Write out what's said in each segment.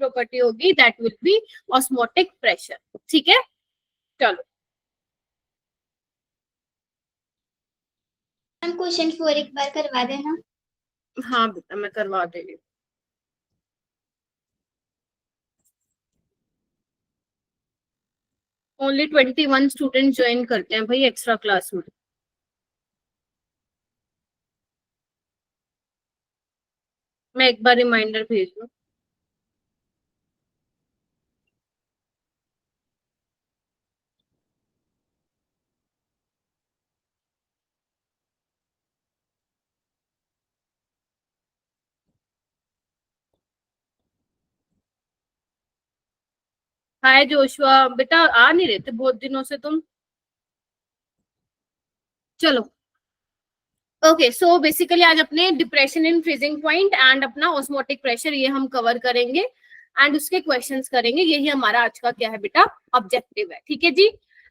Property होगी that will be osmotic pressure. ठीक है, चलो हम क्वेश्चन 4 एक बार करवा देना। हाँ बेटा मैं करवा दे रही हूँ। ओनली 21 स्टूडेंट ज्वाइन करते हैं भाई एक्स्ट्रा क्लास में। मैं एक बार रिमाइंडर भेज दूँ। हाय जोशुआ, बेटा आ नहीं रहे थे बहुत दिनों से तुम। चलो ओके, सो बेसिकली आज अपने depression in freezing point and अपना ऑस्मोटिक प्रेशर ये हम कवर करेंगे एंड उसके क्वेश्चंस करेंगे। यही हमारा आज का क्या है बेटा ऑब्जेक्टिव है। ठीक है जी,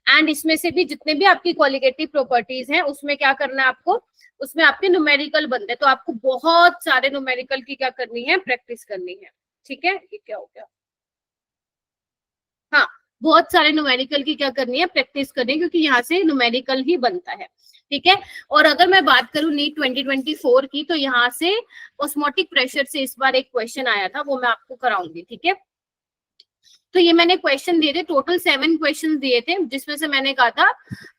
एंड इसमें से भी जितने भी आपकी क्वालिटेटिव प्रॉपर्टीज हैं उसमें क्या करना है आपको, उसमें आपके न्यूमेरिकल बनते हैं, तो आपको बहुत सारे न्यूमेरिकल की क्या करनी है, प्रैक्टिस करनी है। ठीक है, ये क्या हो गया, हाँ बहुत सारे न्यूमेरिकल की क्या करनी है, प्रैक्टिस करनी है, क्योंकि यहाँ से न्यूमेरिकल ही बनता है। ठीक है, और अगर मैं बात करूं नीट 2024 की, तो यहाँ से ऑस्मोटिक प्रेशर से इस बार एक क्वेश्चन आया था, वो मैं आपको कराऊंगी। ठीक है, तो ये मैंने क्वेश्चन दिए थे, टोटल 7 क्वेश्चन दिए थे, जिसमें से मैंने कहा था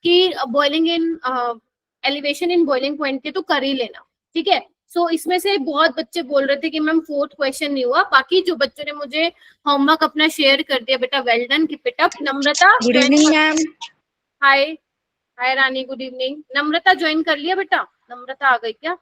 कि boiling in elevation in boiling point के तो कर ही लेना। ठीक है, सो इसमें से बहुत बच्चे बोल रहे थे कि मैम 4th क्वेश्चन नहीं हुआ। बाकी जो बच्चों ने मुझे होमवर्क अपना शेयर कर दिया, बेटा well done, keep it up. Namrata good evening ma'am. Hi, hi Rani, good evening. Namrata join कर लिया बेटा? नम्रता आ गई क्या?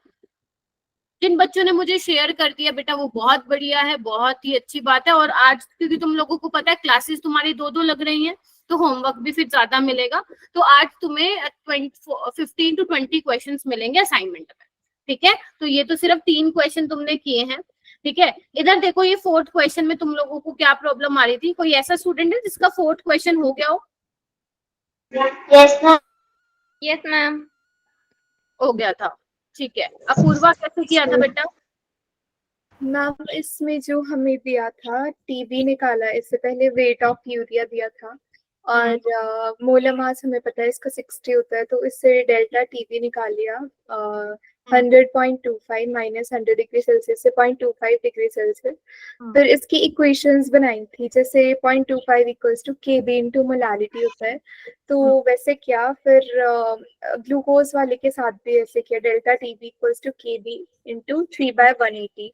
जिन बच्चों ने मुझे शेयर कर दिया बेटा वो बहुत बढ़िया है, बहुत ही अच्छी बात है। और आज क्योंकि तुम लोगों को पता है क्लासेस तुम्हारी 2-2 लग रही हैं, तो होमवर्क भी फिर ज्यादा मिलेगा। तो आज तुम्हें 15 to 20 क्वेश्चन मिलेंगे असाइनमेंट में। ठीक है, तो ये तो सिर्फ 3 क्वेश्चन तुमने किए हैं। ठीक है, इधर देखो ये 4th क्वेश्चन में तुम लोगों को क्या प्रॉब्लम आ रही थी? कोई ऐसा स्टूडेंट है जिसका 4th क्वेश्चन हो गया हो? Yes ma'am. यस मैम, हो गया था। ठीक है, अपूर्वा कैसे किया था बेटा? मैम इसमें जो हमें दिया था टीबी निकाला, इससे पहले वेट ऑफ यूरिया दिया था और मोलर मास हमें पता है इसका 60 होता है, तो इससे डेल्टा टीबी निकाल लिया 100.25 माइनस 100 डिग्री सेल्सियस से 0.25 डिग्री सेल्सियस। फिर इसकी इक्वेशंस बनाई थी, जैसे 0.25 equals to KB into molality होता है, तो वैसे क्या फिर ग्लूकोज वाले के साथ भी ऐसे किया, delta TB equals to KB into 3/180।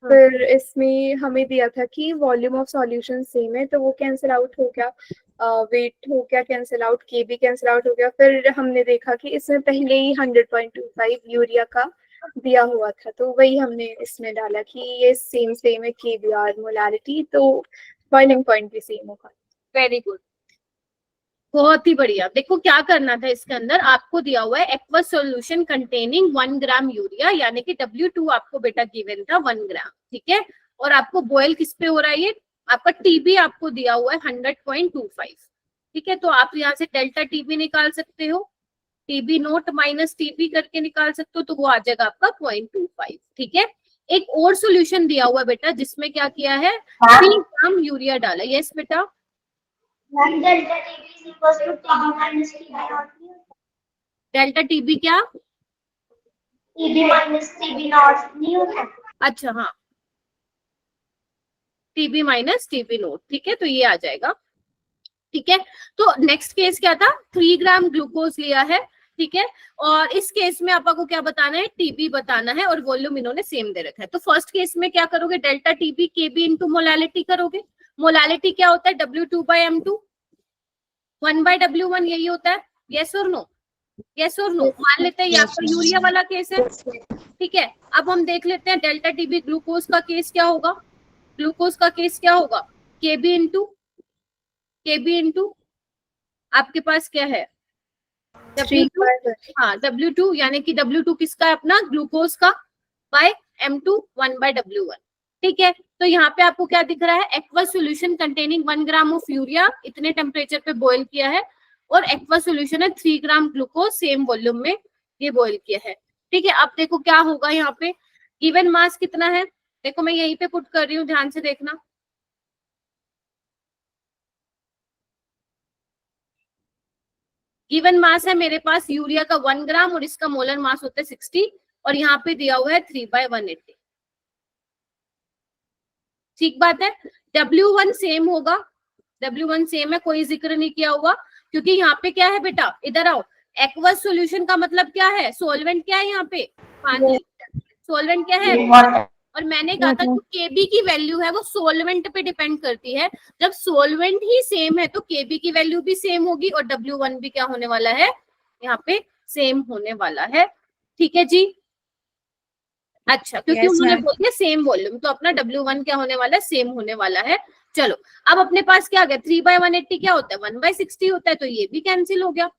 फिर इसमें हमें दिया था कि वॉल्यूम ऑफ सॉल्यूशन सेम है, तो वो कैंसिल आउट हो गया, वेट हो गया कैंसिल आउट, के भी कैंसिल आउट हो गया। फिर हमने देखा कि इसमें पहले ही 100.25 यूरिया का दिया हुआ था, तो वही हमने इसमें डाला कि ये सेम है के बी आर मोलारिटी, तो बॉइलिंग पॉइंट भी सेम होगा। वेरी गुड, बहुत ही बढ़िया। देखो क्या करना था, इसके अंदर आपको दिया हुआ है aqueous solution containing 1 gram urea, यानी कि W2 आपको बेटा गिवन था 1 ग्राम। ठीक है, और आपको बॉयल किस पे हो रहा है, ये आपका टीबी आपको दिया हुआ है 100.25। ठीक है, तो आप यहाँ से डेल्टा टीबी निकाल सकते हो, टीबी नोट माइनस टीबी करके निकाल सकते हो, तो वो आ जाएगा आपका 0.25। ठीक है, एक और सोल्यूशन दिया हुआ है बेटा जिसमें क्या किया है, 3 ग्राम यूरिया डाला। यस बेटा, डेल्टा टीबी क्या, टीबी माइनस टीबी नॉट नहीं होता? अच्छा हाँ, टीबी माइनस टीबी नोट। ठीक है, तो ये आ जाएगा। ठीक है, तो नेक्स्ट केस क्या था, 3 ग्राम ग्लूकोज लिया है। ठीक है, और इस केस में आपको क्या बताना है, टीबी बताना है, और वॉल्यूम इन्होंने सेम दे रखा है। तो फर्स्ट केस में क्या करोगे, डेल्टा टीबी केबी इंटू मोलालिटी करोगे। मोलालिटी क्या होता है, W2/M2, 1/W1 यही होता है। यस और नो, यस और नो, मान लेते हैं ये आपका यूरिया वाला केस है। ठीक है, अब हम देख लेते हैं डेल्टा टीबी ग्लूकोज का केस क्या होगा। ग्लूकोज का केस क्या होगा, केबी इंटू आपके पास क्या है, W2, हाँ W2, यानी कि W2 किसका है, अपना ग्लूकोज का, बाय M2 1/W1। ठीक है, तो यहाँ पे आपको क्या दिख रहा है, aqueous solution containing 1 gram of urea, इतने टेम्परेचर पे बॉईल किया है, और एक्वस सॉल्यूशन है 3 ग्राम ग्लूकोज, सेम वॉल्यूम में ये बॉईल किया है। ठीक है, अब देखो क्या होगा, यहाँ पे गिवन मास कितना है, देखो मैं यहीं पे पुट कर रही हूँ, ध्यान से देखना। गिवन मास है मेरे पास यूरिया का 1 ग्राम और इसका मोलर मास होता है 60 और यहाँ पे दिया हुआ है 3/180। ठीक बात है। W1 सेम होगा, W1 सेम है, कोई जिक्र नहीं किया हुआ, क्योंकि यहाँ पे क्या है बेटा, इधर आओ, एक्वस सॉल्यूशन का मतलब क्या है, सोलवेंट क्या है यहाँ पे, पानी, सोलवेंट क्या है, और मैंने कहा था जो केबी की वैल्यू है वो सोलवेंट पे डिपेंड करती है। जब सोलवेंट ही सेम है तो केबी की वैल्यू भी सेम होगी और W1 भी क्या होने वाला है, यहाँ पे सेम होने वाला है। ठीक है जी। अच्छा, क्योंकि उन्होंने बोल दिया सेम वॉल्यूम, तो अपना W1 क्या होने वाला है, सेम होने वाला है। चलो अब अपने पास क्या आ गया, 3/180 क्या होता है, 1/60 होता है, तो ये भी कैंसिल हो गया।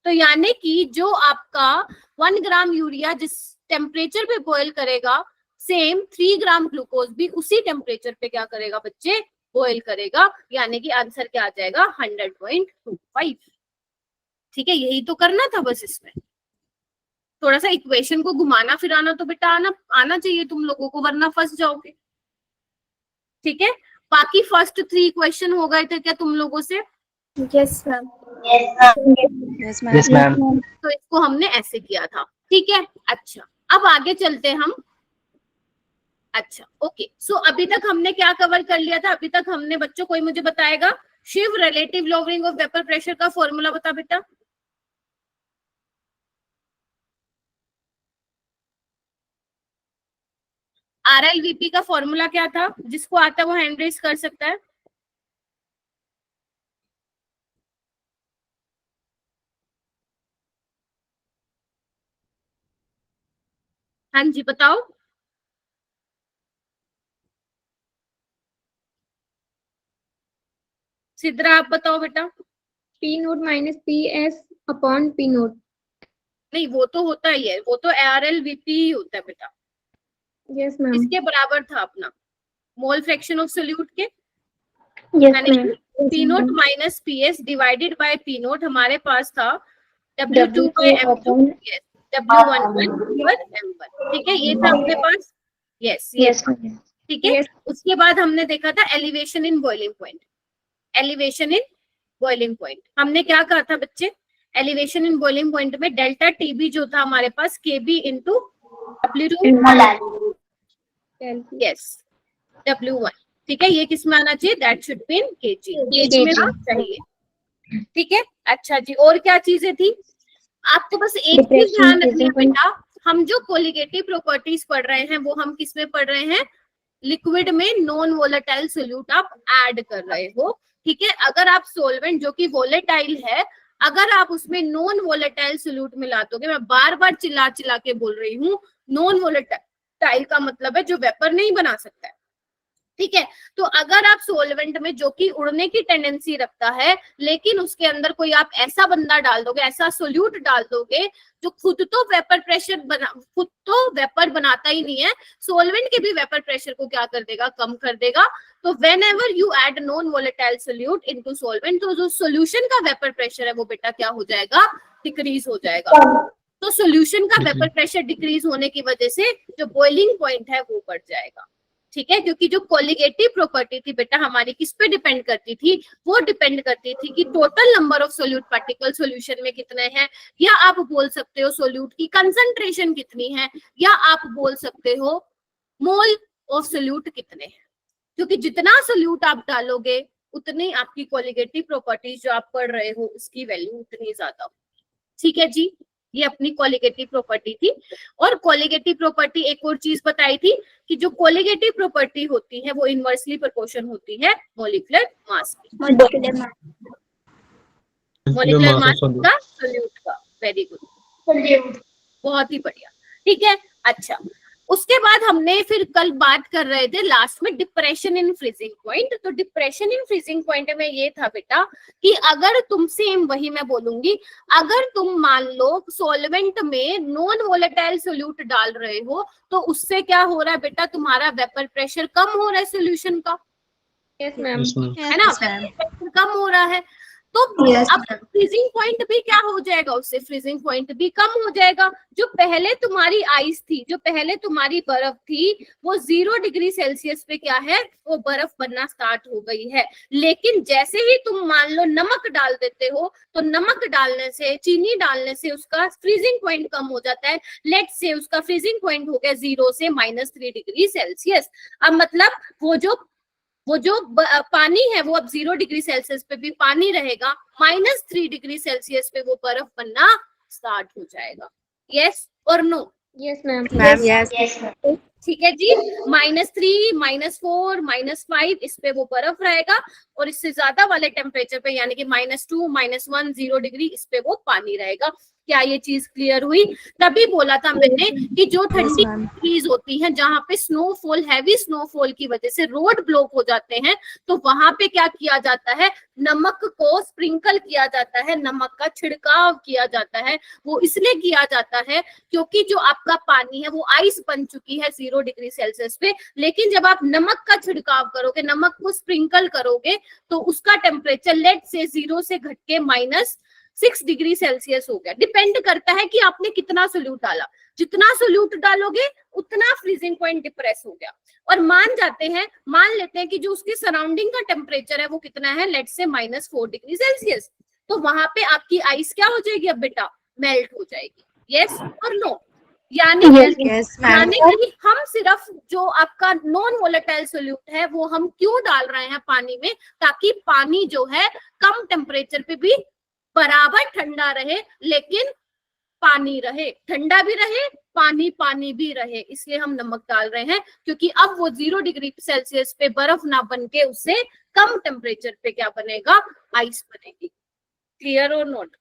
तो यानी कि जो आपका 1 ग्राम यूरिया जिस टेम्परेचर पे बॉयल करेगा, सेम 3 ग्राम ग्लूकोज भी उसी टेम्परेचर पे क्या करेगा बच्चे, बॉयल करेगा, यानी कि आंसर क्या आ जाएगा 100.25। ठीक है, यही तो करना था बस, इसमें थोड़ा सा इक्वेशन को घुमाना फिराना तो बेटा आना चाहिए तुम लोगों को, वरना फंस जाओगे। ठीक है, बाकी फर्स्ट 3 क्वेश्चन हो गए थे क्या तुम लोगों से? Yes ma'am. Yes ma'am. तो इसको हमने ऐसे किया था। ठीक है, अच्छा अब आगे चलते हम। अच्छा ओके, सो अभी तक हमने क्या कवर कर लिया था, अभी तक हमने, बच्चों कोई मुझे बताएगा, Shiv relative lowering of vapour pressure का फॉर्मूला बता बेटा। RLVP का फॉर्मूला क्या था, जिसको आता है वो हैंड रेज कर सकता है। हाँ जी बताओ। सिद्रा आप बताओ बेटा। P0 minus PS upon P0। नहीं वो तो होता ही है, वो तो RLVP ही होता है बेटा। Yes ma'am. इसके बराबर था अपना मोल फ्रैक्शन ऑफ सोल्यूट के, yes ma'am. P0 minus PS divided by P0 हमारे पास था W2/M2, W11/M1। ठीक है, ये था अपने पास। यस यस, ठीक है। उसके बाद हमने देखा था elevation in boiling point. Elevation in boiling point हमने क्या कहा था बच्चे, एलिवेशन इन बॉइलिंग पॉइंट में डेल्टा टीबी जो था हमारे पास KB into W2, yes W1। ठीक है, ये किस में आना चाहिए, that should be in KG में आना चाहिए। ठीक है, अच्छा जी, और क्या चीजें थी, आपको बस एक चीज ध्यान रखनी है बेटा, हम जो कोलिगेटिव प्रॉपर्टीज पढ़ रहे हैं वो हम किस में पढ़ रहे हैं, लिक्विड में नॉन वोलेटाइल सोल्यूट आप ऐड कर रहे हो। ठीक है, अगर आप सोलवेंट जो कि वोलेटाइल है, अगर आप उसमें नॉन वोलेटाइल सोल्यूट मिला दोगे, मैं बार बार चिल्ला चिल्ला के बोल रही हूँ, नॉन वोलेटाइल का मतलब है जो वेपर नहीं बना सकता है। ठीक है, तो अगर आप सोलवेंट में जो कि उड़ने की टेंडेंसी रखता है, लेकिन उसके अंदर कोई आप ऐसा बंदा डाल दोगे, ऐसा सोल्यूट डाल दोगे जो खुद तो वेपर प्रेशर खुद तो वेपर बनाता ही नहीं है, सोलवेंट के भी वेपर प्रेशर को क्या कर देगा, कम कर देगा। तो whenever you add non volatile solute into solvent, तो जो सोल्यूशन का वेपर प्रेशर है वो बेटा क्या हो जाएगा, डिक्रीज हो जाएगा। तो सोल्यूशन का वेपर प्रेशर डिक्रीज होने की वजह से जो बॉइलिंग पॉइंट है वो बढ़ जाएगा। ठीक है, क्योंकि जो कोलिगेटिव प्रॉपर्टी थी बेटा हमारी किस पे डिपेंड करती थी, वो डिपेंड करती थी कि total number of solute particle solution में कितने हैं, या आप बोल सकते हो सोल्यूट की कंसंट्रेशन कितनी है, या आप बोल सकते हो मोल ऑफ सोल्यूट कितने हैं। क्योंकि जितना सोल्यूट आप डालोगे उतनी आपकी कोलिगेटिव प्रॉपर्टीज जो आप पढ़ रहे हो उसकी वैल्यू उतनी ज्यादा हो। ठीक है जी, ये अपनी कोलिगेटिव प्रॉपर्टी थी। और कोलिगेटिव प्रॉपर्टी एक और चीज बताई थी कि जो कोलिगेटिव प्रॉपर्टी होती है वो इनवर्सली प्रोपोर्शन होती है मॉलिक्यूलर मास की, मॉलिक्यूलर मास का सोल्यूट का। वेरी गुड, बहुत ही बढ़िया। ठीक है, अच्छा उसके बाद हमने फिर कल बात कर रहे थे लास्ट में डिप्रेशन इन फ्रीजिंग पॉइंट। तो डिप्रेशन इन फ्रीजिंग पॉइंट में ये था बेटा कि अगर तुम, सेम वही मैं बोलूंगी, अगर तुम मान लो सॉल्वेंट में नॉन वोलेटाइल सोल्यूट डाल रहे हो तो उससे क्या हो रहा है बेटा, तुम्हारा वेपर प्रेशर कम हो रहा है सोल्यूशन का। Yes ma'am. है ना, वेपर प्रेशर कम हो रहा है। तो Yes, अब फ्रीजिंग पॉइंट भी क्या हो जाएगा, उससे फ्रीजिंग पॉइंट भी कम हो जाएगा। जो पहले तुम्हारी आइस थी, जो पहले तुम्हारी बर्फ थी, वो 0 डिग्री सेल्सियस पे क्या है, वो बर्फ बनना स्टार्ट हो गई है। लेकिन जैसे ही तुम मान लो नमक डाल देते हो, तो नमक डालने से, चीनी डालने से उसका फ्रीजिंग पॉइंट कम हो जाता है। लेट्स से उसका फ्रीजिंग पॉइंट हो गया 0 से -3 डिग्री सेल्सियस। अब मतलब वो जो पानी है वो अब 0 डिग्री सेल्सियस पे भी पानी रहेगा, -3 डिग्री सेल्सियस पे वो बर्फ बनना स्टार्ट हो जाएगा। यस और no? Yes, ma'am. ma'am. Yes. Yes, ma'am. ठीक है जी। -3, -4, -5 इस पे वो बर्फ रहेगा, और इससे ज्यादा वाले टेम्परेचर पे यानी कि -2, -1, 0 डिग्री इस पे वो पानी रहेगा। क्या ये चीज क्लियर हुई? तभी बोला था मैंने कि जो ठंडी ma'am. कंट्रीज होती हैं जहां पे स्नोफॉल, हैवी स्नोफॉल की वजह से रोड ब्लॉक हो जाते हैं, तो वहां पे क्या किया जाता है, नमक को स्प्रिंकल किया जाता है, नमक का छिड़काव किया जाता है। वो इसलिए किया जाता है क्योंकि जो आपका पानी है वो आइस बन चुकी है 0 डिग्री सेल्सियस पे, लेकिन जब आप नमक का छिड़काव करोगे, नमक को स्प्रिंकल करोगे, तो उसका टेम्परेचर लेट से 0 से घट के -6 डिग्री सेल्सियस हो गया। डिपेंड करता है कि आपने कितना सोल्यूट डाला, जितना सोल्यूट डालोगे उतना फ्रीजिंग पॉइंट डिप्रेस हो गया। और मान लेते हैं कि जो उसके सराउंडिंग का टेम्परेचर है वो कितना है, लेट से -4 डिग्री सेल्सियस, तो वहां पे आपकी आइस क्या हो जाएगी, अब बेटा मेल्ट हो जाएगी। यस और नो? यानी Yes, ma'am. कि हम सिर्फ जो आपका नॉन वोलेटाइल सोल्यूट है वो हम क्यों डाल रहे हैं पानी में, ताकि पानी जो है कम टेम्परेचर पे भी बराबर ठंडा रहे, लेकिन पानी रहे, ठंडा भी रहे, पानी पानी भी रहे। इसलिए हम नमक डाल रहे हैं, क्योंकि अब वो 0 डिग्री सेल्सियस पे बर्फ ना बन के उससे कम टेम्परेचर पे क्या बनेगा, आइस बनेगी। क्लियर और नोट?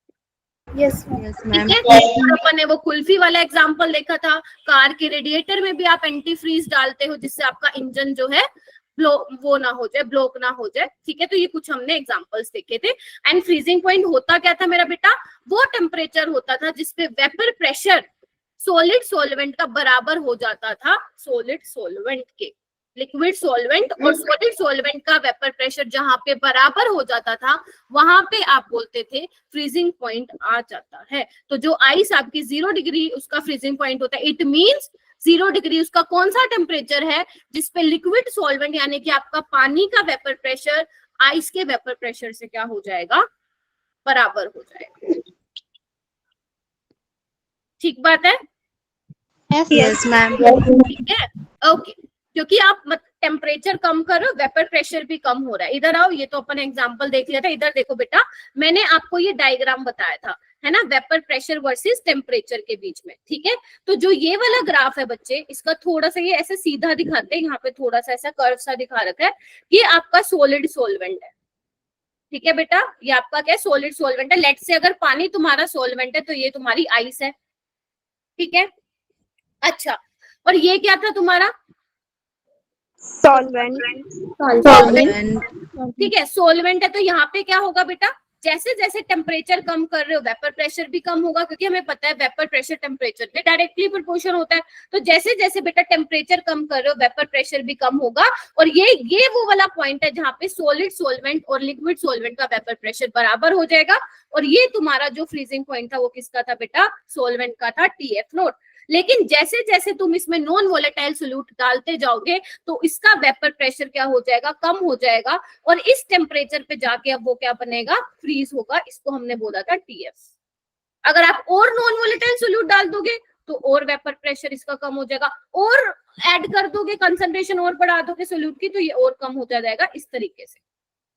Yes, Yes, ठीक ma'am. है। और अपन ने वो कुल्फी वाला एग्जांपल देखा था, कार के रेडिएटर में भी आप एंटी फ्रीज डालते हो जिससे आपका इंजन जो है वो ना हो जाए, ब्लॉक ना हो जाए। ठीक है, तो ये कुछ हमने एग्जांपल्स देखे थे। एंड फ्रीजिंग पॉइंट होता क्या था मेरा बेटा, वो टेम्परेचर होता था जिसपे वेपर प्रेशर सॉलिड सॉल्वेंट का बराबर हो जाता था सॉलिड सॉल्वेंट के। लिक्विड सॉल्वेंट और सॉलिड सॉल्वेंट का वेपर प्रेशर जहां पे बराबर हो जाता था, वहां पे आप बोलते थे फ्रीजिंग पॉइंट आ जाता है। तो जो आइस आपकी 0 डिग्री उसका फ्रीजिंग पॉइंट होता है, इट मींस 0 डिग्री उसका कौन सा टेम्परेचर है जिसपे लिक्विड सॉल्वेंट यानी कि आपका पानी का वेपर प्रेशर आइस के वेपर प्रेशर से क्या हो जाएगा, बराबर हो जाएगा। ठीक बात है? Yes, ma'am. ठीक है, ओके। क्योंकि आप टेम्परेचर कम करो, वेपर प्रेशर भी कम हो रहा है। इधर आओ, ये तो अपन एग्जांपल देख लिया था। इधर देखो बेटा, मैंने आपको ये डायग्राम बताया था, है ना, वेपर प्रेशर वर्सेस टेम्परेचर के बीच में। ठीक है, तो जो ये वाला ग्राफ है बच्चे, इसका थोड़ा सा ये ऐसे सीधा दिखाते हैं, यहाँ पे थोड़ा सा ऐसा कर्व सा दिखा रखा है। ये आपका सॉलिड सॉल्वेंट है। ठीक है बेटा, ये आपका क्या है, सॉलिड सॉल्वेंट है। लेट से अगर पानी तुम्हारा सॉल्वेंट है तो ये तुम्हारी आइस है। ठीक है, अच्छा, और ये क्या था तुम्हारा, solvent. Solvent. ठीक है, सोलवेंट है। तो यहाँ पे क्या होगा बेटा, जैसे जैसे टेम्परेचर कम कर रहे हो वेपर प्रेशर भी कम होगा, क्योंकि हमें पता है वेपर प्रेशर टेम्परेचर के डायरेक्टली प्रोपोर्शन होता है। तो जैसे जैसे बेटा टेम्परेचर कम कर रहे हो वेपर प्रेशर भी कम होगा। और ये वो वाला पॉइंट है जहाँ पे सॉलिड सॉल्वेंट और लिक्विड सॉल्वेंट का वेपर प्रेशर बराबर हो जाएगा। और ये तुम्हारा जो फ्रीजिंग पॉइंट था वो किसका था बेटा, सॉल्वेंट का था, TF नोट। लेकिन जैसे जैसे तुम इसमें नॉन वोलेटाइल सोल्यूट डालते जाओगे तो इसका वेपर प्रेशर क्या हो जाएगा, कम हो जाएगा, और इस टेम्परेचर पे जाके अब वो क्या बनेगा, फ्रीज होगा। इसको हमने बोला था TF। अगर आप और नॉन वोलेटाइल सोल्यूट डाल दोगे तो और वेपर प्रेशर इसका कम हो जाएगा, और ऐड कर दोगे, कंसंट्रेशन और बढ़ा दोगे सोल्यूट की, तो ये और कम होता जाएगा इस तरीके से।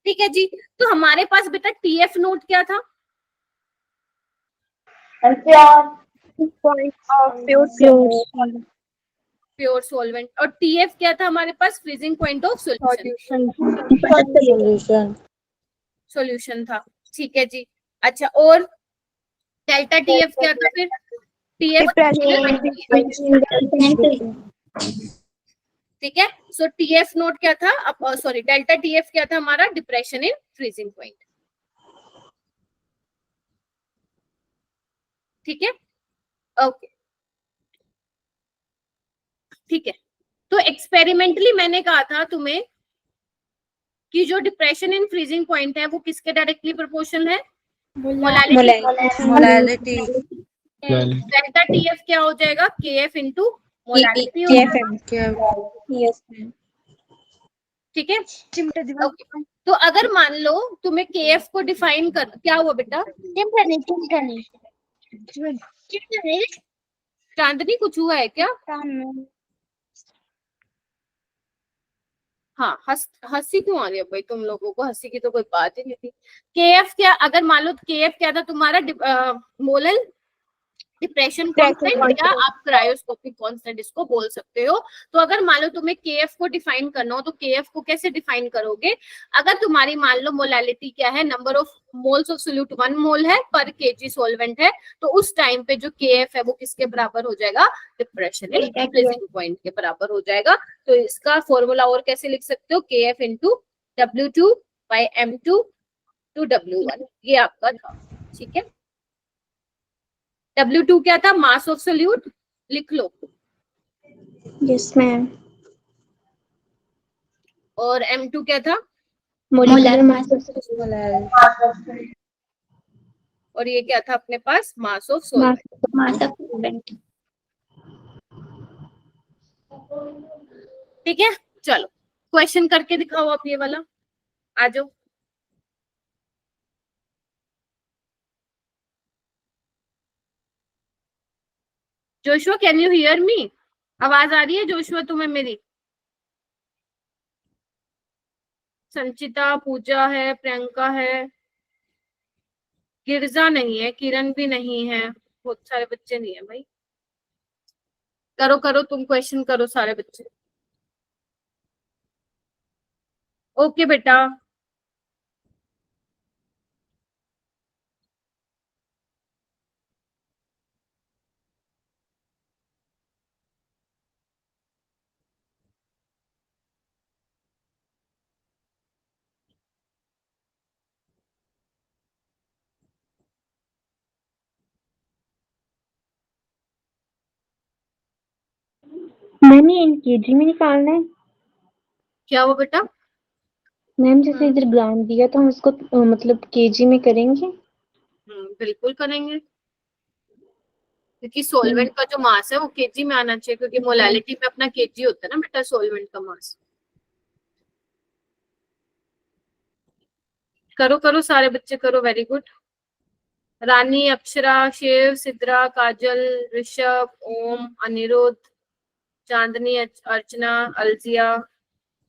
ठीक है जी, तो हमारे पास बेटा TF नोट क्या था, Point of pure pure solvent, और TF क्या था हमारे पास, freezing point of solution, Solution. Solution था। ठीक है जी, अच्छा, और डेल्टा TF क्या था फिर, TF, ठीक है। सो TF नोट क्या था, सॉरी डेल्टा TF क्या था हमारा, डिप्रेशन इन फ्रीजिंग पॉइंट। ठीक है, ओके, ठीक है। तो एक्सपेरिमेंटली मैंने कहा था तुम्हें कि जो डिप्रेशन इन फ्रीजिंग पॉइंट है वो किसके डायरेक्टली प्रोपोर्शनल है? Molality. Molality. डेल्टा टीएफ क्या हो जाएगा? KF into molality. Yes, ma'am. ठीक है, okay. तो अगर मान लो तुम्हें केएफ को डिफाइन कर, क्या हुआ बेटा? चांदनी कुछ हुआ है क्या? हाँ, हंसी क्यों आ रही है भाई तुम लोगों को? हंसी की तो कोई बात ही नहीं थी। केएफ क्या, अगर मान लो केएफ क्या था तुम्हारा? मोलल डिप्रेशन कांस्टेंट या आप क्रायोस्कोपिक कांस्टेंट इसको बोल सकते हो। तो अगर मान लो तुम्हें केएफ को डिफाइन करना हो तो केएफ को कैसे डिफाइन करोगे? अगर तुम्हारी मान लो मोलैलिटी क्या है, number of moles of solute 1 मोल है पर केजी सॉल्वेंट है, तो उस टाइम पे जो केएफ है वो किसके बराबर हो जाएगा? डिप्रेशन इन फ्रीजिंग पॉइंट के बराबर हो जाएगा। तो इसका फॉर्मूला और कैसे लिख सकते हो? KF into W2 by M2 to W1, ये आपका था। ठीक है, W2 क्या था? मास ऑफ सोल्यूट, लिख लो। Yes, ma'am. और M2 क्या था? Molecular mass of और ये क्या था अपने पास? Mass of solvent. mass of solvent. ठीक है, चलो क्वेश्चन करके दिखाओ आप ये वाला, आ जाओ। Joshua, can you hear me? आवाज आ रही है जोशुआ तुम्हें मेरी? संचिता, पूजा है, प्रियंका है, गिरजा नहीं है, किरण भी नहीं है, बहुत सारे बच्चे नहीं है भाई। करो करो, तुम क्वेश्चन करो सारे बच्चे। ओके बेटा, मैम ये इन केजी में निकालना है? क्या हुआ बेटा? मैम जैसे इधर ग्राम दिया था हम उसको मतलब केजी में करेंगे? बिल्कुल करेंगे, क्योंकि सॉल्वेंट का जो मास है वो केजी में आना चाहिए, क्योंकि मोलैलिटी में अपना केजी होता है ना बेटा सॉल्वेंट का मास। करो करो सारे बच्चे करो, वेरी गुड। रानी, अक्षरा, शिव, सिद्रा, काजल, ऋषभ, ओम, अनिरुद्ध, चांदनी, अर्चना, अलजिया,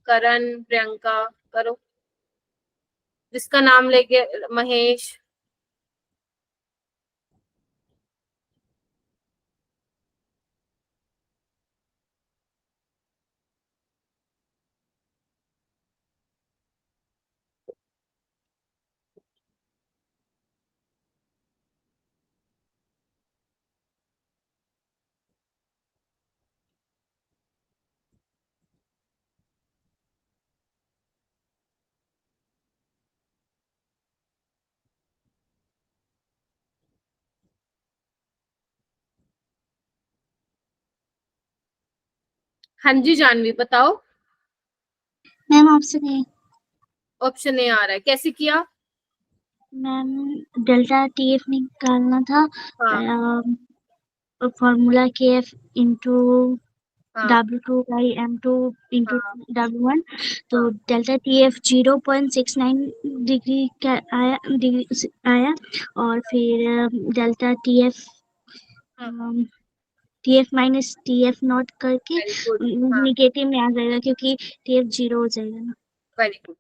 करण, प्रियंका, करो जिसका नाम लेके, महेश। हाँ जी जानवी बताओ। Ma'am option A. Option A आ रहा है, कैसे किया? मैम डेल्टा टीएफ निकालना था, हाँ, फॉर्मूला केएफ इंटू हाँ, W2 बाई M2 इंटू हाँ, W1, तो डेल्टा TF 0.69 डिग्री का आया और फिर delta TF minus TF not करके वेरी गुड, हाँ, निगेटिव में आ जाएगा क्योंकि TF 0 हो जाएगा ना। Very good.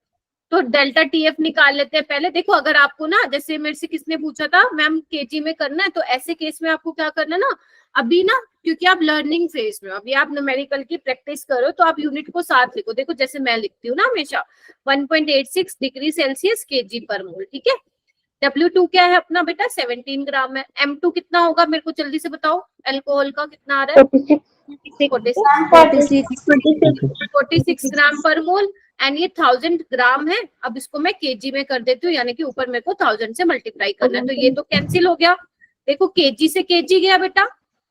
तो डेल्टा टीएफ निकाल लेते हैं पहले। देखो अगर आपको ना, जैसे मेरे से किसने पूछा था मैम केजी में करना है, तो ऐसे केस में आपको क्या करना है ना, अभी ना क्योंकि आप लर्निंग फेज में हो, अभी आप न्यूमेरिकल की प्रैक्टिस करो, तो आप यूनिट को साथ लिखो। देखो जैसे मैं लिखती हूँ ना हमेशा 1.86 डिग्री सेल्सियस केजी पर मोल। ठीक है, W2 क्या है अपना बेटा? 17 ग्राम है। M2 कितना होगा मेरे को जल्दी से बताओ, अल्कोहल का कितना आ रहा है? 46 ग्राम पर मोल, एंड ये 1000 ग्राम है। अब इसको मैं केजी में कर देती हूँ, यानी कि ऊपर मेरे को 1000 से मल्टीप्लाई करना है, तो ये तो कैंसिल हो गया। देखो केजी से केजी गया बेटा,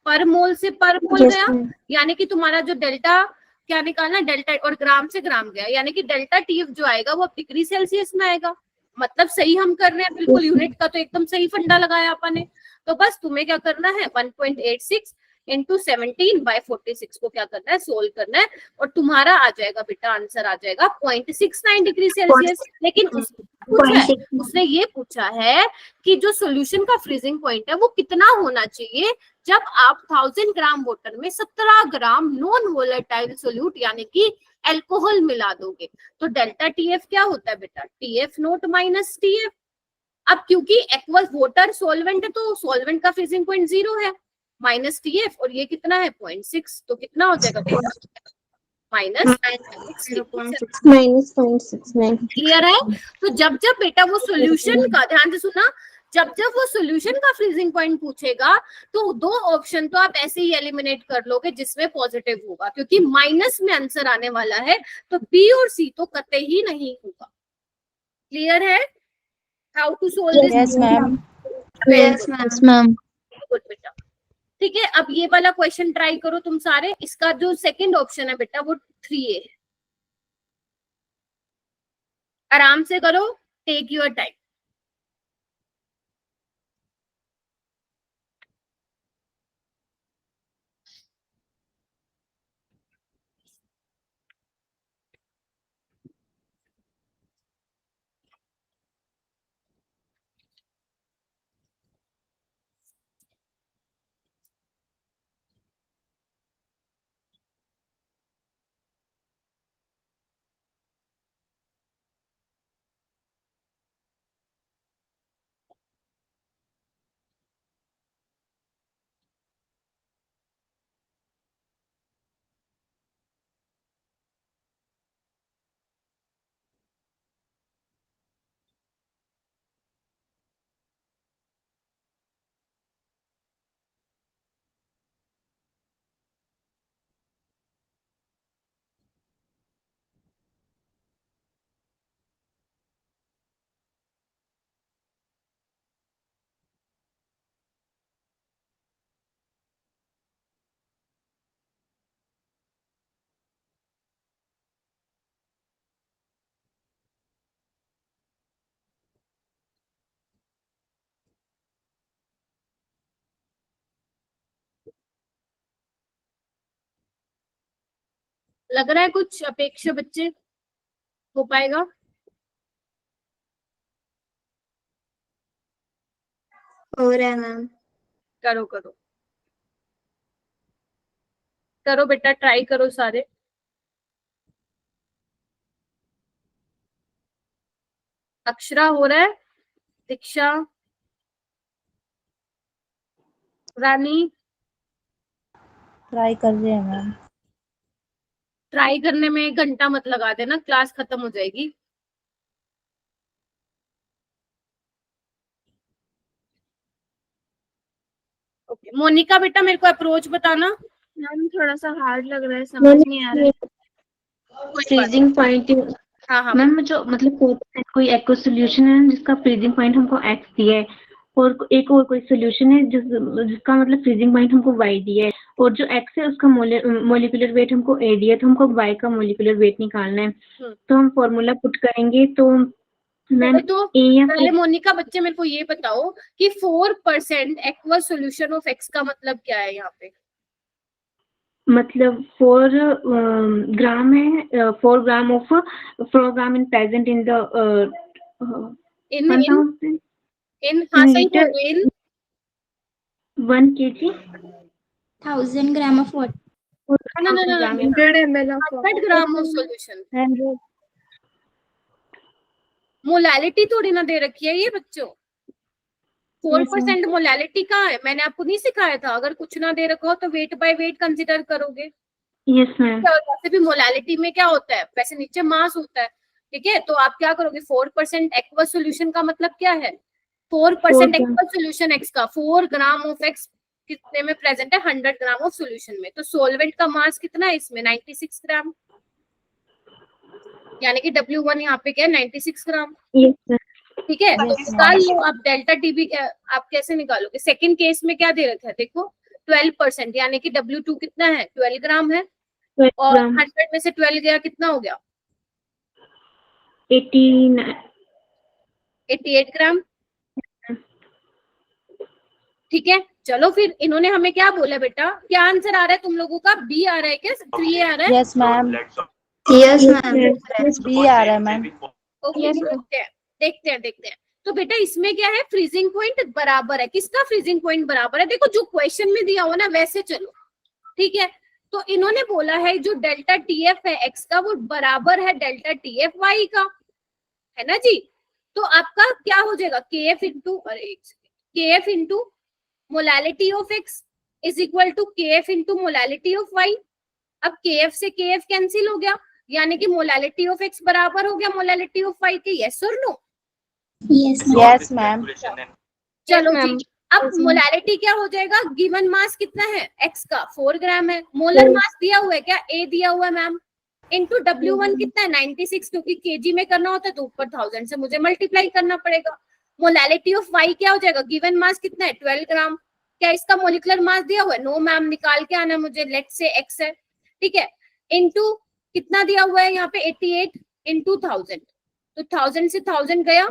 पर मोल से पर मोल गया, यानी कि तुम्हारा जो डेल्टा क्या निकालना, डेल्टा, और ग्राम से ग्राम गया, यानी कि डेल्टा टीएफ जो आएगा वो अब डिग्री सेल्सियस में आएगा। मतलब सही हम कर रहे हैं बिल्कुल, यूनिट का तो एकदम सही फंडा लगाया अपन ने। तो बस तुम्हें क्या करना है, 1.86 इंटू 17/46 को क्या करना है, सोल्व करना है, और तुम्हारा आ जाएगा बेटा, आंसर आ जाएगा 0.69 डिग्री सेल्सियस। लेकिन उसने ये पूछा है कि जो सॉल्यूशन का फ्रीजिंग पॉइंट है वो कितना होना चाहिए जब आप 1000 ग्राम वाटर में 17 ग्राम नॉन वोलेटाइल सोल्यूट यानी कि अल्कोहल मिला दोगे। तो डेल्टा टीएफ क्या होता है बेटा, टीएफ नोट माइनस टीएफ। अब क्योंकि एक्वस वाटर सॉल्वेंट है तो सॉल्वेंट का फ्रीजिंग पॉइंट 0 है, माइनस टीएफ, और ये कितना है 0.6, तो कितना हो जाएगा बेटा, माइनस -0.69। क्लियर है। तो जब जब बेटा वो सॉल्यूशन का, ध्यान से सुना, जब जब वो सॉल्यूशन का फ्रीजिंग पॉइंट पूछेगा तो 2 ऑप्शन तो आप ऐसे ही एलिमिनेट कर लोगे जिसमें पॉजिटिव होगा, क्योंकि माइनस में आंसर आने वाला है, तो बी और सी तो कतई ही नहीं होगा। क्लियर है how to solve this? Yes, ma'am. Yes, ma'am. Good बेटा। ठीक है, अब ये वाला क्वेश्चन ट्राई करो तुम सारे। इसका जो सेकंड ऑप्शन है बेटा वो 3A है। आराम से करो, टेक योर टाइम। लग रहा है कुछ अपेक्षा बच्चे हो पाएगा? हो रहा है मैम। करो करो करो बेटा, ट्राई करो सारे। अक्षरा हो रहा है, दीक्षा, रानी, ट्राई कर रहे हैं मैम। ट्राई करने में 1 घंटा मत लगा देना, क्लास खत्म हो जाएगी। ओके मोनिका बेटा, मेरे को अप्रोच बताना। मैम थोड़ा सा हार्ड लग रहा है, समझ नहीं आ रहा है। फ्रीजिंग पॉइंट, हाँ हाँ मैम जो मतलब कोई एक्व सोल्यूशन है जिसका फ्रीजिंग पॉइंट हमको x दिया है, और एक और कोई सोल्यूशन है जिसका मतलब फ्रीजिंग पॉइंट हमको y दिया है, और जो x है उसका मोलिकुलर वेट हमको a दिया है, तो हमको y का मोलिकुलर वेट निकालना है। तो हम फॉर्मूला पुट करेंगे तो मैम तो पहले मोनिका बच्चे मेरे को ये बताओ कि 4% एक्वस सॉल्यूशन ऑफ x का मतलब क्या है यहाँ पे? मतलब 4 ग्राम है, 4 gram of 4 gram in present in the in हाँ सही बोल रहे हो, इन 1 kg 1000 gram of water. no, 100 ml of 100 gram of solution. Molality थोड़ी ना दे रखी है ये बच्चों। 4% मोलैलिटी कहाँ है, मैंने आपको नहीं सिखाया था? अगर कुछ ना दे रखा हो तो वेट बाय वेट कंसीडर करोगे। Yes ma'am. वैसे भी मोलैलिटी में क्या होता है, वैसे नीचे मास होता है, ठीक है? तो आप क्या करोगे, 4% एक्वस सॉल्यूशन का मतलब क्या है, 4% एक्वस सॉल्यूशन एक्स का, 4 ग्राम ऑफ एक्स कितने में प्रेजेंट है, 100 ग्राम ऑफ सॉल्यूशन में। तो सॉल्वेंट का मास कितना है इसमें, 96 ग्राम, यानी कि W1 यहाँ पे क्या है, 96 ग्राम। ठीक है, तो निकाल लो आप डेल्टा टीबी। आप कैसे निकालोगे, सेकंड केस में क्या दे रखा है देखो, 12%, यानी कि W2 कितना है, 12 ग्राम है। 12 और ग्राम 100 में से 12 गया, कितना हो गया? 88 ग्राम। ठीक है, चलो फिर इन्होंने हमें क्या बोला बेटा, क्या आंसर आ रहा है तुम लोगों का? बी आ रहा है क्या? 3 आ रहा है? Yes ma'am, yes ma'am. B आ रहा है मैम। ओके, देखते हैं। तो बेटा इसमें क्या है, फ्रीजिंग पॉइंट बराबर है। किसका फ्रीजिंग पॉइंट बराबर है? देखो जो क्वेश्चन में दिया हो ना वैसे चलो, ठीक है। तो इन्होंने बोला है जो डेल्टा टीएफ है एक्स का वो बराबर है डेल्टा टीएफ वाई का, है ना जी। तो आपका क्या हो जाएगा, के एफ इंटू, अरे K F into molality of X is equal to K F into molality of Y. अब के एफ से के एफ कैंसिल हो गया, यानी कि मोलालिटी ऑफ एक्स बराबर हो गया मोलालिटी ऑफ वाई के। यस और नो? Yes ma'am. चलो मैम। जी, अब मोलालिटी क्या हो जाएगा, गिवन मास कितना है एक्स का, 4 ग्राम है। मोलर मास दिया हुआ है क्या, ए दिया हुआ है मैम, इनटू W1 कितना है 96, क्योंकि केजी में करना होता है तो ऊपर 1000 से मुझे मल्टीप्लाई करना पड़ेगा। मोलालिटी ऑफ वाई क्या हो जाएगा, गिवन मास कितना है 12 ग्राम। क्या इसका मोलिकुलर मास दिया हुआ है? नो मैम, निकाल के आना मुझे, लेट से एक्स है, ठीक है। इनटू कितना दिया हुआ है यहाँ पे 88 इनटू 1000, तो 1000 से 1000 गया,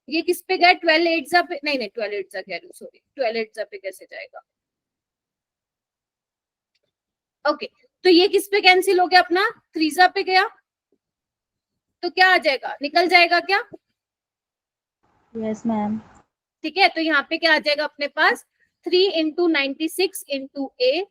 ये किस पे गया 12 8 पे, नहीं 12 8 कह रही हूँ, सॉरी 12 8 पे कैसे जाएगा। ओके, तो ये किस पे कैंसिल हो गया अपना, 3 पे गया, तो क्या आ जाएगा, निकल जाएगा क्या? Yes ma'am. ठीक है, तो यहाँ पे क्या आ जाएगा अपने पास, 3 into 96 into A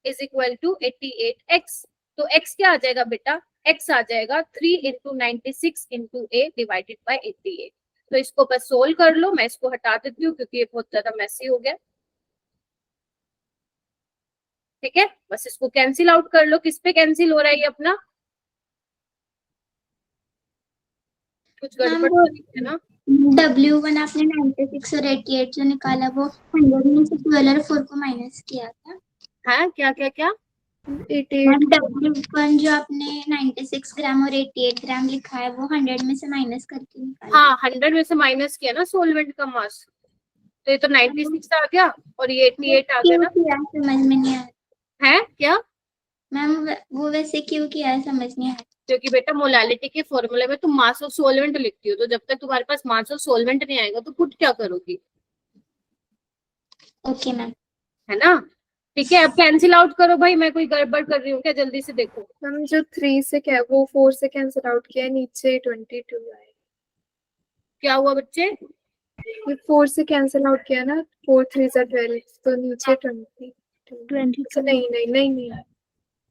is equal to 88x। तो x क्या आ जाएगा बेटा, x आ जाएगा 3 into 96 into A divided by 88। तो इसको बस सोल्व कर लो, मैं इसको हटा देती हूँ क्योंकि ये बहुत ज्यादा मैसी हो गया। ठीक है, बस इसको कैंसिल आउट कर लो। किस पे कैंसिल हो रहा है ये अपना, कुछ गड़बड़ तो नहीं है ना? W1 आपने 96 और 88 जो निकाला वो 100 में से 12 और 4 को माइनस किया था। हाँ, क्या क्या क्या? 88 W1 जो आपने 96 ग्राम और 88 ग्राम लिखा है वो 100 में से माइनस करके निकाला। हाँ, 100 में से माइनस किया ना सोलवेंट का मास, तो ये तो 96 आ गया और ये 88 आ गया क्यों ना। किया समझ में नहीं आया है क्या? मैम, वो वैसे क्यों किया है समझ नहीं आया। क्योंकि बेटा मोलालिटी के फॉर्मूले में तुम मास ऑफ सोलवेंट लिखती हो, तो जब तक तुम्हारे पास मास ऑफ सोलवेंट नहीं आएगा तो पुट क्या करोगी, ओके मैम। है ना। ठीक है, अब कैंसिल आउट करो भाई, मैं कोई गड़बड़ कर रही हूँ क्या, जल्दी से देखो। हम जो 3 से क्या वो 4 से कैंसिल आउट किया, नीचे 22 आए। क्या हुआ बच्चे? ये 4 से कैंसिल आउट किया ना, 4 3 से 12, तो नीचे 22। नहीं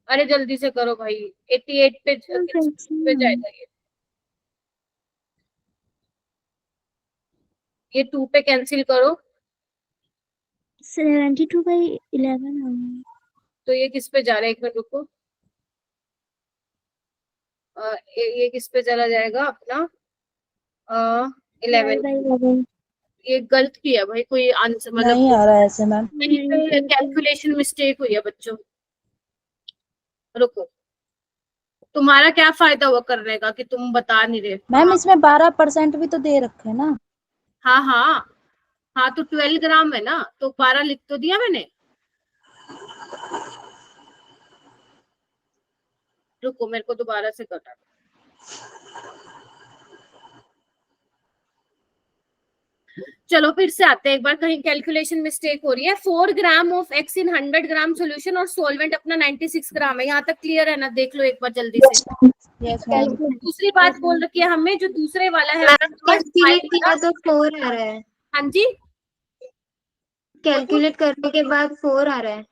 अरे जल्दी से करो भाई, 88 पे जाएगा ये 2 पे कैंसिल करो, 72/11 तो ये किस पे जा रहा है, एक मिनट रुको। ये किस पे चला जाएगा अपना 11। ये गलत किया भाई, कोई आंसर नहीं आ रहा है ऐसे मैम। कैलकुलेशन मिस्टेक हुई है बच्चों। रुको, तुम्हारा क्या फायदा हुआ करने का कि तुम बता नहीं रहे। मैम इसमें 12% भी तो दे रखे हैं ना। हाँ हाँ हाँ, तो 12 ग्राम है ना, तो 12 लिख तो दिया मैंने। रुको, मेरे को दोबारा से करना। चलो फिर से आते हैं एक बार, कहीं कैलकुलेशन मिस्टेक हो रही है। 4 gram of x in 100 gram solution और सोलवेंट अपना 96 ग्राम है। यहाँ तक क्लियर है ना, देख लो एक बार जल्दी से। Yes ma'am. दूसरी बात बोल रखी है हमें, जो दूसरे वाला है कैलकुलेट किया तो 4 आ रहा है। हाँ जी, कैलकुलेट करने के बाद 4 आ रहा है।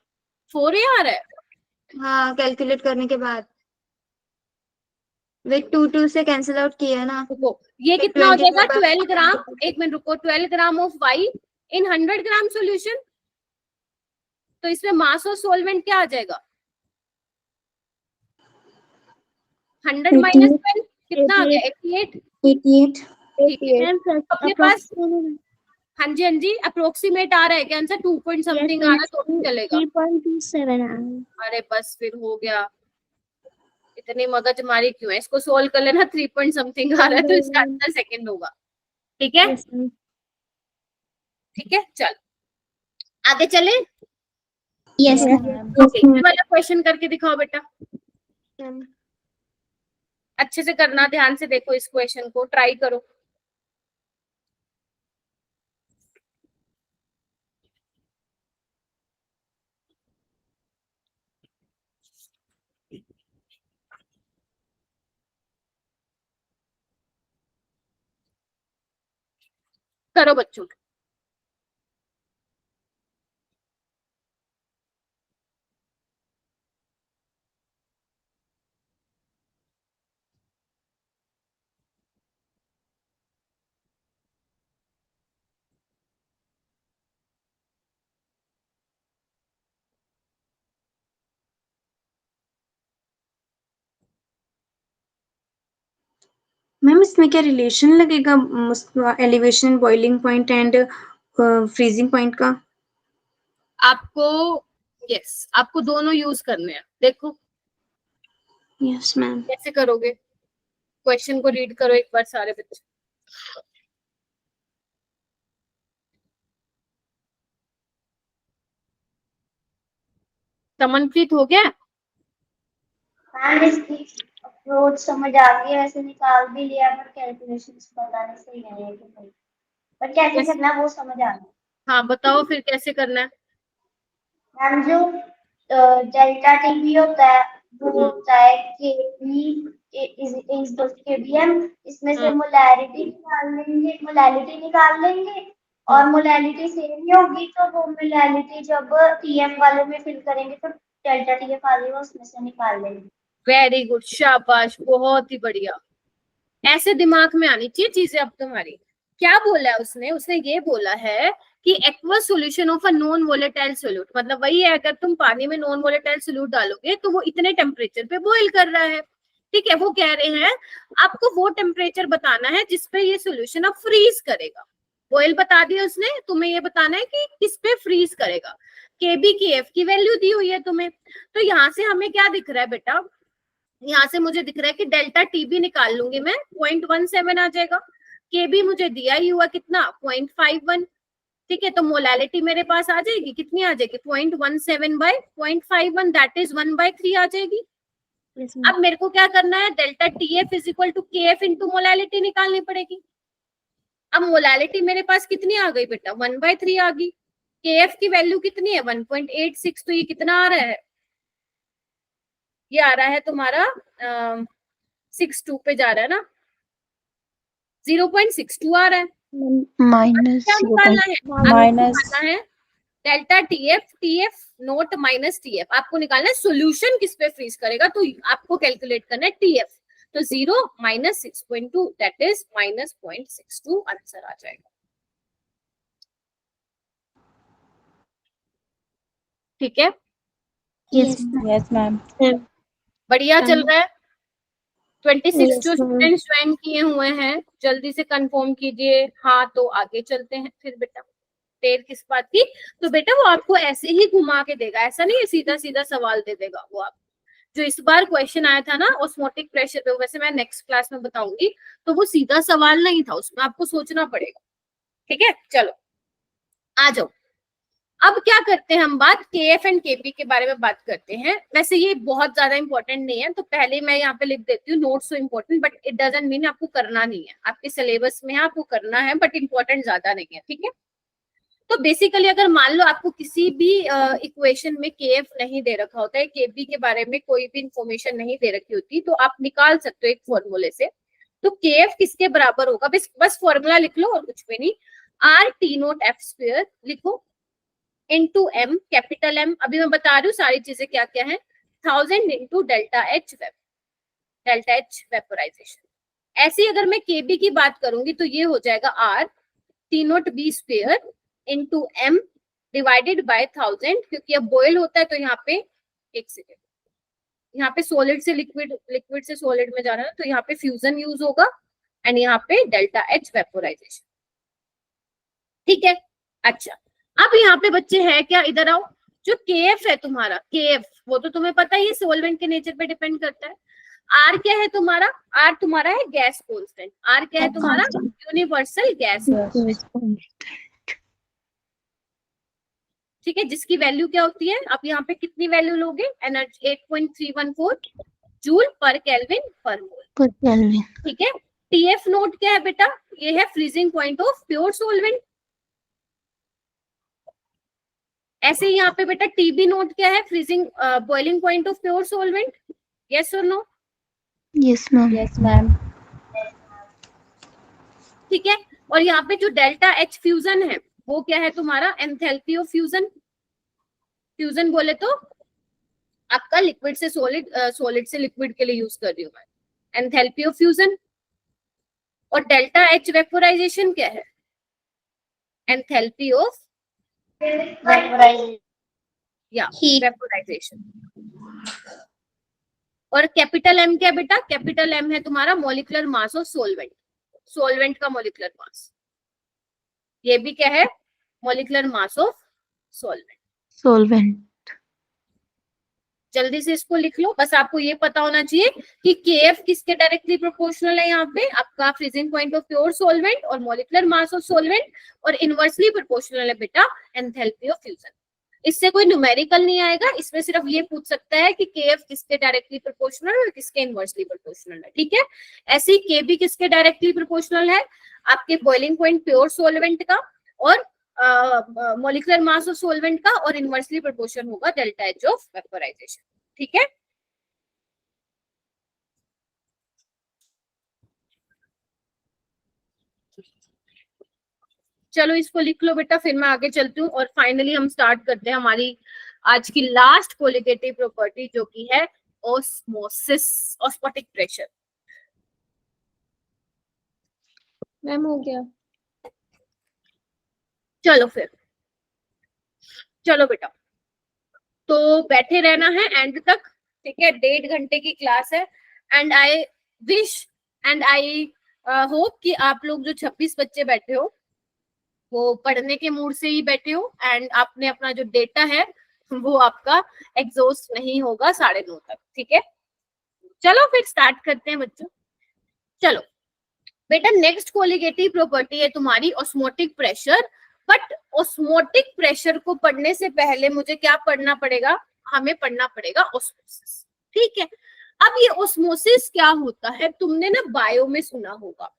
4 ही आ रहा है। हाँ, कैलकुलेट करने के बाद वे 2 से कैंसिल आउट किया ना। रुको, ये कितना हो जाएगा 12 ग्राम, एक मिनट रुको, 12 gram of Y in 100 gram solution. तो इसमें मास ऑफ सोलवेंट क्या आ जाएगा, 100 माइनस 12 कितना आ गया 88। 88 अपने पास हाँ जी अप्रोक्सीमेट आ रहा है क्या आंसर, 2 पॉइंट समथिंग आ रहा है तो भी चलेगा। 3.27 अरे बस फिर हो गया, इतनी मगज मारी क्यों है, इसको सोल्व कर लेना। 3 पॉइंट समथिंग आ रहा है तो इसका आंसर सेकंड होगा। ठीक है ठीक है, चल आगे चले। Yes Yes, ma'am. ma'am. Okay, ये वाला क्वेश्चन करके दिखाओ बेटा, अच्छे से करना, ध्यान से देखो इस क्वेश्चन को, ट्राई करो। करो बच्चों। मैम इसमें क्या रिलेशन लगेगा elevation and boiling point and freezing point का? आपको यस, आपको दोनों यूज करने हैं। देखो यस मैम। कैसे करोगे, क्वेश्चन को रीड करो एक बार सारे बच्चे। समनप्रीत हो गया? मैम इसकी अप्रोच समझ आ गई, वैसे निकाल भी लिया पर कैलकुलेशंस बताने सही नहीं है कि भाई, पर कैसे Yes. करना है वो समझ आ गया। हाँ बताओ फिर कैसे करना है। मैम जो डेल्टा टी भी होता है वो होता है के बी इज केबीएम, इसमें से मोलैलिटी निकाल लेंगे और मोलैलिटी सेम ही होगी, तो वो मोलैलिटी जब टीएम वाले में फिल करेंगे तो डेल्टा टीएफ आ जाएगा, उसमें से निकाल लेंगे। वेरी गुड, शाबाश, बहुत ही बढ़िया। ऐसे दिमाग में आनी चाहिए चीजें अब तुम्हारी। क्या बोला है उसने? उसने ये बोला है कि aqueous solution of a non volatile solute, मतलब वही है अगर तुम पानी में नॉन वोलेटाइल सोल्यूट डालोगे तो वो इतने टेम्परेचर पे बॉईल कर रहा है। ठीक है, वो कह रहे हैं आपको वो टेम्परेचर बताना है जिसपे ये सोल्यूशन अब फ्रीज करेगा। बॉईल बता दिया उसने, तुम्हें ये बताना है कि किस पे फ्रीज करेगा। केबी की एफ की वैल्यू दी हुई है तुम्हें, तो यहाँ से हमें क्या दिख रहा है बेटा, यहाँ से मुझे दिख रहा है कि डेल्टा टीबी निकाल लूंगी मैं, 0.17 आ जाएगा। केबी मुझे दिया ही हुआ कितना, 0.51। ठीक है, तो मोलैलिटी मेरे पास आ जाएगी, कितनी आ जाएगी, 0.17 बाय 0.51, दैट इज 1/3 आ जाएगी। अब मेरे को क्या करना है, delta TF is equal to KF into molality निकालनी पड़ेगी। अब मोलैलिटी मेरे पास कितनी आ गई बेटा, 1/3 आ गई। केएफ की वैल्यू कितनी है, 1.86, तो ये कितना आ रहा है, ये आ रहा है तुम्हारा 62 पे जा रहा है ना, 0.62 आ रहा है। माइनस क्या निकालना है, आपको माइनस निकालना है delta TF, TF note minus TF, आपको निकालना है सोल्यूशन किस पे फ्रीज करेगा, तो आपको कैलकुलेट करना है टीएफ, तो 0 minus 6.2 that is minus 0.62 answer आ जाएगा। ठीक है, यस मैम। बढ़िया चल रहा है। 26 Yes, जो ma'am. स्टूडेंट्स ज्वाइन किए हुए हैं जल्दी से कंफर्म कीजिए। हाँ तो आगे चलते हैं फिर बेटा, देर किस बात की। तो बेटा वो आपको ऐसे ही घुमा के देगा, ऐसा नहीं है सीधा सीधा सवाल दे देगा वो। आप जो इस बार क्वेश्चन आया था ना ऑस्मोटिक प्रेशर पे, वैसे मैं नेक्स्ट क्लास में बताऊंगी, तो वो सीधा सवाल नहीं था, उसमें आपको सोचना पड़ेगा। ठीक है, चलो आ जाओ। अब क्या करते हैं हम, बात केएफ एंड केपी के बारे में बात करते हैं। वैसे ये बहुत ज्यादा इंपॉर्टेंट नहीं है, तो पहले मैं यहाँ पे लिख देती हूँ note so important, but it doesn't mean आपको करना नहीं है, आपके सिलेबस में आपको करना है, बट इंपॉर्टेंट ज्यादा नहीं है। ठीक है, तो बेसिकली अगर मान लो आपको किसी भी इक्वेशन में केएफ नहीं दे रखा होता है, केबी के बारे में कोई भी इंफॉर्मेशन नहीं दे रखी होती, तो आप निकाल सकते हो एक फॉर्मूले से। तो केएफ किसके बराबर होगा, बस फॉर्मूला लिख लो और कुछ भी नहीं, are T note F square लिखो इंटू एम, कैपिटल एम, अभी मैं बता रही हूँ सारी चीजें क्या क्या है, 1000 इंटू डेल्टा एच वेपोराइजेशन। ऐसी अगर मैं केबी की बात करूंगी तो ये हो जाएगा R T naught B square into M divided by 1000, क्योंकि अब बॉयल होता है तो यहाँ पे एक सेकेंड, यहाँ पे सॉलिड से लिक्विड, लिक्विड से सॉलिड में जाना है, तो यहाँ पे फ्यूजन यूज होगा एंड यहाँ पे डेल्टा एच वेपोराइजेशन। ठीक है, अच्छा अब यहाँ पे बच्चे है क्या, इधर आओ। जो केएफ है तुम्हारा, केएफ वो तो तुम्हें पता ही है सॉल्वेंट के नेचर पे डिपेंड करता है। आर क्या है तुम्हारा, आर तुम्हारा है गैस कांस्टेंट, आर क्या है तुम्हारा, यूनिवर्सल गैस। ठीक है, जिसकी वैल्यू क्या होती है, आप यहाँ पे कितनी वैल्यू लोगे, एनर्जी 8.314 जूल पर केल्विन पर मोल। पर केल्विन। ठीक है, टीएफ नोट क्या है बेटा, ये है freezing point of pure solvent. ऐसे ही यहाँ पे बेटा टीबी नोट क्या है, freezing boiling point of pure solvent. Yes और no? Yes ma'am. Yes ma'am. ठीक है, और यहाँ पे जो डेल्टा एच फ्यूजन है वो क्या है तुम्हारा, एंथैल्पी ऑफ फ्यूजन। फ्यूजन बोले तो आपका लिक्विड से सॉलिड, सॉलिड से लिक्विड के लिए यूज कर रही हूँ मैं, एंथैल्पी ऑफ फ्यूजन। और डेल्टा एच वेपोराइजेशन क्या है, एंथैल्पी ऑफ या वेपोराइजेशन। और कैपिटल एम क्या है बेटा, कैपिटल एम है तुम्हारा molecular mass of solvent, solvent का मॉलिक्यूलर मास। ये भी क्या है, molecular mass of solvent. Solvent. जल्दी से इसको लिख लो, बस आपको ये पता होना चाहिए कि केएफ किसके डायरेक्टली प्रोपोर्शनल है, यहाँ पे आपका freezing point of pure solvent और मॉलिक्यूलर मास ऑफ सोलवेंट, और इनवर्सली प्रोपोर्शनल है बेटा एंथैल्पी ऑफ फ्यूजन। इससे कोई न्यूमेरिकल नहीं आएगा, इसमें सिर्फ ये पूछ सकता है कि केएफ किसके डायरेक्टली प्रोपोर्शनल और किसके इनवर्सली प्रोपोर्शनल है। ठीक है, ऐसे ही केबी किसके डायरेक्टली प्रोपोर्शनल है, आपके बॉइलिंग पॉइंट प्योर सोलवेंट का और मॉलिक्यूलर मास ऑफ सोलवेंट का, और इनवर्सली प्रोपोर्शन होगा डेल्टा एच ऑफ वेपोराइजेशन। ठीक है, चलो इसको लिख लो बेटा, फिर मैं आगे चलती हूँ और फाइनली हम स्टार्ट करते हैं हमारी आज की लास्ट कोलिगेटिव प्रॉपर्टी जो कि है ऑस्मोसिस, ऑस्मोटिक प्रेशर। मैम हो गया। चलो फिर, चलो बेटा, तो बैठे रहना है एंड तक। ठीक है, 1.5 घंटे की क्लास है and I wish and I hope कि आप लोग जो 26 बच्चे बैठे हो वो पढ़ने के मूड से ही बैठे हो एंड आपने अपना जो डेटा है वो आपका एग्जॉस्ट नहीं होगा 9:30 तक। ठीक है, चलो फिर स्टार्ट करते हैं बच्चों। चलो बेटा, नेक्स्ट कोलिगेटिव प्रॉपर्टी है तुम्हारी osmotic pressure. But osmotic pressure को पढ़ने से पहले मुझे क्या पढ़ना पड़ेगा, हमें पढ़ना पड़ेगा ऑस्मोसिस। ठीक है, अब ये ऑस्मोसिस क्या होता है, तुमने ना बायो में सुना होगा।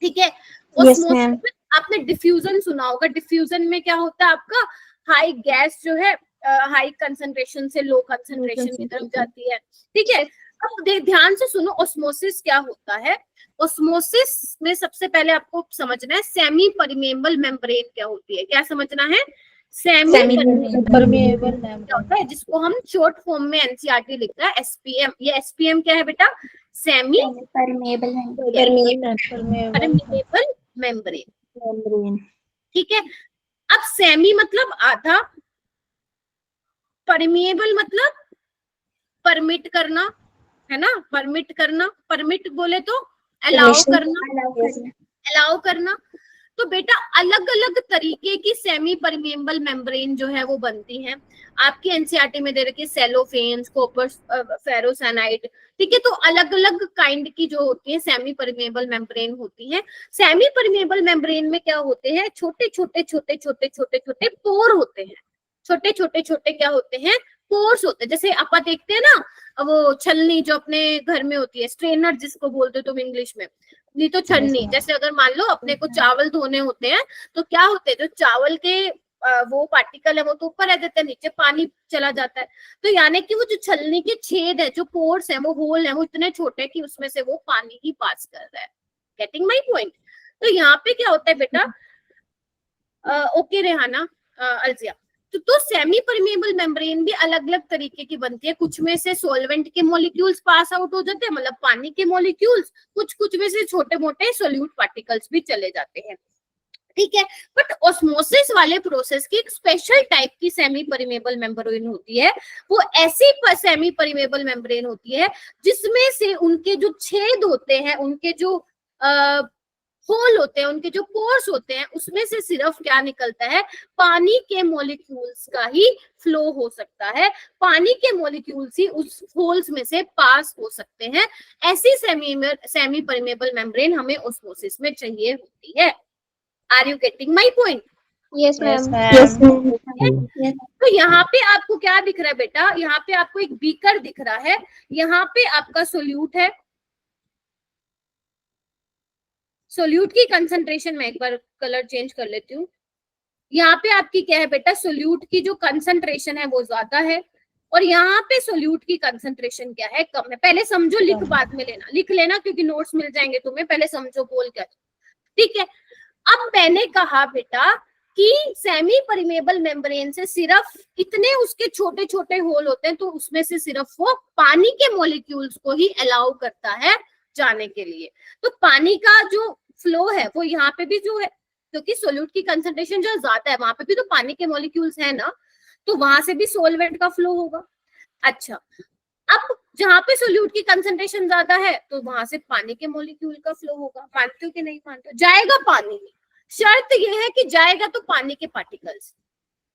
ठीक है, ऑस्मोसिस में आपने डिफ्यूजन सुना होगा। डिफ्यूजन में क्या होता है, आपका हाई गैस जो है हाई कंसंट्रेशन से लो कंसंट्रेशन की तरफ जाती है। ठीक है, अब ध्यान से सुनो ऑस्मोसिस क्या होता है। ऑस्मोसिस में सबसे पहले आपको समझना है सेमी परमेएबल मेम्ब्रेन क्या होती है। क्या समझना है, सेमी परमेएबल क्या होता है, जिसको हम शॉर्ट फॉर्म में एनसीईआरटी लिखता है एसपीएम। ये एसपीएम क्या है बेटा, सेमी परमेएबल मेम्ब्रेन। ठीक है, अब सेमी मतलब आधा, परमेएबल मतलब परमिट करना, है ना, परमिट करना, परमिट बोले तो अलाउ करना। तो बेटा अलग अलग तरीके की सेमी परमेएबल मेम्ब्रेन जो है वो बनती हैं। आपकी एनसीईआरटी में दे रखी है सेलोफेन्स, कॉपर फेरोसाइनाइड। ठीक है, तो अलग अलग काइंड की जो होती है सेमी परमेएबल मेम्ब्रेन होती है। सेमी परमेएबल मेम्ब्रेन में क्या होते हैं, छोटे छोटे पोर होते हैं। छोटे छोटे क्या होते हैं, पोर्स होते हैं। जैसे आप देखते हैं ना वो छलनी जो अपने घर में होती है, स्ट्रेनर जिसको बोलते हो तुम इंग्लिश में, नहीं तो छन्नी। जैसे अगर मान लो अपने को चावल धोने होते हैं तो क्या होते हैं, जो चावल के वो पार्टिकल है वो तो ऊपर रह जाते हैं, नीचे पानी चला जाता है। तो यानी कि वो जो छलनी के छेद है, जो पोर्स है, वो होल है, वो इतने छोटे हैं कि उसमें से वो पानी ही पास कर रहा है। Getting my point? तो यहाँ पे क्या होता है बेटा, ओके रेहाना, अलजिया, तो सेमी परमेएबल मेम्ब्रेन भी अलग अलग तरीके की बनती है। कुछ में से सॉल्वेंट के मॉलिक्यूल्स पास आउट हो जाते हैं, मतलब पानी के मॉलिक्यूल्स, कुछ में से छोटे मोटे सोल्यूट पार्टिकल्स भी चले जाते हैं। ठीक है, बट ऑस्मोसिस वाले प्रोसेस की एक स्पेशल टाइप की सेमी परमेएबल मेम्ब्रेन होती है। वो ऐसी सेमी परमेएबल मेम्ब्रेन होती है जिसमें से उनके जो छेद होते हैं, उनके जो होल होते हैं, उनके जो पोर्स होते हैं, उसमें से सिर्फ क्या निकलता है, पानी के मॉलिक्यूल्स का ही फ्लो हो सकता है। पानी के मॉलिक्यूल्स ही उस होल्स में से पास हो सकते हैं। ऐसी सेमी परमेएबल मेम्ब्रेन हमें ऑस्मोसिस में चाहिए होती है। Are you getting my point? Yes, ma'am. Yes, ma'am. तो यहाँ पे आपको क्या दिख रहा है बेटा, यहाँ पे आपको एक बीकर दिख रहा है, यहाँ पे आपका सोल्यूट है। सोल्यूट की कंसंट्रेशन, मैं एक बार कलर चेंज कर लेती हूँ। यहाँ पे आपकी क्या है बेटा, सोल्यूट की जो कंसंट्रेशन है वो ज्यादा है, और यहाँ पे सोल्यूट की कंसंट्रेशन क्या है, कम है। पहले समझो, लिख बाद में लेना, लिख लेना क्योंकि नोट्स मिल जाएंगे तुम्हें, पहले समझो बोल क्या। ठीक है, अब मैंने कहा बेटा कि सेमी परमेबल मेम्ब्रेन से सिर्फ इतने उसके छोटे छोटे होल होते हैं, तो उसमें से सिर्फ वो पानी के मॉलिक्यूल्स को ही अलाउ करता है जाने के लिए। तो पानी का जो फ्लो है वो यहाँ पे भी जो है, क्योंकि सोल्यूट की कंसंट्रेशन जो ज्यादा है, वहां पे भी तो पानी के मॉलिक्यूल्स है ना, तो वहां से भी सोलवेंट का फ्लो होगा। अच्छा, अब जहां पे सोल्यूट की कंसंट्रेशन ज्यादा है तो वहां से पानी के मॉलिक्यूल का फ्लो होगा। मानते हो कि नहीं मानते हो? जाएगा पानी, शर्त यह है कि जाएगा तो पानी के पार्टिकल्स।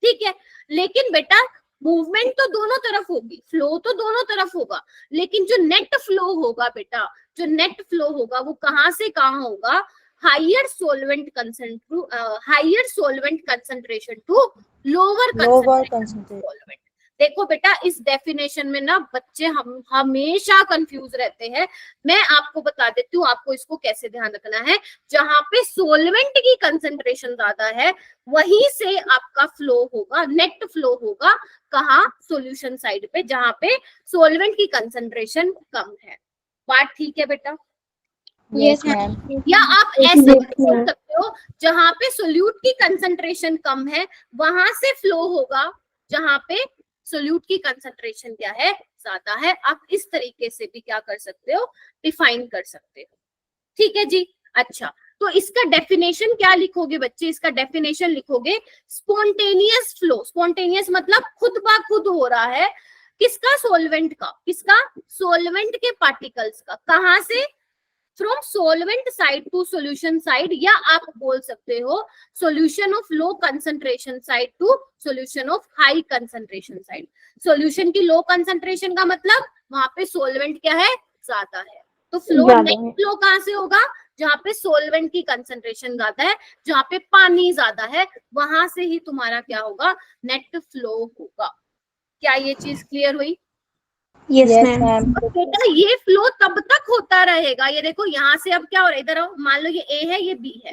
ठीक है, लेकिन बेटा मूवमेंट तो दोनों तरफ होगी, फ्लो तो दोनों तरफ होगा, लेकिन जो नेट फ्लो होगा बेटा, जो नेट फ्लो होगा वो कहां से कहां होगा, higher solvent concentration to lower concentration solvent. देखो बेटा, इस डेफिनेशन में ना बच्चे हम हमेशा कंफ्यूज रहते हैं। मैं आपको बता देती हूँ आपको इसको कैसे ध्यान रखना है। जहां पे सोलवेंट की कंसंट्रेशन ज्यादा है वहीं से आपका फ्लो होगा, नेट फ्लो होगा कहाँ, सॉल्यूशन साइड पे, जहां पे सोलवेंट की कंसंट्रेशन कम है। बात ठीक है बेटा? Yes, ma'am. या आप ऐसे भी बोल सकते हो, जहां पे सोल्यूट की कंसंट्रेशन कम है वहां से फ्लो होगा जहां पे सोल्यूट की कंसंट्रेशन क्या है, ज्यादा है। आप इस तरीके से भी क्या कर सकते हो, डिफाइन कर सकते हो। ठीक है जी। अच्छा, तो इसका डेफिनेशन क्या लिखोगे बच्चे? इसका डेफिनेशन लिखोगे स्पॉन्टेनियस फ्लो। स्पॉन्टेनियस मतलब खुद ब खुद हो रहा है। किसका? सोलवेंट का। किसका? सोलवेंट के पार्टिकल्स का। कहां से? From solvent side to solution side, या आप बोल सकते हो solution of low concentration side to solution of high concentration side. Solution की लो कंसंट्रेशन का मतलब वहां पे सोलवेंट क्या है, ज्यादा है, तो फ्लो नेट फ्लो कहां से होगा, जहां पे सोलवेंट की कंसंट्रेशन ज्यादा है, जहां पे पानी ज्यादा है, वहां से ही तुम्हारा क्या होगा, नेट फ्लो होगा। क्या ये चीज क्लियर हुई? Yes, ma'am. बेटा ये फ्लो तब तक होता रहेगा। ये देखो यहाँ से अब क्या हो रहा है, इधर आओ, मान लो ये ए है, ये बी है।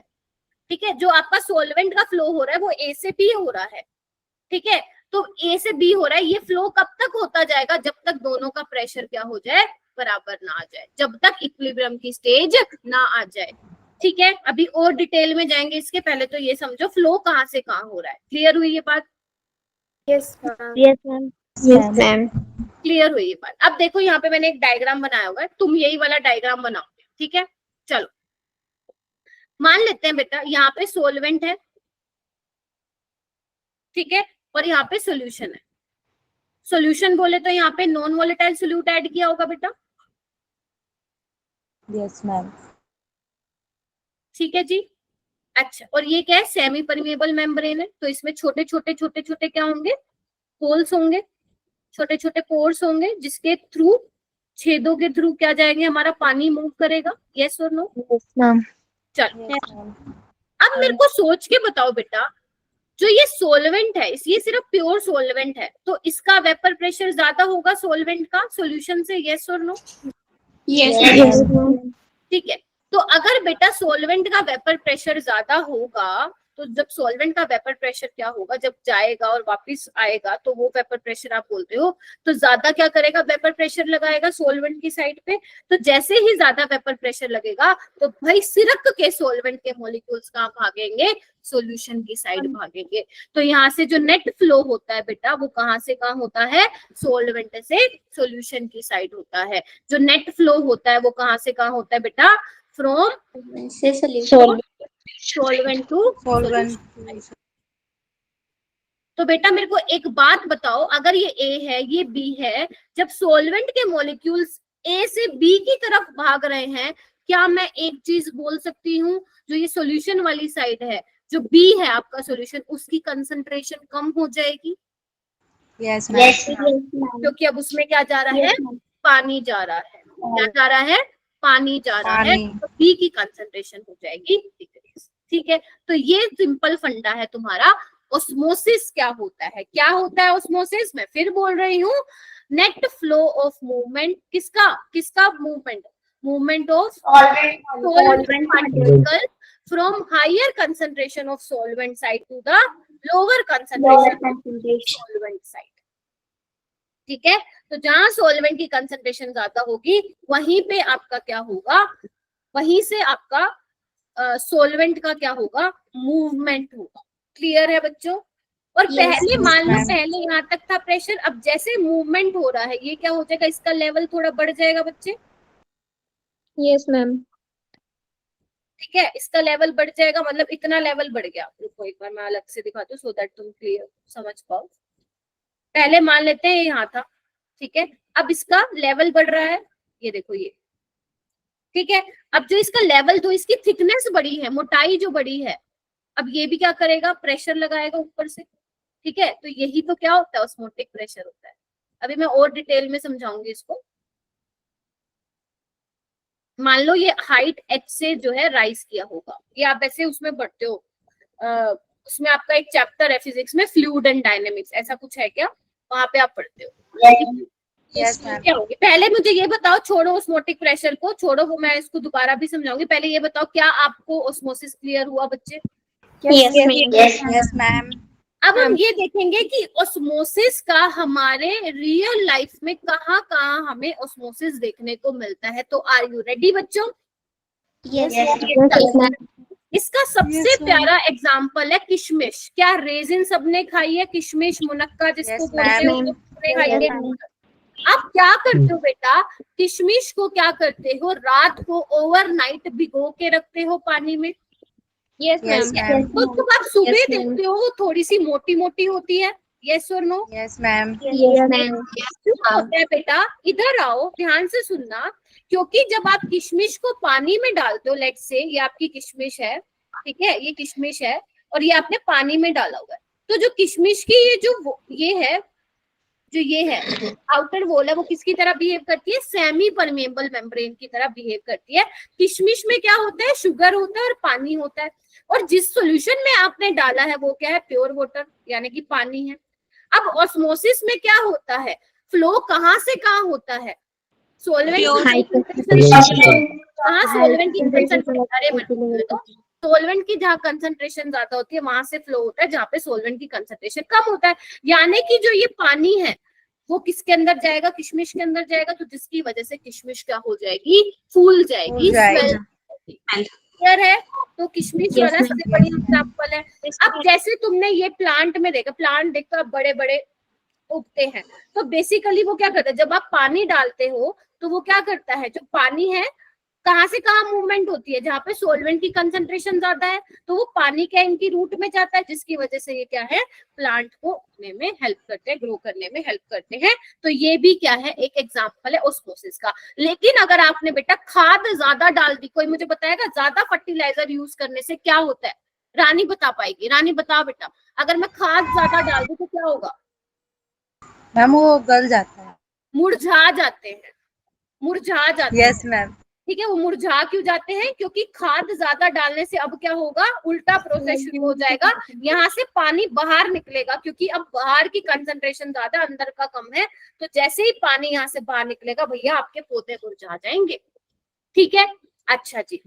ठीक है, जो आपका सोलवेंट का फ्लो हो रहा है वो ए से बी हो रहा है। ठीक है, तो ए से बी हो रहा है। ये फ्लो कब तक होता जाएगा, जब तक दोनों का प्रेशर क्या हो जाए, बराबर ना आ जाए, जब तक इक्विलिब्रियम की स्टेज ना आ जाए। ठीक है, अभी और डिटेल में जाएंगे, इसके पहले तो ये समझो फ्लो कहाँ से कहाँ हो रहा है। क्लियर हुई ये बात? Yes ma'am. Yes, ma'am. Yes, ma'am. Clear हुई ये बात? अब देखो यहाँ पे मैंने एक डायग्राम बनाया हुआ है, तुम यही वाला डायग्राम बनाओ। ठीक है, चलो मान लेते हैं बेटा यहाँ पे सोलवेंट है, ठीक है, और यहाँ पे सोल्यूशन है। सोल्यूशन बोले तो यहाँ पे नॉन वोलेटाइल सोल्यूट ऐड किया होगा बेटा। Yes, ma'am. ठीक है जी। अच्छा, और ये क्या है, सेमी परमेबल मेम्ब्रेन है, तो इसमें छोटे छोटे क्या होंगे, होल्स होंगे, छोटे छोटे पोर्स होंगे, जिसके थ्रू, छेदों के थ्रू क्या जाएंगे, हमारा पानी मूव करेगा। यस और नो? Yes, ma'am. चलो Yes, ma'am. अब मेरे को सोच के बताओ बेटा, जो ये सोलवेंट है, ये सिर्फ प्योर सोलवेंट है, तो इसका वेपर प्रेशर ज्यादा होगा सोलवेंट का सोल्यूशन से। यस और नो? Yes, ठीक है, तो अगर बेटा सोलवेंट का वेपर प्रेशर ज्यादा होगा, तो जब सोलवेंट का वेपर प्रेशर क्या होगा, जब जाएगा और वापस आएगा तो वो वेपर प्रेशर आप बोलते हो, तो ज्यादा क्या करेगा, वेपर प्रेशर लगाएगा सोलवेंट की साइड पे। तो जैसे ही ज्यादा वेपर प्रेशर लगेगा तो भाई सिरक के सोलवेंट के मॉलिक्यूल्स कहाँ भागेंगे, सोल्यूशन की साइड भागेंगे। तो यहाँ से जो नेट फ्लो होता है बेटा वो कहाँ से कहाँ होता है, सोलवेंट से सोल्यूशन की साइड होता है। जो नेट फ्लो होता है वो कहाँ से कहाँ होता है बेटा, फ्रॉम सोलवेंट टू सोल्यूशन। तो बेटा मेरे को एक बात बताओ, अगर ये ए है, ये बी है, जब सोलवेंट के मॉलिक्यूल्स ए से बी की तरफ भाग रहे हैं, क्या मैं एक चीज बोल सकती हूँ, जो ये सॉल्यूशन वाली साइड है, जो बी है आपका सॉल्यूशन, उसकी कंसंट्रेशन कम हो जाएगी? Yes, ma'am. क्योंकि अब उसमें क्या जा रहा है, पानी जा रहा है। क्या जा रहा है, पानी जा रहा है, पानी। तो बी की कंसंट्रेशन हो जाएगी डिक्रीज। ठीक है, तो ये सिंपल फंडा है तुम्हारा। ऑस्मोसिस क्या होता है, क्या होता है ऑस्मोसिस? मैं फिर बोल रही हूँ, नेट फ्लो ऑफ मूवमेंट, किसका movement? Movement of solvent particle from higher concentration of solvent side to the lower concentration of solvent side। ठीक है, तो जहां सॉल्वेंट की कंसंट्रेशन ज्यादा होगी वहीं पे आपका क्या होगा, वहीं से आपका सॉल्वेंट का क्या होगा, मूवमेंट होगा। क्लियर है बच्चों? और पहले मान लो पहले यहाँ तक था प्रेशर, अब जैसे मूवमेंट हो रहा है ये क्या हो जाएगा, इसका लेवल थोड़ा बढ़ जाएगा बच्चे। Yes, ma'am. ठीक है, इसका लेवल बढ़ जाएगा, मतलब इतना लेवल बढ़ गया। रुको एक बार मैं अलग से दिखाती हूँ सो दैट तुम क्लियर समझ पाओ। पहले मान लेते हैं यहाँ था, ठीक है, अब इसका लेवल बढ़ रहा है, ये देखो ये, ठीक है। अब जो इसका लेवल, जो इसकी थिकनेस बढ़ी है, मोटाई जो बढ़ी है, अब ये भी क्या करेगा, प्रेशर लगाएगा ऊपर से। ठीक है, तो यही तो क्या होता है, ऑस्मोटिक प्रेशर होता है। अभी मैं और डिटेल में समझाऊंगी इसको। मान लो ये हाइट h से जो है राइज किया होगा, ये आप ऐसे उसमें पढ़ते हो, उसमें आपका एक चैप्टर है फिजिक्स में, फ्लूइड एंड डायनेमिक्स, ऐसा कुछ है क्या, वहां पे आप पढ़ते हो। Yes, ma'am. क्या होगी, पहले मुझे ये बताओ, छोड़ो ऑस्मोटिक प्रेशर को, छोड़ो वो मैं इसको दोबारा भी समझाऊंगी, पहले ये बताओ क्या आपको ऑस्मोसिस क्लियर हुआ बच्चे? Yes, ma'am. Yes, ma'am. अब हम ये देखेंगे कि ऑस्मोसिस का हमारे रियल लाइफ में कहाँ कहाँ हमें ऑस्मोसिस देखने को मिलता है। तो आर यू रेडी बच्चों? Yes, ma'am. इसका सबसे Yes, ma'am. प्यारा एग्जाम्पल है किशमिश। क्या रेजिन सबने खाई है? किशमिश, मुनक्का जिसको Yes, बोलते हैं, ma'am. वो सबने खाई है। आप क्या करते हो बेटा, किशमिश को क्या करते हो, रात को ओवरनाइट भिगो के रखते हो पानी में। Yes, Yes, ma'am. ma'am. तो जब आप सुबह Yes, ma'am. देखते हो वो थोड़ी सी मोटी मोटी होती है, यस और no? Yes, ma'am. Yes, ma'am. क्यों होता है बेटा? इधर आओ, ध्यान से सुनना। क्योंकि जब आप किशमिश को पानी में डालते हो, लेट्स से ये आपकी किशमिश है, ठीक है, ये किशमिश है और ये आपने पानी में डाला हुआ है, तो जो किशमिश की ये जो ये है, जो ये है आउटर वॉल है, वो किसकी तरह बिहेव करती है? सेमी परमेबल मेम्ब्रेन की तरह बिहेव करती है। किशमिश में क्या होता है, शुगर होता है और पानी होता है, और जिस सॉल्यूशन में आपने डाला है वो क्या है, प्योर वाटर यानी कि पानी है। अब ऑस्मोसिस में क्या होता है, फ्लो कहाँ से कहाँ होता है, सॉल्वेंट सॉल्वेंट की जहाँ कंसंट्रेशन ज्यादा होती है वहां से फ्लो होता है, जहाँ पे सॉल्वेंट की कंसंट्रेशन कम होता है। यानी कि जो ये पानी है वो किसके अंदर जाएगा, किशमिश के अंदर जाएगा, तो जिसकी वजह से किशमिश क्या हो जाएगी, फूल जाएगी, स्वेल। क्लियर है? तो किशमिश वाला सबसे बड़ी एग्जांपल है। अब जैसे तुमने ये प्लांट में देखा, प्लांट देखो आप बड़े बड़े उगते हैं, तो बेसिकली वो क्या करता है, जब आप पानी डालते हो तो वो क्या करता है, जो पानी है कहाँ से कहाँ मूवमेंट होती है, जहाँ पे सॉल्वेंट की कंसंट्रेशन ज्यादा है तो वो पानी क्या इनकी रूट में जाता है, जिसकी वजह से ये क्या है, प्लांट को उगने में हेल्प करते हैं, ग्रो करने में हेल्प करते हैं। तो ये भी क्या है, एक एग्जांपल है ऑस्मोसिस का। लेकिन अगर आपने बेटा खाद ज्यादा डाल दी, कोई मुझे बताएगा ज्यादा फर्टिलाइजर यूज करने से क्या होता है? रानी बता पाएगी, रानी बताओ बेटा, अगर मैं खाद ज्यादा डाल दूं तो क्या होगा? मैम वो गल जाता है। मुरझा जाते हैं, मुरझा जाते हैं। Yes, ma'am. ठीक है, वो मुरझा क्यों जाते हैं? क्योंकि खाद ज्यादा डालने से अब क्या होगा, उल्टा प्रोसेस शुरू हो जाएगा, यहाँ से पानी बाहर निकलेगा, क्योंकि अब बाहर की कंसंट्रेशन ज्यादा, अंदर का कम है। तो जैसे ही पानी यहाँ से बाहर निकलेगा भैया आपके पौधे मुरझा जाएंगे। ठीक है, अच्छा जी,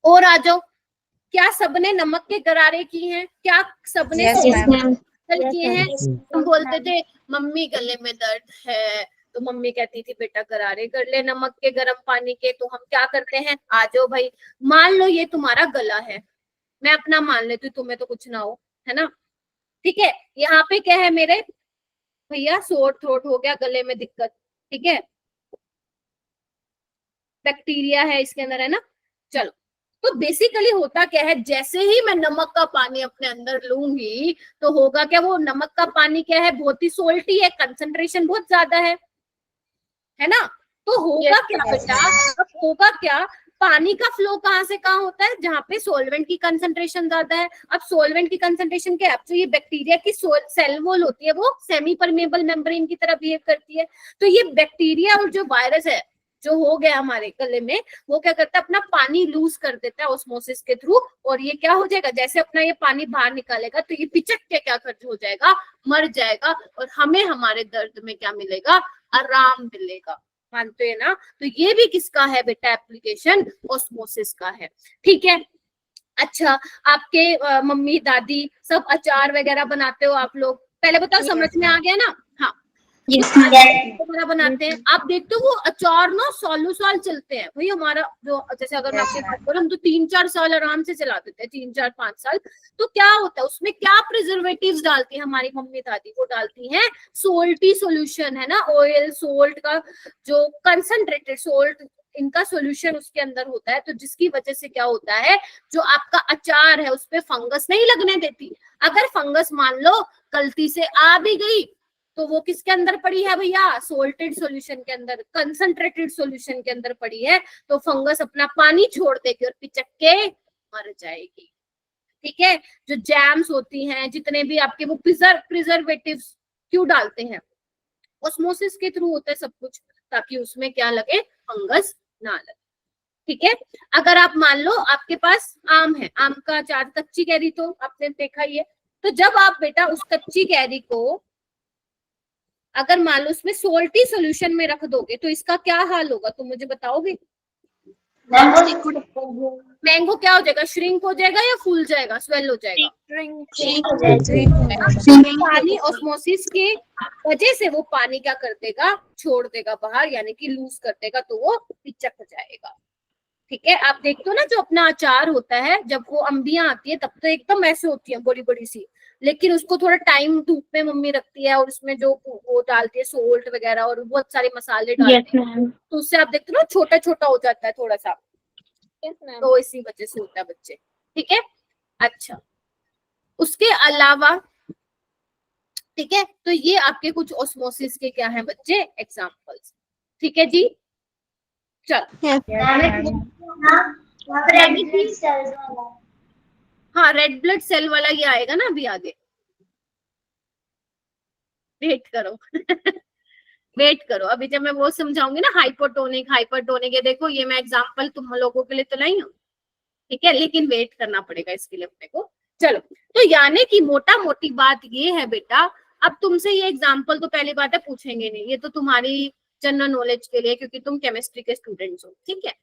और आ जाओ। क्या सबने नमक के गरारे किए हैं? क्या सबने Yes, ma'am. किए हैं? हम बोलते थे मम्मी गले में दर्द है, तो मम्मी कहती थी बेटा गरारे कर ले नमक के गर्म पानी के। तो हम क्या करते हैं, आ जाओ भाई, मान लो ये तुम्हारा गला है, मैं अपना मान लेती हूँ, तुम्हें तो कुछ ना हो, है ना। ठीक है, यहाँ पे क्या है मेरे भैया, सोर थ्रोट हो गया, गले में दिक्कत, ठीक है, बैक्टीरिया है इसके अंदर, है ना। चलो, तो बेसिकली होता क्या है, जैसे ही मैं नमक का पानी अपने अंदर लूंगी तो होगा क्या, वो नमक का पानी क्या है, बहुत ही सोल्टी है, कंसंट्रेशन बहुत ज्यादा है ना। तो होगा क्या बेटा, अब होगा क्या, पानी का फ्लो कहाँ से कहाँ होता है, जहाँ पे सॉल्वेंट की कंसंट्रेशन ज्यादा है। अब सॉल्वेंट की कंसंट्रेशन क्या है, अब जो ये बैक्टीरिया की सेल वॉल होती है वो सेमी परमेबल मेम्ब्रेन की तरह बिहेव करती है। तो ये बैक्टीरिया और जो वायरस है जो हो गया हमारे गले में, वो क्या करता है, अपना पानी लूज कर देता है ऑस्मोसिस के थ्रू, और ये क्या हो जाएगा, जैसे अपना ये पानी बाहर निकालेगा तो ये पिचक के क्या कर हो जाएगा, मर जाएगा, और हमें हमारे दर्द में क्या मिलेगा, आराम मिलेगा। मानते हैं ना? तो ये भी किसका है बेटा, एप्लीकेशन ऑस्मोसिस का है। ठीक है। अच्छा, आपके मम्मी दादी सब अचार वगैरह बनाते हो आप लोग, पहले बताओ, समझ में आ गया ना? हाँ, वगैरह बनाते हैं, आप देखते हो वो अचार ना सालों साल चलते हैं भाई हमारा, जो जैसे अगर मैं आपकी बात करूं, हम तो 3-4 साल आराम से चला देते हैं, 3-4-5 साल। तो क्या होता है उसमें, क्या प्रिजर्वेटिव्स डालती है हमारी मम्मी दादी, वो डालती हैं सोल्टी सोल्यूशन, है ना, ऑयल सोल्ट का जो कंसंट्रेटेड सोल्ट, इनका सॉल्यूशन उसके अंदर होता है, तो जिसकी वजह से क्या होता है, जो आपका अचार है उस पे फंगस नहीं लगने देती। अगर फंगस मान लो गलती से आ भी गई तो वो किसके अंदर पड़ी है भैया, सोल्टेड सॉल्यूशन के अंदर, कंसंट्रेटेड सॉल्यूशन के अंदर पड़ी है, तो फंगस अपना पानी छोड़ देगी और पिचक के मर जाएगी। ठीक है। जो जैम्स होती हैं, जितने भी आपके, वो प्रिजर्वेटिव्स क्यों डालते हैं, ऑस्मोसिस के थ्रू होता है सब कुछ, ताकि उसमें क्या लगे, फंगस ना लगे। ठीक है। अगर आप मान लो आपके पास आम है, आम का अचार, कच्ची कैरी तो आपने देखा ही है, तो जब आप बेटा उस कच्ची कैरी को अगर मान लो उसमें सोल्टी सॉल्यूशन में रख दोगे तो इसका क्या हाल होगा, तुम मुझे बताओगे? मैंगो क्या हो जाएगा, श्रिंक हो जाएगा या फूल जाएगा, स्वेल हो जाएगा? पानी ऑस्मोसिस के वजह से वो पानी क्या कर देगा, छोड़ देगा बाहर, यानी कि लूज कर देगा, तो वो पिचक जाएगा। ठीक है। आप देखते हो ना, जो अपना अचार होता है, जब वो अंबियां आती है तब तो एकदम ऐसे होती है बड़ी बड़ी सी, लेकिन उसको थोड़ा टाइम धूप में मम्मी रखती है, और उसमें जो वो डालती है सोल्ट वगैरह और बहुत सारे मसाले डालती है, तो उससे आप देखते हो ना छोटा छोटा हो जाता है थोड़ा सा, तो इसी वजह से होता है बच्चे। ठीक है। अच्छा, उसके अलावा, ठीक है, तो ये आपके कुछ ऑस्मोसिस के क्या है बच्चे, एग्जाम्पल्स। ठीक है जी, चलो। हाँ, रेड ब्लड सेल वाला ये आएगा ना अभी आगे, वेट करो वेट करो, अभी जब मैं वो समझाऊंगी ना, हाइपोटोनिक हाइपरटोनिक, ये देखो ये मैं एग्जांपल तुम लोगों के लिए तो लाई हूँ। ठीक है, लेकिन वेट करना पड़ेगा इसके लिए अपने को। चलो, तो यानी कि मोटा मोटी बात ये है बेटा, अब तुमसे ये एग्जांपल तो पहली बात है पूछेंगे नहीं, ये तो तुम्हारी जनरल नॉलेज के लिए, क्योंकि तुम केमिस्ट्री के स्टूडेंट्स हो। ठीक है।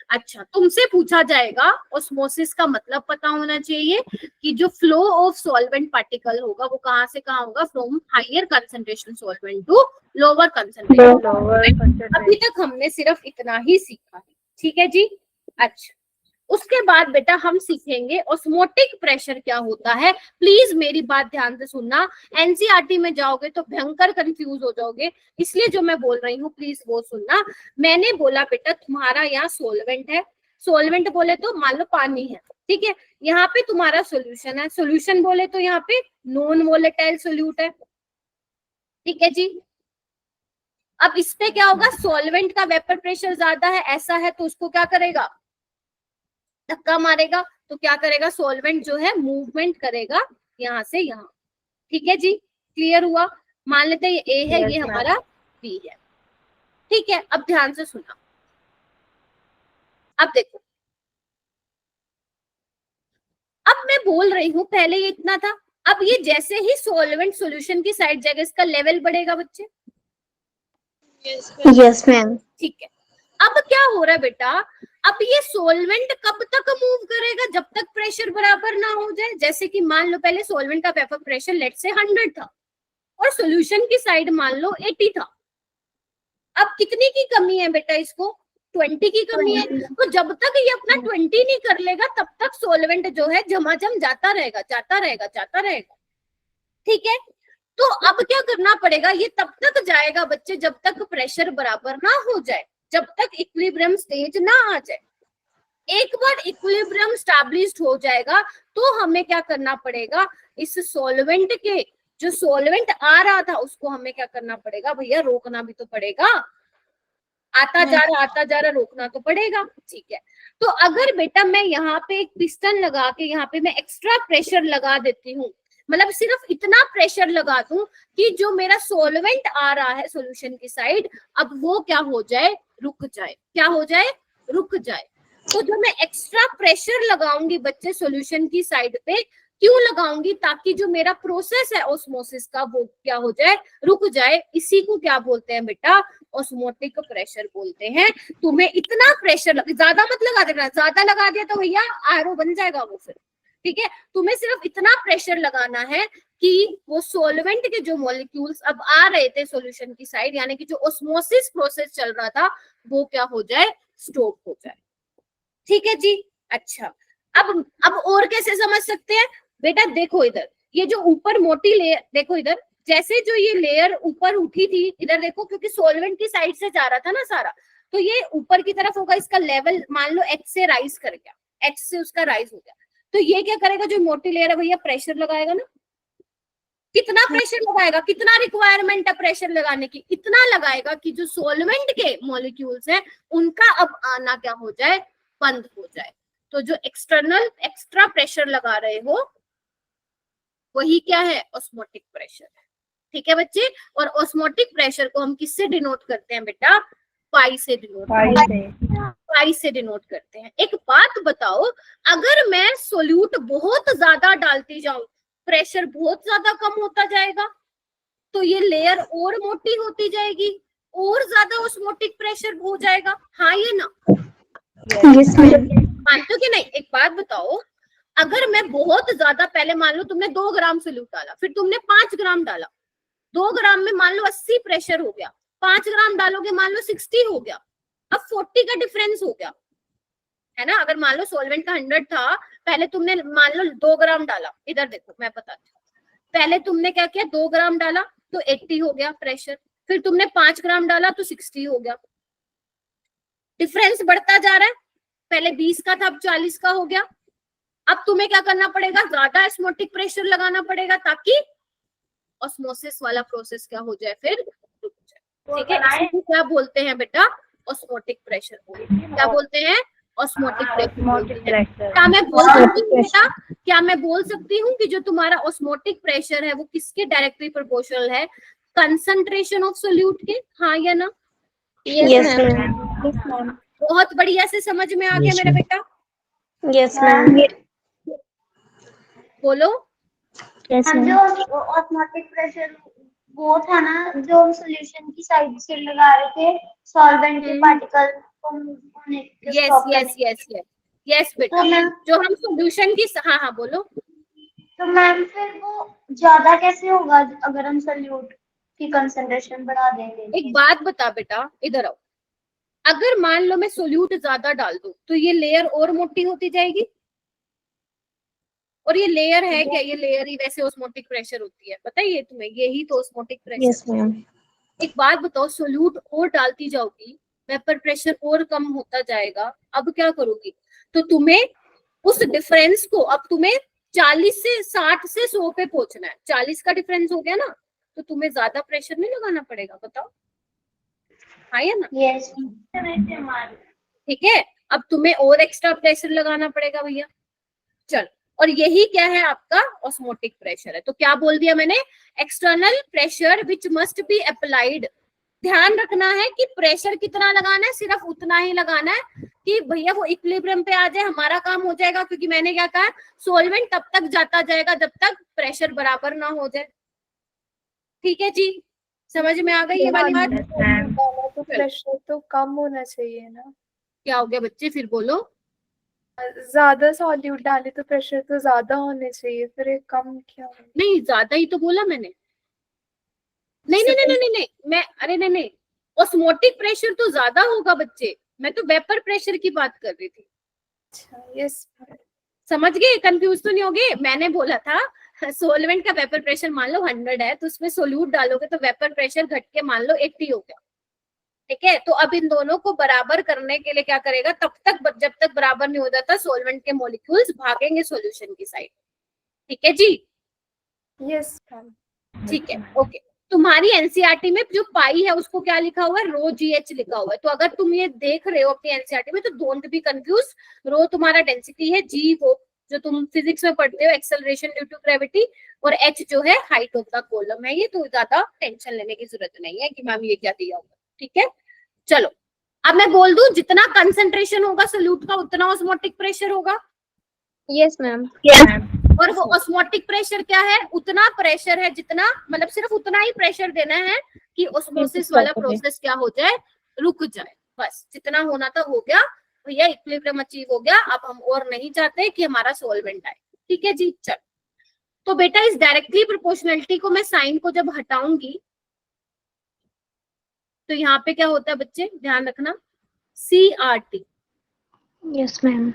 अच्छा, तुमसे पूछा जाएगा, ऑस्मोसिस का मतलब पता होना चाहिए कि जो फ्लो ऑफ सॉल्वेंट पार्टिकल होगा वो कहाँ से कहाँ होगा, from higher concentration solvent to lower concentration. अभी तक हमने सिर्फ इतना ही सीखा है। ठीक है जी। अच्छा, उसके बाद बेटा हम सीखेंगे ऑस्मोटिक प्रेशर क्या होता है। प्लीज मेरी बात ध्यान से सुनना, एनसीईआरटी में जाओगे तो भयंकर कंफ्यूज हो जाओगे, इसलिए जो मैं बोल रही हूँ प्लीज वो सुनना। मैंने बोला बेटा तुम्हारा यहाँ सोलवेंट है, सोलवेंट बोले तो मान लो पानी है, ठीक है, यहाँ पे तुम्हारा सोल्यूशन है, सोल्यूशन बोले तो यहाँ पे नॉन वोलेटाइल सोल्यूट है। ठीक है जी। अब इस पे क्या होगा, सोलवेंट का वेपर प्रेशर ज्यादा है, ऐसा है तो उसको क्या करेगा, धक्का मारेगा, तो क्या करेगा, सॉल्वेंट जो है मूवमेंट करेगा यहाँ से यहाँ। ठीक है जी, क्लियर हुआ? मान लेते हैं ये ए है, ये हमारा बी है। ठीक है, अब ध्यान से सुना, अब देखो, अब मैं बोल रही हूँ पहले ये इतना था, अब ये जैसे ही सॉल्वेंट सॉल्यूशन की साइड जाएगा इसका लेवल बढ़ेगा बच्चे। Yes ma'am. ठीक है, अब क्या हो रहा है बेटा, अब ये सोलवेंट कब तक मूव करेगा, जब तक प्रेशर बराबर ना हो जाए। जैसे कि मान लो पहले सोलवेंट का वेपर प्रेशर लेट से 100 था और सॉल्यूशन की साइड मान लो 80 था। अब कितनी की कमी है बेटा, इसको 20 की कमी है। तो जब तक ये अपना 20 नहीं कर लेगा तब तक सोलवेंट जो है झमाझम जाता रहेगा जाता रहेगा जाता रहेगा। ठीक है, तो अब क्या करना पड़ेगा, ये तब तक जाएगा बच्चे जब तक प्रेशर बराबर ना हो जाए, जब तक इक्विलिब्रियम स्टेज ना आ जाए। एक बार इक्विलिब्रियम स्टैब्लिश्ड हो जाएगा तो हमें क्या करना पड़ेगा, इस सॉल्वेंट के, जो सॉल्वेंट आ रहा था उसको हमें क्या करना पड़ेगा भैया, रोकना भी तो पड़ेगा, आता जा रहा रोकना तो पड़ेगा। ठीक है, तो अगर बेटा मैं यहाँ पे एक पिस्टन लगा के यहाँ पे मैं एक्स्ट्रा प्रेशर लगा देती हूँ, मतलब सिर्फ इतना प्रेशर लगा दूं कि जो मेरा सॉल्वेंट आ रहा है सॉल्यूशन की साइड, अब वो क्या हो जाए, रुक जाए, क्या हो जाए, रुक जाए। तो जो मैं एक्स्ट्रा प्रेशर लगाऊंगी बच्चे सॉल्यूशन की साइड पे, क्यों लगाऊंगी, ताकि जो मेरा प्रोसेस है ऑस्मोसिस का वो क्या हो जाए, रुक जाए। इसी को क्या बोलते हैं बेटा, ऑस्मोटिक प्रेशर बोलते हैं। तुम्हें इतना प्रेशर ज्यादा मत लगा देना, ज्यादा लगा दिया तो भैया आरओ बन जाएगा वो फिर, ठीक है। तुम्हें सिर्फ इतना प्रेशर लगाना है कि वो सॉल्वेंट के जो मॉलिक्यूल्स अब आ रहे थे सॉल्यूशन की साइड, यानी कि जो ऑस्मोसिस प्रोसेस चल रहा था वो क्या हो जाए, स्टॉप हो जाए। ठीक है जी। अच्छा, अब और कैसे समझ सकते हैं बेटा, देखो इधर ये जो ऊपर मोटी लेयर, देखो इधर जैसे जो ये लेयर ऊपर उठी थी, इधर देखो, क्योंकि सॉल्वेंट की साइड से जा रहा था ना सारा, तो ये ऊपर की तरफ होगा, इसका लेवल मान लो H से राइज कर गया, H से उसका राइज हो गया, तो ये क्या करेगा, जो मोटी लेयर है भैया प्रेशर लगाएगा ना। कितना प्रेशर लगाएगा, कितना रिक्वायरमेंट है प्रेशर लगाने की, इतना लगाएगा कि जो सॉल्वेंट के मॉलिक्यूल्स हैं उनका अब आना क्या हो जाए, बंद हो जाए। तो जो एक्सटर्नल एक्स्ट्रा प्रेशर लगा रहे हो वही क्या है, ऑस्मोटिक प्रेशर है। ठीक है बच्चे, और ऑस्मोटिक प्रेशर को हम किससे डिनोट करते हैं बेटा, पाई से डिनोट, पाई से डिनोट करते हैं। एक बात बताओ, अगर मैं सोल्यूट बहुत ज्यादा डालती जाऊं, प्रेशर बहुत ज्यादा कम होता जाएगा, तो ये लेयर और मोटी होती जाएगी, और ज्यादा ऑस्मोटिक प्रेशर हो जाएगा, हाँ या ना, मानते हो कि नहीं। एक बात बताओ, अगर मैं बहुत ज्यादा, पहले मान लो तुमने 2 ग्राम सोल्यूट डाला, फिर तुमने 5 ग्राम डाला, 2 ग्राम में मान लो 80 प्रेशर हो गया, 5 ग्राम डालोगे मान लो 60 हो गया, अब 40 का डिफरेंस हो गया, है ना। अगर मान लो सॉल्वेंट का 100 था, पहले तुमने मान लो 2 ग्राम डाला, इधर देखो मैं बताती हूँ, पहले तुमने क्या किया, 2 ग्राम डाला तो 80 हो गया प्रेशर, फिर तुमने 5 ग्राम डाला तो 60 हो गया, डिफरेंस बढ़ता जा रहा है, पहले 20 का था अब 40 का हो गया। अब तुम्हें क्या करना पड़ेगा, ज्यादा ऑस्मोटिक प्रेशर लगाना पड़ेगा, ताकि ऑस्मोसिस वाला प्रोसेस क्या हो जाए, फिर रुक जाए। ठीक है, इसको क्या बोलते हैं बेटा, ऑस्मोटिक प्रेशर बोलते हैं। क्या बोलते हैं, ऑस्मोटिक प्रेशर। क्या मैं बोल सकती हूँ बेटा, क्या मैं बोल सकती हूँ कि जो तुम्हारा ऑस्मोटिक प्रेशर है वो किसके डायरेक्टली प्रोपोर्शनल है, कंसंट्रेशन ऑफ सोल्यूट के, हाँ या ना। यस मैम, बहुत बढ़िया से समझ में आ गया मेरा बेटा, यस मैम, बोलो। यस हम मैम, जो ऑस्मोटिक प्रेशर वो था ना, जो हम सॉल्यूशन की साइड से लगा रहे थे सॉल्वेंट के पार्टिकल को मूव होने के यस stop यस करने। यस यस यस बेटा, तो मैम, जो हम सॉल्यूशन की, हाँ हाँ बोलो। तो मैम फिर वो ज्यादा कैसे होगा अगर हम सॉल्यूट की कंसंट्रेशन बढ़ा देंगे। एक बात बता बेटा, इधर आओ, अगर मान लो मैं सोल्यूट ज्यादा डाल दूं तो ये लेयर और मोटी होती जाएगी, और ये लेयर है क्या, ये लेयर ही वैसे ऑस्मोटिक प्रेशर होती है, पता है ये तुम्हें, यही तो ऑस्मोटिक प्रेशर। यस मैम, एक बात बताओ, सोल्यूट और डालती जाओगी, वेपर प्रेशर और कम होता जाएगा, अब क्या करोगी, तो तुम्हें उस डिफरेंस को, अब तुम्हें 40 से 60 से 100 पे पहुंचना है, 40 का डिफरेंस हो गया ना, तो तुम्हें ज्यादा प्रेशर नहीं लगाना पड़ेगा, बताओ हाँ या ना। यस। ठीक है, अब तुम्हें और एक्स्ट्रा प्रेशर लगाना पड़ेगा भैया। चलो, और यही क्या है आपका ऑस्मोटिक प्रेशर है। तो क्या बोल दिया मैंने, external pressure which must be applied. ध्यान रखना है कि प्रेशर कितना लगाना है, सिर्फ उतना ही लगाना है कि भैया वो इक्विलिब्रियम पे आ जाए, हमारा काम हो जाएगा। क्योंकि मैंने क्या कहा, सोल्वेंट तब तक जाता जाएगा जब तक प्रेशर बराबर ना हो जाए। ठीक है जी, समझ में आ गई ये वाली बात। तो प्रेशर तो कम होना चाहिए ना, क्या हो गया बच्चे, फिर बोलो। ज्यादा सॉल्यूट डाले तो प्रेशर तो ज्यादा होने चाहिए, फिर ये कम क्यों। नहीं, ज्यादा ही तो बोला मैंने। नहीं नहीं नहीं नहीं नहीं, मैं, अरे नहीं नहीं, ऑस्मोटिक प्रेशर तो ज्यादा होगा बच्चे, मैं तो वेपर प्रेशर की बात कर रही थी। अच्छा, यस, समझ गए, कंफ्यूज तो नहीं हो गए। मैंने बोला था सोलवेंट का वेपर प्रेशर मान लो 100 है, तो उसमें सोल्यूट डालोगे तो वेपर प्रेशर घट के मान लो 80 हो गया। ठीक है, तो अब इन दोनों को बराबर करने के लिए क्या करेगा, तब तक जब तक बराबर नहीं हो जाता सोल्वेंट के मॉलिक्यूल्स भागेंगे सॉल्यूशन की साइड। ठीक है जी, यस, ठीक है, ओके। तुम्हारी एनसीईआरटी में जो पाई है उसको क्या लिखा हुआ है, रो GH लिखा हुआ है। तो अगर तुम ये देख रहे हो अपनी एनसीईआरटी में तो डोंट बी कंफ्यूज, रो तुम्हारा डेंसिटी है, जी वो जो तुम फिजिक्स में पढ़ते हो एक्सेलरेशन ड्यू टू ग्रेविटी, और H जो है हाइट ऑफ द कॉलम है। ये तो ज्यादा टेंशन लेने की जरूरत नहीं है कि मैम ये क्या दिया हुआ। ठीक है, चलो अब मैं बोल दूं जितना कंसंट्रेशन होगा सोल्यूट का उतना ऑस्मोटिक प्रेशर होगा, Yes, ma'am. और वो ऑस्मोटिक प्रेशर क्या है, उतना प्रेशर है जितना, मतलब सिर्फ उतना ही प्रेशर देना है कि ऑस्मोसिस वाला प्रोसेस क्या हो जाए, रुक जाए, बस जितना होना था हो गया भैया, इक्विलिब्रियम अचीव हो गया। अब हम और नहीं चाहते कि हमारा सॉल्वेंट आए, ठीक है जी। चल तो बेटा इस डायरेक्टली प्रोपोर्शनलिटी को मैं साइन को जब हटाऊंगी तो यहाँ पे क्या होता है बच्चे, ध्यान रखना, CRT, Yes, ma'am.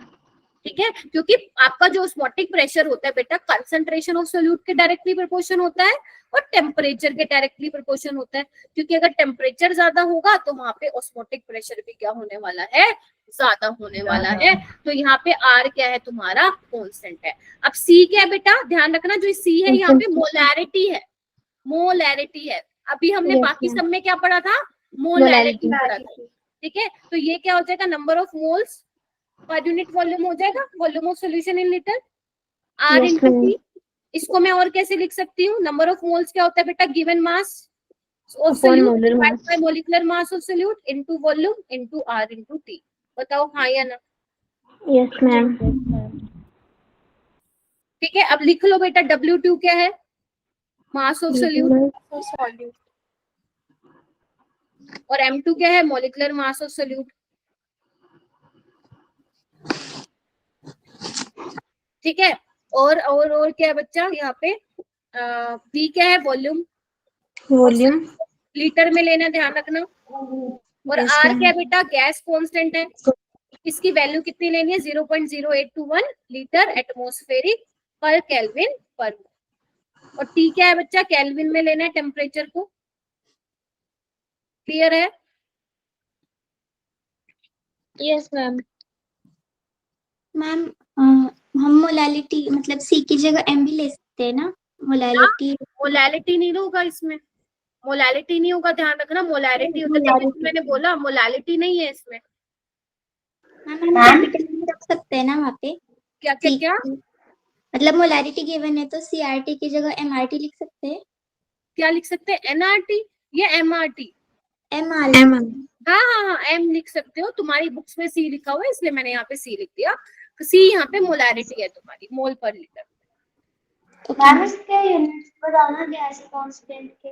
ठीक है, क्योंकि आपका जो ऑस्मोटिक प्रेशर होता है बेटा कंसंट्रेशन ऑफ सोल्यूट के डायरेक्टली प्रोपोर्शन होता है और टेम्परेचर के डायरेक्टली प्रोपोर्शन होता है, क्योंकि अगर टेम्परेचर ज्यादा होगा तो वहां पे ऑस्मोटिक प्रेशर भी क्या होने वाला है, ज्यादा होने वाला है। तो यहाँ पे R क्या है तुम्हारा, कांस्टेंट है। अब C क्या है बेटा, ध्यान रखना, जो C है यहाँ पे मोलैरिटी है, मोलैरिटी है। अभी हमने Yes, बाकी ma'am. सब में क्या पढ़ा था, मोलैरिटी पढ़ा था, ठीक है। तो ये क्या हो जाएगा, number of moles per unit volume हो जाएगा, volume of solution in litre, R Yes, into ma'am. T। इसको मैं और कैसे लिख सकती हूँ, नंबर ऑफ मोल्स क्या होता है बेटा, given mass of solute molar mass. Bye molecular mass of solute into volume into R into T। बताओ हाँ या ना, Yes, ma'am. ठीक है। अब लिख लो बेटा W2 क्या है, मास ऑफ सोल्यूट, और M2 क्या है, मॉलिक्यूलर मास ऑफ सोल्यूट, ठीक है। और क्या है बच्चा यहाँ पे, V क्या है, वॉल्यूम, Volume. लीटर में लेना, ध्यान रखना। और Yes, R ma'am. क्या है बेटा, गैस कांस्टेंट है, इसकी वैल्यू कितनी लेनी है, 0.0821 लीटर एटमॉस्फेरिक पर केल्विन पर। और T क्या है बच्चा, केल्विन में लेना है टेम्परेचर को, क्लियर है। Yes, ma'am. मैम हम मोलालिटी मतलब सी की जगह एम भी ले सकते हैं ना, मोलालिटी। मोलैलिटी नहीं होगा इसमें, मोलैलिटी नहीं होगा, ध्यान रखना, मोलैरिटी होता है, जैसे मैंने बोला मोलैलिटी नहीं है इसमें। मैम हम कैपिटल में रख सकते हैं ना वहाँ पे, क्या क्या C क्या की- मतलब मोलारिटी गिवन है तो CRT की जगह MRT लिख सकते हैं। क्या लिख सकते हैं, NRT या MRT? MR। हाँ हाँ हाँ, M लिख सकते हो, तुम्हारी बुक्स में C लिखा हुआ है इसलिए मैंने यहाँ पे C लिख दिया। C यहाँ पे मोलैरिटी है तुम्हारी, मोल पर लीटर। मैम इसके यूनिट्स बताना गैस कांस्टेंट के।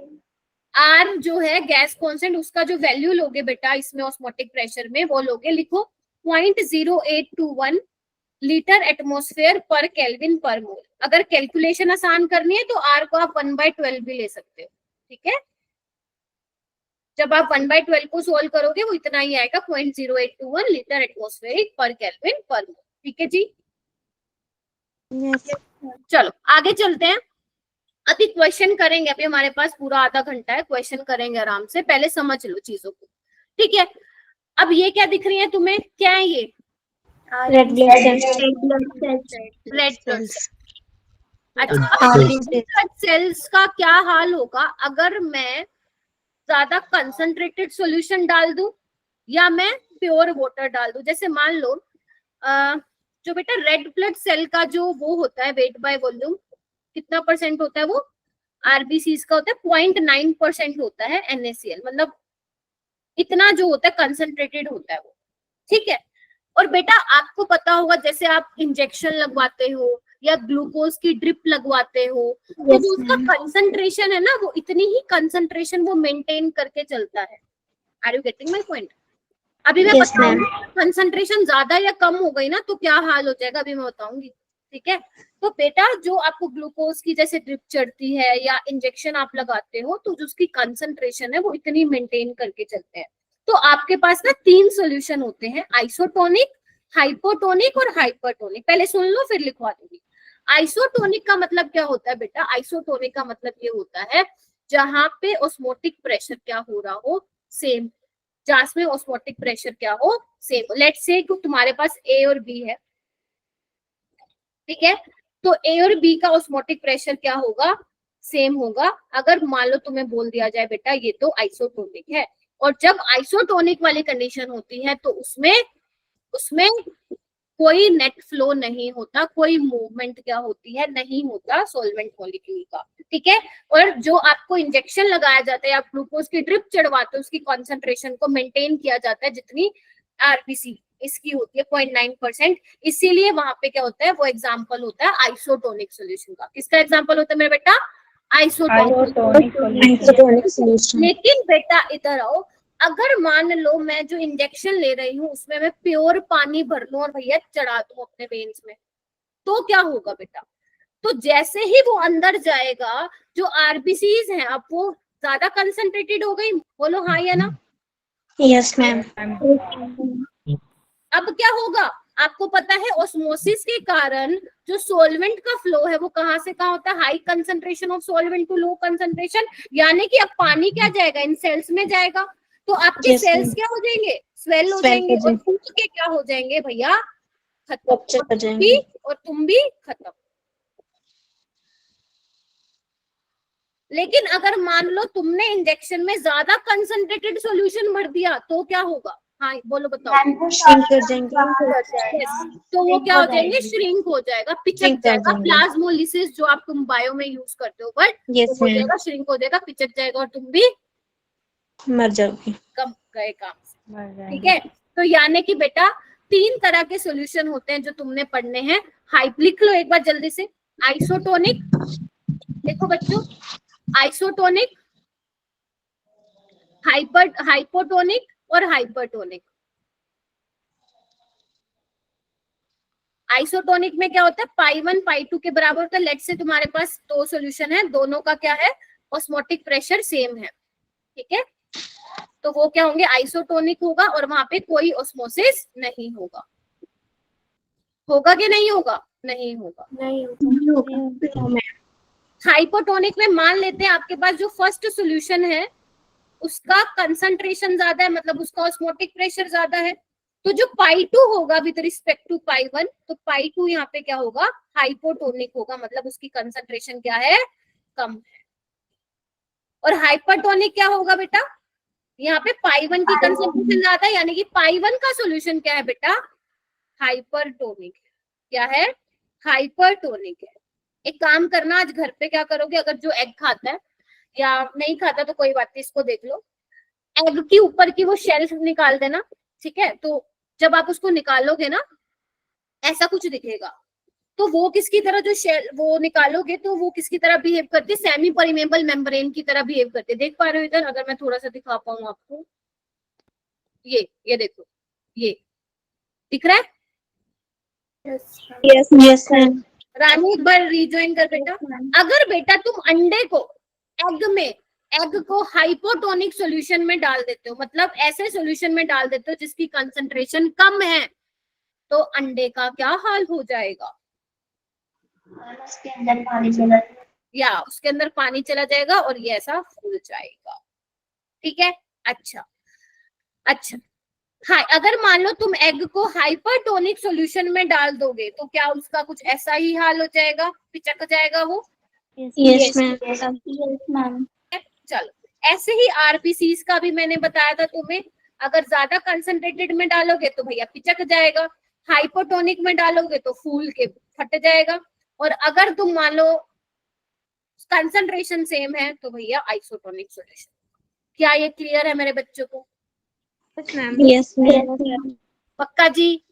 R जो है गैस कांस्टेंट, उसका जो वैल्यू लोगे बेटा इसमें ऑस्मोटिक प्रेशर में, वो लोगे, लिखो 0.0821 लीटर एटमॉस्फेयर पर केल्विन पर मोल। अगर कैलकुलेशन आसान करनी है तो R को आप 1/12 भी ले सकते हो, ठीक है। जब आप 1/12 को सोल्व करोगे वो इतना ही आएगा, 0.0821 लीटर एटमॉस्फेरिक पर केल्विन पर मोल, ठीक है जी। Yes. चलो आगे चलते हैं, अभी क्वेश्चन करेंगे, अभी हमारे पास पूरा आधा घंटा है, क्वेश्चन करेंगे आराम से, पहले समझ लो चीजों को, ठीक है। अब ये क्या दिख रही है तुम्हें, क्या है ये, Red blood cells. Red blood अच्छा, ब्लड सेल्स का क्या हाल होगा अगर मैं ज्यादा कंसंट्रेटेड सॉल्यूशन डाल दूं या मैं प्योर वाटर डाल दूं। जैसे मान लो जो बेटा रेड ब्लड सेल का जो वो होता है वेट बाय वॉल्यूम, कितना परसेंट होता है वो, आरबीसीज का होता है 0.9% होता है NaCl, मतलब इतना जो होता है कंसंट्रेटेड होता है वो, ठीक है। और बेटा आपको पता होगा जैसे आप इंजेक्शन लगवाते हो या ग्लूकोज की ड्रिप लगवाते हो, तो जो उसका कंसंट्रेशन है ना, वो इतनी ही कंसंट्रेशन वो मेंटेन करके चलता है। Are you getting my point? अभी मैं बताऊंगी कंसंट्रेशन ज्यादा या कम हो गई ना तो क्या हाल हो जाएगा, अभी मैं बताऊंगी, ठीक है। तो बेटा जो आपको ग्लूकोज की जैसे ड्रिप चढ़ती है या इंजेक्शन आप लगाते हो, तो जो उसकी कंसंट्रेशन है वो इतनी मेंटेन करके चलते हैं। तो आपके पास ना 3 सॉल्यूशन होते हैं, आइसोटोनिक, हाइपोटोनिक और हाइपरटोनिक। पहले सुन लो फिर लिखवा दूंगी। आइसोटोनिक का मतलब क्या होता है बेटा, आइसोटोनिक का मतलब ये होता है जहां पे ऑस्मोटिक प्रेशर क्या हो रहा हो, सेम, जहां में ऑस्मोटिक प्रेशर क्या हो, सेम। लेट्स से कि तुम्हारे पास A और B है, ठीक है, तो A और B का ऑस्मोटिक प्रेशर क्या होगा, सेम होगा। अगर मान लो तुम्हें बोल दिया जाए बेटा ये तो आइसोटोनिक है, और जब आइसोटोनिक वाली कंडीशन होती है तो उसमें कोई नेट फ्लो नहीं होता, कोई मूवमेंट क्या होती है नहीं होता सॉल्वेंट मॉलिक्यूल का, ठीक है। और जो आपको इंजेक्शन लगाया जाता है, आप ग्लूकोज की ड्रिप चढ़वाते हो, उसकी कॉन्सेंट्रेशन को मेंटेन किया जाता है जितनी आरबीसी इसकी होती है 0.9%, इसीलिए वहां पे क्या होता है, वो एग्जांपल होता है आइसोटोनिक सॉल्यूशन का। किसका एग्जांपल होता है मेरे बेटा? आइसोटोनिक। लेकिन बेटा इधर आओ, अगर मान लो मैं जो इंजेक्शन ले रही हूँ उसमें मैं प्योर पानी भर लूं और भैया चढ़ा दूं अपने वेन्स में, तो क्या होगा बेटा? तो जैसे ही वो अंदर जाएगा, जो आरबीसीज हैं अब वो ज्यादा कंसंट्रेटेड हो गई, बोलो हाँ या ना? Yes ma'am. अब क्या होगा? आपको पता है ऑस्मोसिस के कारण जो सॉल्वेंट का फ्लो है वो कहाँ से कहाँ होता है? High concentration of solvent to low concentration, यानी कि अब पानी क्या जाएगा? इन सेल्स में जाएगा, तो आपके Yes, सेल्स ma'am. क्या हो जाएंगे? स्वेल हो Swell जाएंगे, हो और जाएंगे। फूल के क्या हो जाएंगे भैया? खत्म। Rupture हो जाएंगे। भी और तुम भी खत्म। लेकिन अगर मान लो तुमने इंजेक्शन में ज्यादा कंसंट्रेटेड सॉल्यूशन भर दिया तो क्या होगा? हाँ बोलो बताओ। मैम वो Shrink कर जाएंगे। Yes, तो वो क्या हो जाएंगे? श्रिंक हो जाएगा, पिचक Shrink कर जाएगा। जाएंगे। प्लाज्मोलिसिस जो आप तुम बायो में यूज करते हो, बट Yes, हो ma'am. जाएगा, श्रिंक हो जाएगा, पिचक जाएगा और तुम भी मर जाओगी। कम गए काम से, ठीक है। तो यानी कि बेटा 3 तरह के सॉल्यूशन होते हैं जो तुमने पढ़ने हैं। लिख लो एक बार जल्दी से। आइसोटोनिक, देखो बच्चों, आइसोटोनिक, हाइपोटोनिक और हाइपरटोनिक। आइसोटोनिक में क्या होता है? पाई 1 पाई 2 के बराबर होता है। लेट से तुम्हारे पास 2 सॉल्यूशन है, दोनों का क्या है? ऑस्मोटिक प्रेशर सेम है, ठीक है। तो वो क्या होंगे? आइसोटोनिक होगा और वहां पे कोई ऑस्मोसिस नहीं होगा। होगा कि नहीं होगा? नहीं होगा। हाइपोटोनिक में मान लेते हैं आपके पास जो फर्स्ट सॉल्यूशन है उसका कंसंट्रेशन ज्यादा है, मतलब उसका ऑस्मोटिक प्रेशर ज्यादा है, तो जो पाई 2 होगा विद रिस्पेक्ट टू पाई 1, तो पाई 2 यहाँ पे क्या होगा? हाइपोटोनिक होगा, मतलब उसकी कंसंट्रेशन क्या है? कम है। और हाइपरटोनिक क्या होगा बेटा? यहाँ पे पाई 1 की कंसंट्रेशन ज्यादा है, यानी कि पाई 1 का सॉल्यूशन क्या है बेटा? हाइपरटोनिक। क्या है? हाइपरटोनिक है। एक काम करना, आज घर पे क्या करोगे, अगर जो एग खाता है या नहीं खाता तो कोई बात नहीं, इसको देख लो, एग की ऊपर की वो शेल्फ निकाल देना, ठीक है। तो जब आप उसको निकालोगे ना, ऐसा कुछ दिखेगा, तो वो किसकी तरह, जो शेल वो निकालोगे तो वो किसकी तरह बिहेव करती है? सेमी परमेबल मेम्ब्रेन की तरह बिहेव करती है। देख पा रहे हो इधर? अगर मैं थोड़ा सा दिखा पाऊँ आपको, ये देखो, ये दिख रहा है? Yes, ma'am. रानी एक बार रिज्वाइन कर बेटा। अगर बेटा तुम अंडे को एग को हाइपोटोनिक सॉल्यूशन में डाल देते हो, मतलब ऐसे सॉल्यूशन में डाल देते हो जिसकी कंसंट्रेशन कम है, तो अंडे का क्या हाल हो जाएगा? उसके अंदर पानी चला जाएगा। या उसके अंदर पानी चला जाएगा और ये ऐसा फूल जाएगा, ठीक है। अच्छा, हाँ, अगर मान लो तुम एग को हाइपरटोनिक सॉल्यूशन में डाल दोगे तो क्या उसका कुछ ऐसा ही हाल हो जाएगा? पिचक जाएगा वो? Yes, ma'am. चलो, ऐसे ही आरबीसीज का भी मैंने बताया था तुम्हें। अगर ज्यादा कंसंट्रेटेड में डालोगे तो भैया पिचक जाएगा, हाइपोटोनिक में डालोगे तो फूल के फट जाएगा, और अगर तुम मान लो कंसंट्रेशन सेम है तो भैया आइसोटोनिक सॉल्यूशन। क्या ये क्लियर है मेरे बच्चों को? Yes, ma'am. पक्का जी?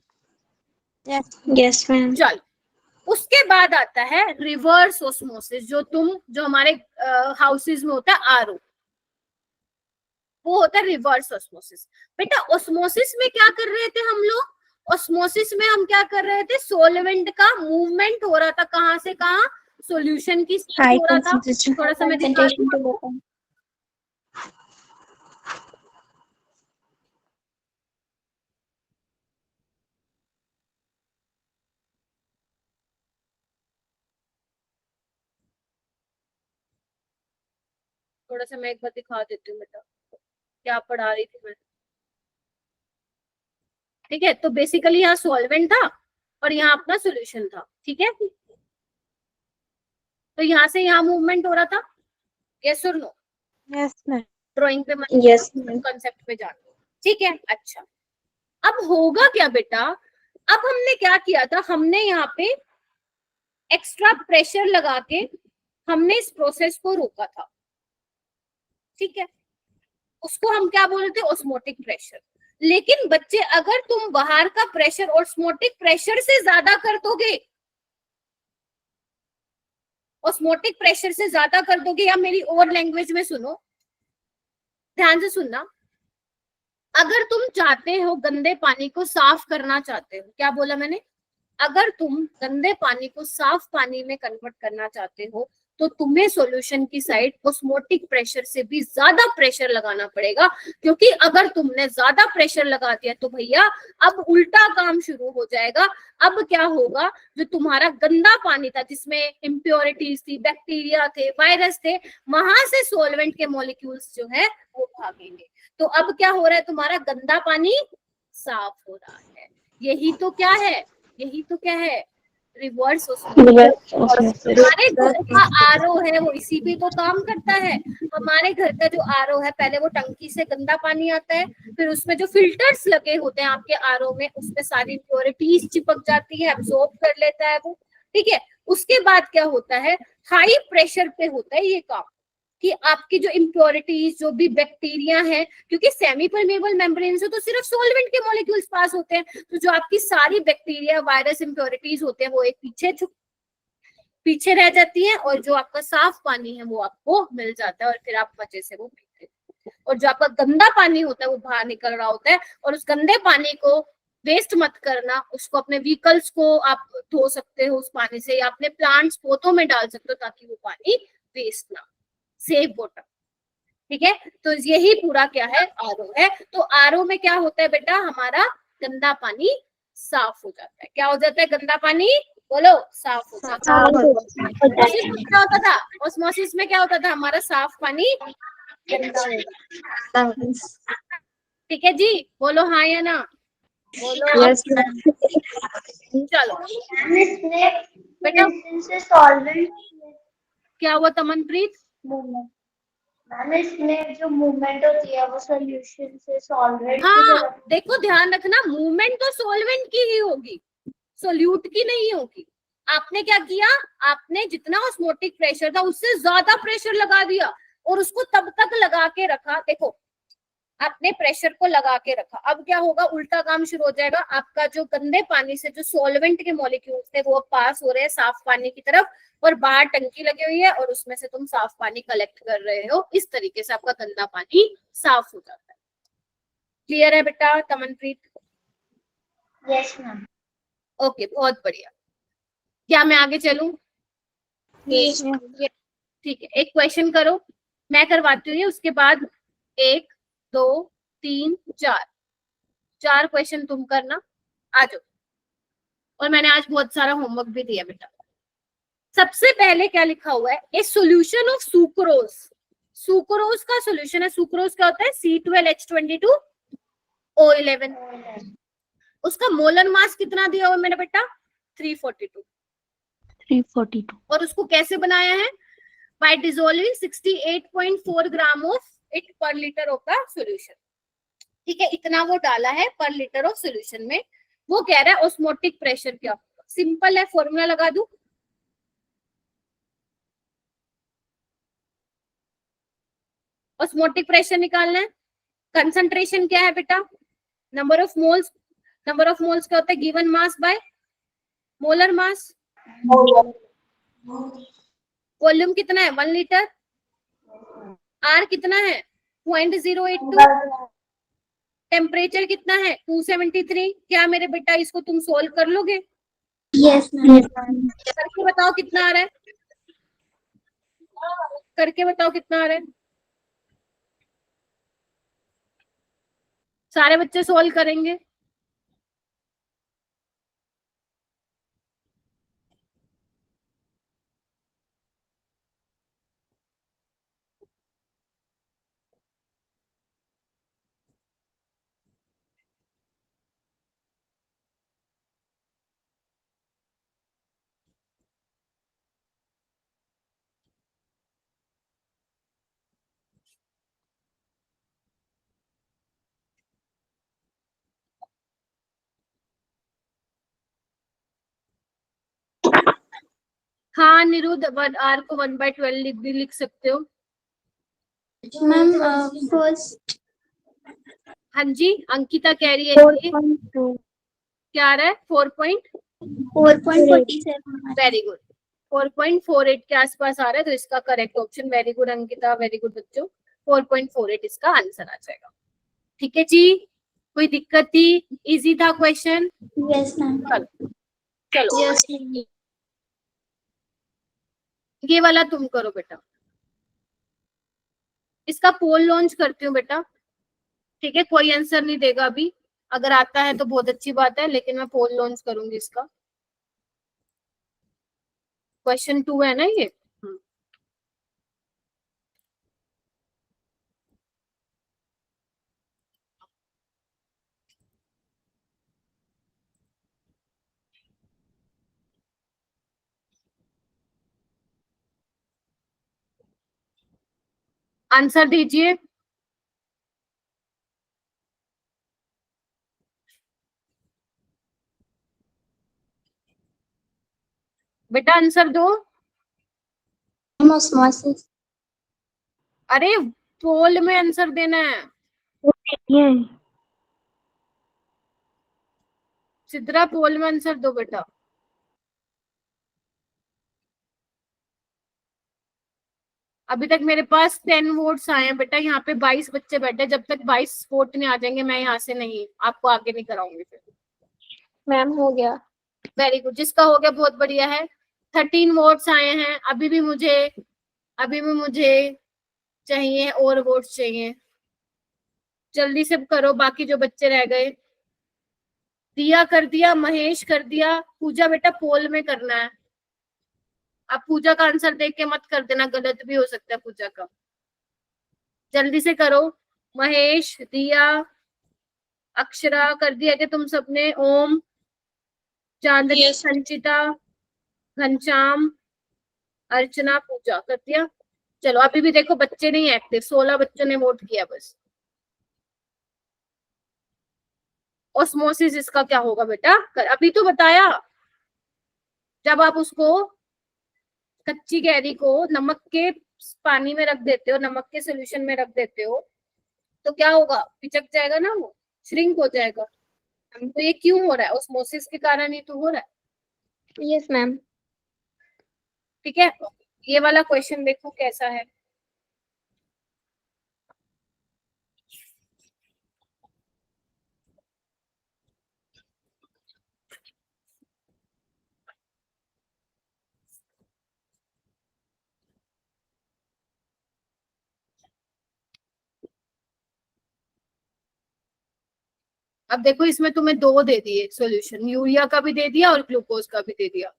Yes, ma'am. चलो, उसके बाद आता है रिवर्स ऑस्मोसिस, जो हमारे हाउसेज में होता है आरओ, वो होता है रिवर्स ऑस्मोसिस। बेटा ऑस्मोसिस में क्या कर रहे थे हम लोग? ऑस्मोसिस में हम क्या कर रहे थे? सॉल्वेंट का मूवमेंट हो रहा था, कहाँ से कहाँ? सॉल्यूशन की High हो रहा था। concentration. थोड़ा सा मैं दिखा Concentration to low. थोड़ा सा मैं एक बार दिखा देती हूँ बेटा क्या पढ़ा रही थी मैं, ठीक है। तो बेसिकली यहाँ सॉल्वेंट था और यहाँ अपना सॉल्यूशन था, ठीक है। तो यहाँ से यहाँ मूवमेंट हो रहा था, यस और नो? Yes, ma'am. ड्राइंग पे Yes, ma'am. कंसेप्ट पे जाना, ठीक है। अच्छा, अब होगा क्या बेटा? अब हमने क्या किया था, हमने यहाँ पे एक्स्ट्रा प्रेशर लगा के हमने इस प्रोसेस को रोका था, ठीक है, उसको हम क्या बोल रहे थे, ऑस्मोटिक प्रेशर। लेकिन बच्चे अगर तुम बाहर का प्रेशर ऑस्मोटिक प्रेशर से ज्यादा कर दोगे, ऑस्मोटिक प्रेशर से ज्यादा कर दोगे, या मेरी और लैंग्वेज में सुनो, ध्यान से सुनना, अगर तुम चाहते हो गंदे पानी को साफ करना चाहते हो, क्या बोला मैंने, अगर तुम गंदे पानी को साफ पानी में कन्वर्ट करना चाहते हो तो तुम्हें सॉल्यूशन की साइड ऑस्मोटिक प्रेशर से भी ज्यादा प्रेशर लगाना पड़ेगा, क्योंकि अगर तुमने ज्यादा प्रेशर लगा दिया तो भैया अब उल्टा काम शुरू हो जाएगा। अब क्या होगा, जो तुम्हारा गंदा पानी था जिसमें इम्प्योरिटीज थी, बैक्टीरिया थे, वायरस थे, वहां से सॉल्वेंट के मॉलिक्यूल्स जो है वो भागेंगे। तो अब क्या हो रहा है, तुम्हारा गंदा पानी साफ हो रहा है। यही तो क्या है, यही तो क्या है, रिवर्स ऑस्मोसिस। हमारे घर का आरओ है वो इसी पे तो काम करता है। हमारे घर का जो आरओ है, पहले वो टंकी से गंदा पानी आता है, फिर उसमें जो फिल्टर्स लगे होते हैं आपके आरओ में, उसमें सारी इम्प्योरिटीज चिपक जाती है, एब्सॉर्ब कर लेता है वो, ठीक है। उसके बाद क्या होता है, हाई प्रेशर पे होता है ये काम, कि आपकी जो इम्प्योरिटीज, जो भी बैक्टीरिया है, क्योंकि सेमी परमेबल मेम्ब्रेन से तो सिर्फ सॉल्वेंट के मॉलिक्यूल्स पास होते हैं, तो जो आपकी सारी बैक्टीरिया, वायरस, इम्प्योरिटीज होते हैं वो एक पीछे रह जाती है, और जो आपका साफ पानी है वो आपको मिल जाता है, और फिर आप मजे से वो पीते हैं। और जो आपका गंदा पानी होता है वो बाहर निकल रहा होता है, और उस गंदे पानी को वेस्ट मत करना, उसको अपने व्हीकल्स को आप धो सकते हो उस पानी से, या अपने प्लांट्स पौधों में डाल सकते हो ताकि वो पानी वेस्ट ना, सेव वाटर, ठीक है। तो यही पूरा क्या है, आरओ है। तो आरओ में क्या होता है बेटा, हमारा गंदा पानी साफ हो जाता है। क्या हो जाता है, गंदा पानी, बोलो, साफ हो जाता है। ऑस्मोसिस में क्या होता था, ऑस्मोसिस में क्या होता था, हमारा साफ पानी गंदा हो जाता है। ठीक है जी, बोलो हाँ या ना, बोलो। चलो इसमें बेटा, से सॉल्वेंट क्या हुआ तमनप्रीत, मूवमेंट, मैम इसमें जो मूवमेंट होती है वो सॉल्यूशन से सॉल्वेंट की हाँ तरफ। देखो ध्यान रखना, मूवमेंट तो सॉल्वेंट की ही होगी, सोल्यूट की नहीं होगी। आपने क्या किया, आपने जितना ऑस्मोटिक प्रेशर था उससे ज्यादा प्रेशर लगा दिया, और उसको तब तक लगा के रखा, देखो आपने प्रेशर को लगा के रखा, अब क्या होगा, उल्टा काम शुरू हो जाएगा। आपका जो गंदे पानी से जो सॉल्वेंट के मॉलिक्यूल्स थे वो पास हो रहे हैं साफ पानी की तरफ, और बाहर टंकी लगी हुई है और उसमें से तुम साफ पानी कलेक्ट कर रहे हो, इस तरीके से आपका गंदा पानी साफ हो जाता है। क्लियर है बेटा तमनप्रीत? Yes ma'am. ओके, बहुत बढ़िया। क्या मैं आगे चलूं? ठीक है, एक क्वेश्चन करो, मैं करवाती हूँ, उसके बाद 1 2 3 4 क्वेश्चन तुम करना, आ जाओ। और मैंने आज बहुत सारा होमवर्क भी दिया बेटा। सबसे पहले क्या लिखा हुआ है, ए सॉल्यूशन ऑफ सुक्रोज। सुक्रोज का सॉल्यूशन है, सुक्रोज क्या होता है, C12H22O11। उसका मोलर मास कितना दिया हुआ है मेरा बेटा, 342। 342 और उसको कैसे बनाया है, by dissolving 68.4 gram of it पर लीटर ऑफ द सॉल्यूशन, ठीक है, इतना वो डाला है पर लीटर ऑफ सॉल्यूशन में। वो कह रहा है ऑस्मोटिक प्रेशर क्या होगा, सिंपल है, फॉर्मूला लगा दूं, ऑस्मोटिक प्रेशर निकालना है, कंसंट्रेशन क्या है बेटा, number of moles, number of moles क्या होता है, given mass by molar mass, volume कितना है 1 लीटर, आर कितना है 0.082, टेम्परेचर कितना है 273। क्या मेरे बेटा इसको तुम सोल्व कर लोगे, यस मैम। करके बताओ कितना आ रहा है, करके बताओ कितना आ रहा है, सारे बच्चे सोल्व करेंगे। हाँ निरुद्ध, r को 1/12 भी लिख सकते हो। मैम फर्स्ट हाँ जी, अंकिता कह रही है कि 4.2 क्या आ रहा है 4.47 वेरी गुड 4.48 के आसपास आ रहा है, तो इसका correct option, very good Ankita, very good बच्चों, 4.48 इसका आंसर आ जाएगा। ठीक है जी, कोई दिक्कत थी? इजी था क्वेश्चन। यस मैम चलो चलो यस ये वाला तुम करो बेटा, इसका पोल लॉन्च करती हूँ बेटा। ठीक है, कोई आंसर नहीं देगा अभी, अगर आता है तो बहुत अच्छी बात है, लेकिन मैं पोल लॉन्च करूंगी इसका। क्वेश्चन 2 है ना ये। आंसर दीजिए। बेटा आंसर दो। ऑस्मोसिस अरे पोल में आंसर देना है। वो ये सिद्रा पोल में आंसर दो बेटा। अभी तक मेरे पास 10 वोट्स आए हैं बेटा, यहाँ पे 22 बच्चे बैठे, जब तक 22 वोट नहीं आ जाएंगे मैं यहाँ से नहीं, आपको आगे नहीं कराऊंगी फिर। मैम हो गया। वेरी गुड, जिसका हो गया बहुत बढ़िया है। 13 वोट्स आए हैं, अभी भी मुझे चाहिए और वोट्स चाहिए, जल्दी से करो बाकी जो बच्चे रह गए। दिया कर दिया, महेश कर दिया, पूजा बेटा पोल में करना है। आप पूजा का आंसर देख के मत कर देना, गलत भी हो सकता है पूजा का। जल्दी से करो, महेश, दिया, अक्षरा कर दिया क्या तुम सबने? ओम, चांदनी, संचिता, घनश्याम, अर्चना, पूजा कर दिया। चलो अभी भी देखो बच्चे नहीं एक्टिव, 16 बच्चों ने वोट किया बस। ऑस्मोसिस इसका क्या होगा बेटा? अभी तो बताया, जब आप उसको कच्ची कैरी को नमक के पानी में रख देते हो, नमक के सोल्यूशन में रख देते हो, तो क्या होगा? पिचक जाएगा ना, वो श्रिंक हो जाएगा। तो ये क्यों हो रहा है? ऑस्मोसिस के कारण ही तो हो रहा है। Yes ma'am. ठीक है, ये वाला क्वेश्चन देखो कैसा है। अब देखो इसमें तुम्हें दो दे दिए सॉल्यूशन, यूरिया का भी दे दिया और ग्लूकोज का भी दे दिया।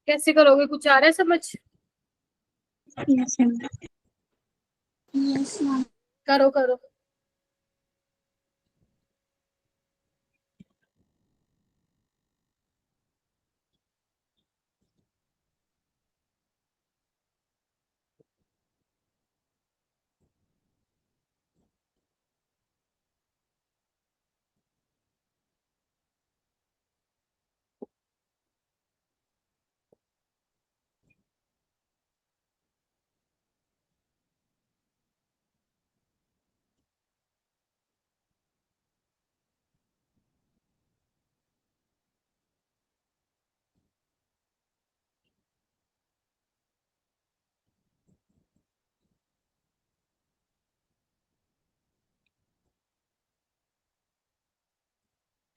कैसे करोगे, कुछ आ रहा है समझ? यस मैम करो करो।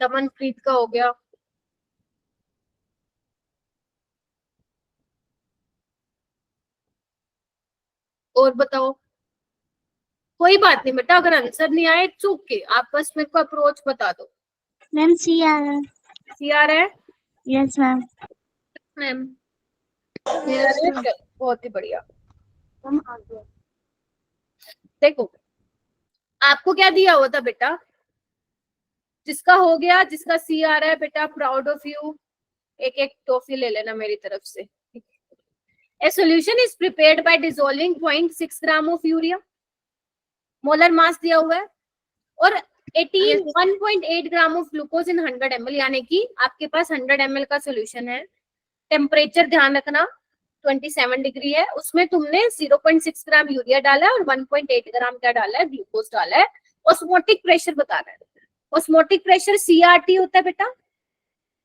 दमनप्रीत का हो गया। और बताओ। कोई बात नहीं बेटा, अगर आंसर नहीं आए इट्स ओके, आप बस मेरे को अप्रोच बता दो। मैम सी आ रहा है। सी आ रहा है यस मैम। मैम? बहुत ही बढ़िया। हम आगे देखो, आपको क्या दिया हुआ था बेटा? जिसका हो गया, जिसका सी आ रहा है बेटा, प्राउड ऑफ यू, एक एक टॉफी ले लेना मेरी तरफ से। A solution is prepared by dissolving 0.6 gram of urea, molar mass दिया हुआ है, और 1.8 gram of glucose in 100 ml, यानी कि आपके पास 100 ml का सोल्यूशन है। टेम्परेचर ध्यान रखना 27 डिग्री है, उसमें तुमने 0.6 ग्राम यूरिया डाला है और 1.8 ग्राम क्या डाला है, ग्लूकोज डाला है। ऑस्मोटिक प्रेशर बताना है। ऑस्मोटिक प्रेशर CRT होता है बेटा,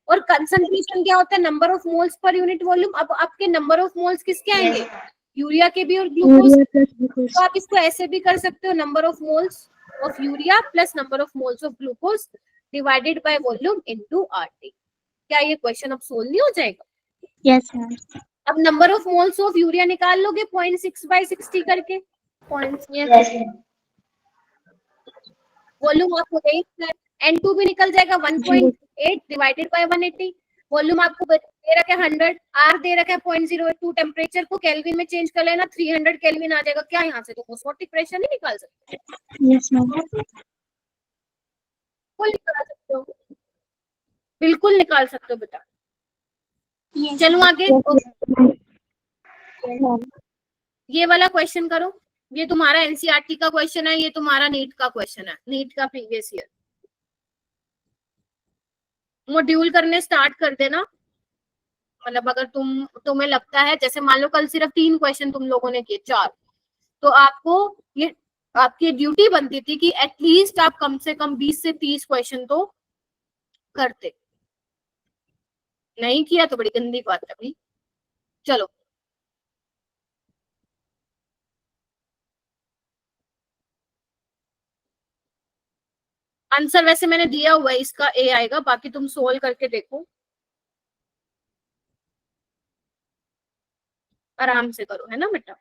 और कंसंट्रेशन क्या होता है, number of moles per unit volume. अब आपके नंबर ऑफ मोल्स किसके आएंगे, यूरिया के भी और ग्लूकोज। तो आप इसको ऐसे भी कर सकते हो, number of moles of urea plus number of moles of glucose divided by volume into RT। क्या ये क्वेश्चन अब सोल्व नहीं हो जाएगा? Yes ma'am. अब number of moles of urea निकाल लोगे 0.6/60 करके, Yes, ma'am. वॉल्यूम आपको N2 भी निकल जाएगा 1.8 डिवाइडेड बाय 180। वॉल्यूम आपको दे रखा है 100, R दे रखा है 0.02, टेम्परेचर को केल्विन में चेंज कर लेना, 300 केल्विन आ जाएगा। क्या यहाँ से तुम ऑस्मोटिक प्रेशर नहीं निकाल सकते? Yes ma'am. बिल्कुल निकाल सकते हो, बिल्कुल निकाल सकते हो बेटा। यस चलो आगे, ये वाला क्वेश्चन करो। ये तुम्हारा NCERT का क्वेश्चन है, ये तुम्हारा नीट का क्वेश्चन है, नीट का प्रीवियस ईयर। मॉड्यूल करने स्टार्ट कर देना, मतलब अगर तुम्हें लगता है, जैसे मान लो कल सिर्फ 3 क्वेश्चन तुम लोगों ने किए, 4, तो आपको ये आपकी ड्यूटी बनती थी कि एटलीस्ट आप कम से कम 20 से 30 क्वेश्चन तो करते। नहीं किया तो बड़ी गंदी बात है भाई। चलो आंसर वैसे मैंने दिया हुआ है, इसका A आएगा, बाकी तुम सोल्व करके देखो, आराम से करो, है ना बेटा?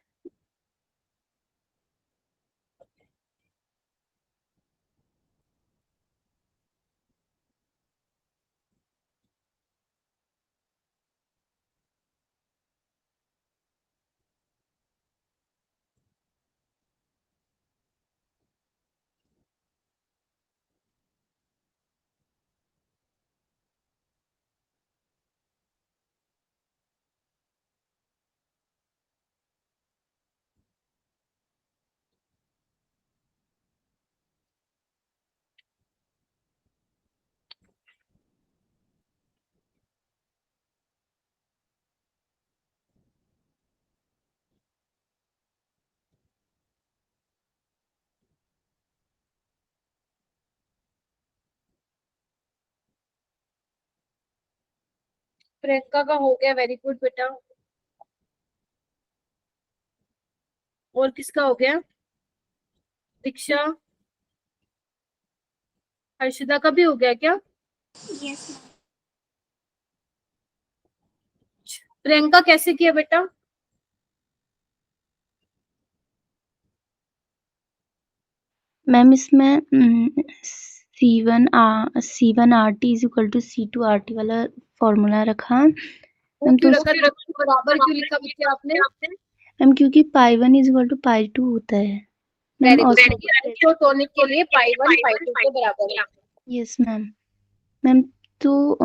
प्रियंका का हो गया, वेरी गुड बेटा। और किसका हो गया? दीक्षा, हर्षिता का भी हो गया क्या? यस प्रियंका कैसे किया बेटा? मैम इसमें C1RT is equal to C2RT वाला फॉर्मूला रखा। वो क्यों रखा, बराबर क्यों लिखा बच्चे आपने? मैम क्योंकि पाई1 इज इक्वल टू पाई2 होता है। वेरी गुड, आइसोटोनिक के लिए पाई1 पाई2 के बराबर है। Yes ma'am. मैम तो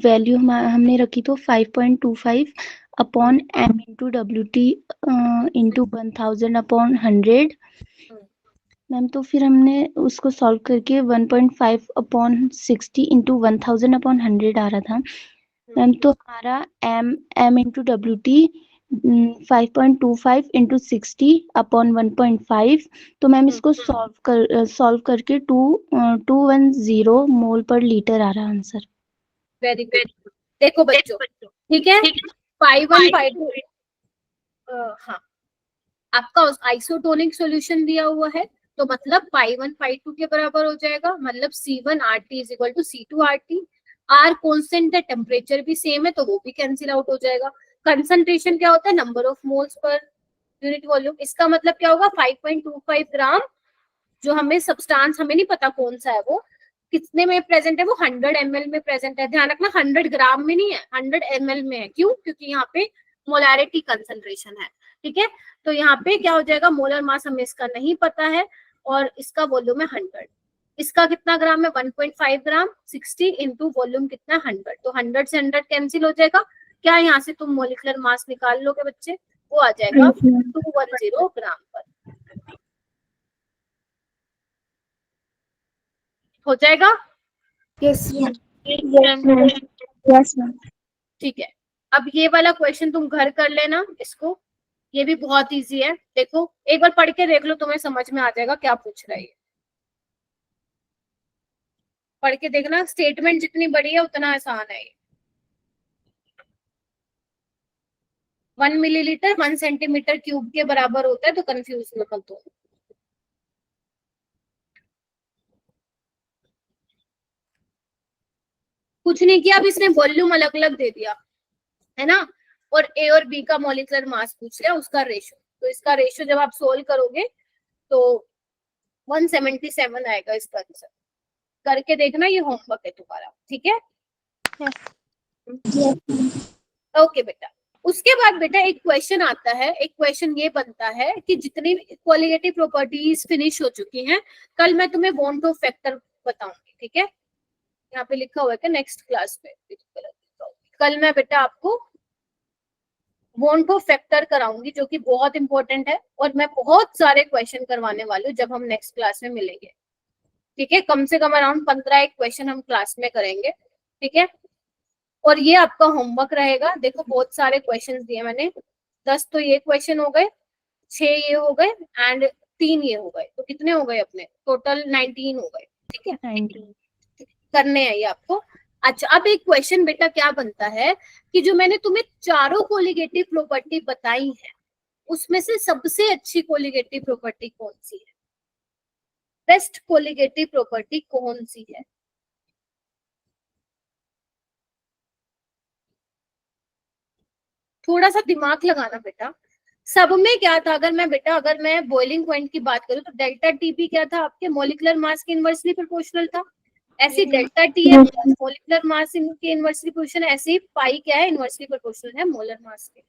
वैल्यू हमने रखी तो 5.25 upon m into WT into 1000 upon 100। Ma'am तो फिर हमने उसको सॉल्व करके 1.5 अपॉन 60 इंटू 1000 अपॉन 100 आ रहा था। मैम तो हमारा m into WT 5.25 into 60 upon 1.5। तो मैम इसको सॉल्व करके 210 मोल पर लीटर आ रहा आंसर। Very good. देखो बच्चों, ठीक है, पाई1 पाई2, हाँ, आपका आइसोटोनिक सॉल्यूशन दिया हुआ है, तो मतलब पाई1 पाई2 के बराबर हो जाएगा, मतलब C1RT is equal to C2RT। R constant है, टेम्परेचर भी सेम है, तो वो भी कैंसिल आउट हो जाएगा। कंसंट्रेशन क्या होता है, number of moles per unit volume. इसका मतलब क्या होगा, 5.25 ग्राम जो हमें सब्सटेंस, हमें नहीं पता कौन सा है वो, कितने में प्रेजेंट है, वो 100 ml में प्रेजेंट है। ध्यान रखना 100 ग्राम में नहीं है, 100 ml में है। क्यों? क्योंकि यहाँ पे मोलैरिटी कंसंट्रेशन है। ठीक है, तो यहाँ पे क्या हो जाएगा, मोलर मास हमें इसका नहीं पता है और इसका वॉल्यूम है 100। इसका कितना ग्राम है, 1.5 ग्राम। 60 इंटू वॉल्यूम कितना है 100, तो 100 से 100 कैंसिल हो जाएगा। क्या यहाँ से तुम मोलिकुलर मास निकाल लोगे बच्चे, वो आ जाएगा 210 ग्राम पर। हो जाएगा? Yes ma'am. ठीक है, अब ये वाला क्वेश्चन तुम घर कर लेना इसको, ये भी बहुत इजी है। देखो एक बार पढ़ के देख लो, तुम्हें समझ में आ जाएगा क्या पूछ रहा है ये। पढ़ के देखना, स्टेटमेंट जितनी बड़ी है उतना आसान है ये। 1 मिलीलीटर 1 सेंटीमीटर क्यूब के बराबर होता है, तो कंफ्यूज मत हो। कुछ नहीं किया, अब इसने वॉल्यूम अलग अलग दे दिया है ना, और ए और बी का मॉलिक्यूलर मास पूछ लिया, उसका रेशो। तो इसका रेशो जब आप सोल्व करोगे तो 177 आएगा इसका आंसर। करके देखना, ये होमवर्क है तुम्हारा। ठीक है, ओके बेटा। उसके बाद बेटा एक क्वेश्चन आता है, एक क्वेश्चन ये बनता है कि जितनी क्वालिटेटिव प्रॉपर्टीज फिनिश हो चुकी हैं, कल मैं तुम्हें वॉन्ट ऑफ फैक्टर बताऊंगी। ठीक है, यहाँ पे लिखा हुआ है कि नेक्स्ट क्लास में, कल मैं बेटा आपको वॉन्ट ऑफ फैक्टर कराऊंगी, जो कि बहुत इंपॉर्टेंट है, और मैं बहुत सारे क्वेश्चन करवाने वाली हूँ जब हम नेक्स्ट क्लास में मिलेंगे। ठीक है, कम से कम अराउंड 15 एक क्वेश्चन हम क्लास में करेंगे। ठीक है, और ये आपका होमवर्क रहेगा। देखो बहुत सारे क्वेश्चन दिए मैंने, 10 तो ये क्वेश्चन हो गए, 6 ये हो गए एंड 3 ये हो गए, तो कितने हो गए अपने, टोटल 19 हो गए। ठीक है, 19 करने हैं ये आपको। अच्छा, अब एक क्वेश्चन बेटा क्या बनता है कि जो मैंने तुम्हें चारों कोलिगेटिव प्रॉपर्टी बताई है, उसमें से सबसे अच्छी कोलिगेटिव प्रॉपर्टी कौन सी है, बेस्ट कोलिगेटिव प्रॉपर्टी कौन सी है? थोड़ा सा दिमाग लगाना बेटा। सब में क्या था, अगर मैं बॉइलिंग पॉइंट की बात करूं तो डेल्टा टीपी क्या था, आपके मॉलिक्यूलर मास के इनवर्सली प्रोपोर्शनल था। ऐसी डेल्टा टी है मॉलिक्यूलर मास के इनवर्सली प्रोपोर्शनल, ऐसे पाई क्या है, इनवर्सली प्रोपोर्शनल है मोलर मास के।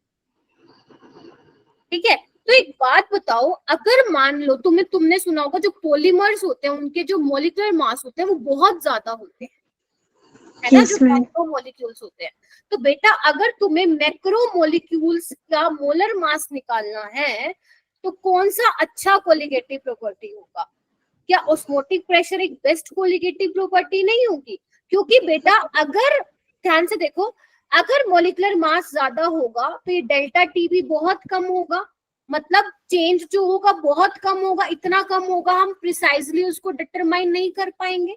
ठीक है, तो एक बात बताओ, अगर मान लो तुमने सुना होगा जो पॉलीमर्स होते हैं उनके जो मॉलिक्यूलर मास होते हैं वो बहुत ज्यादा होते हैं, है ना, जो मैक्रो मॉलिक्यूल्स होते हैं। तो बेटा अगर तुम्हें मैक्रो मॉलिक्यूल्स का मोलर मास निकालना है तो कौन सा अच्छा कोलिगेटिव प्रॉपर्टी होगा? क्या ऑस्मोटिक प्रेशर एक बेस्ट कोलिगेटिव प्रॉपर्टी नहीं होगी? क्योंकि बेटा अगर ध्यान से देखो, अगर मॉलिक्यूलर मास ज्यादा होगा तो ये डेल्टा टी भी बहुत कम होगा, मतलब चेंज जो होगा बहुत कम होगा, इतना कम होगा हम प्रिसाइजली उसको डिटरमाइन नहीं कर पाएंगे।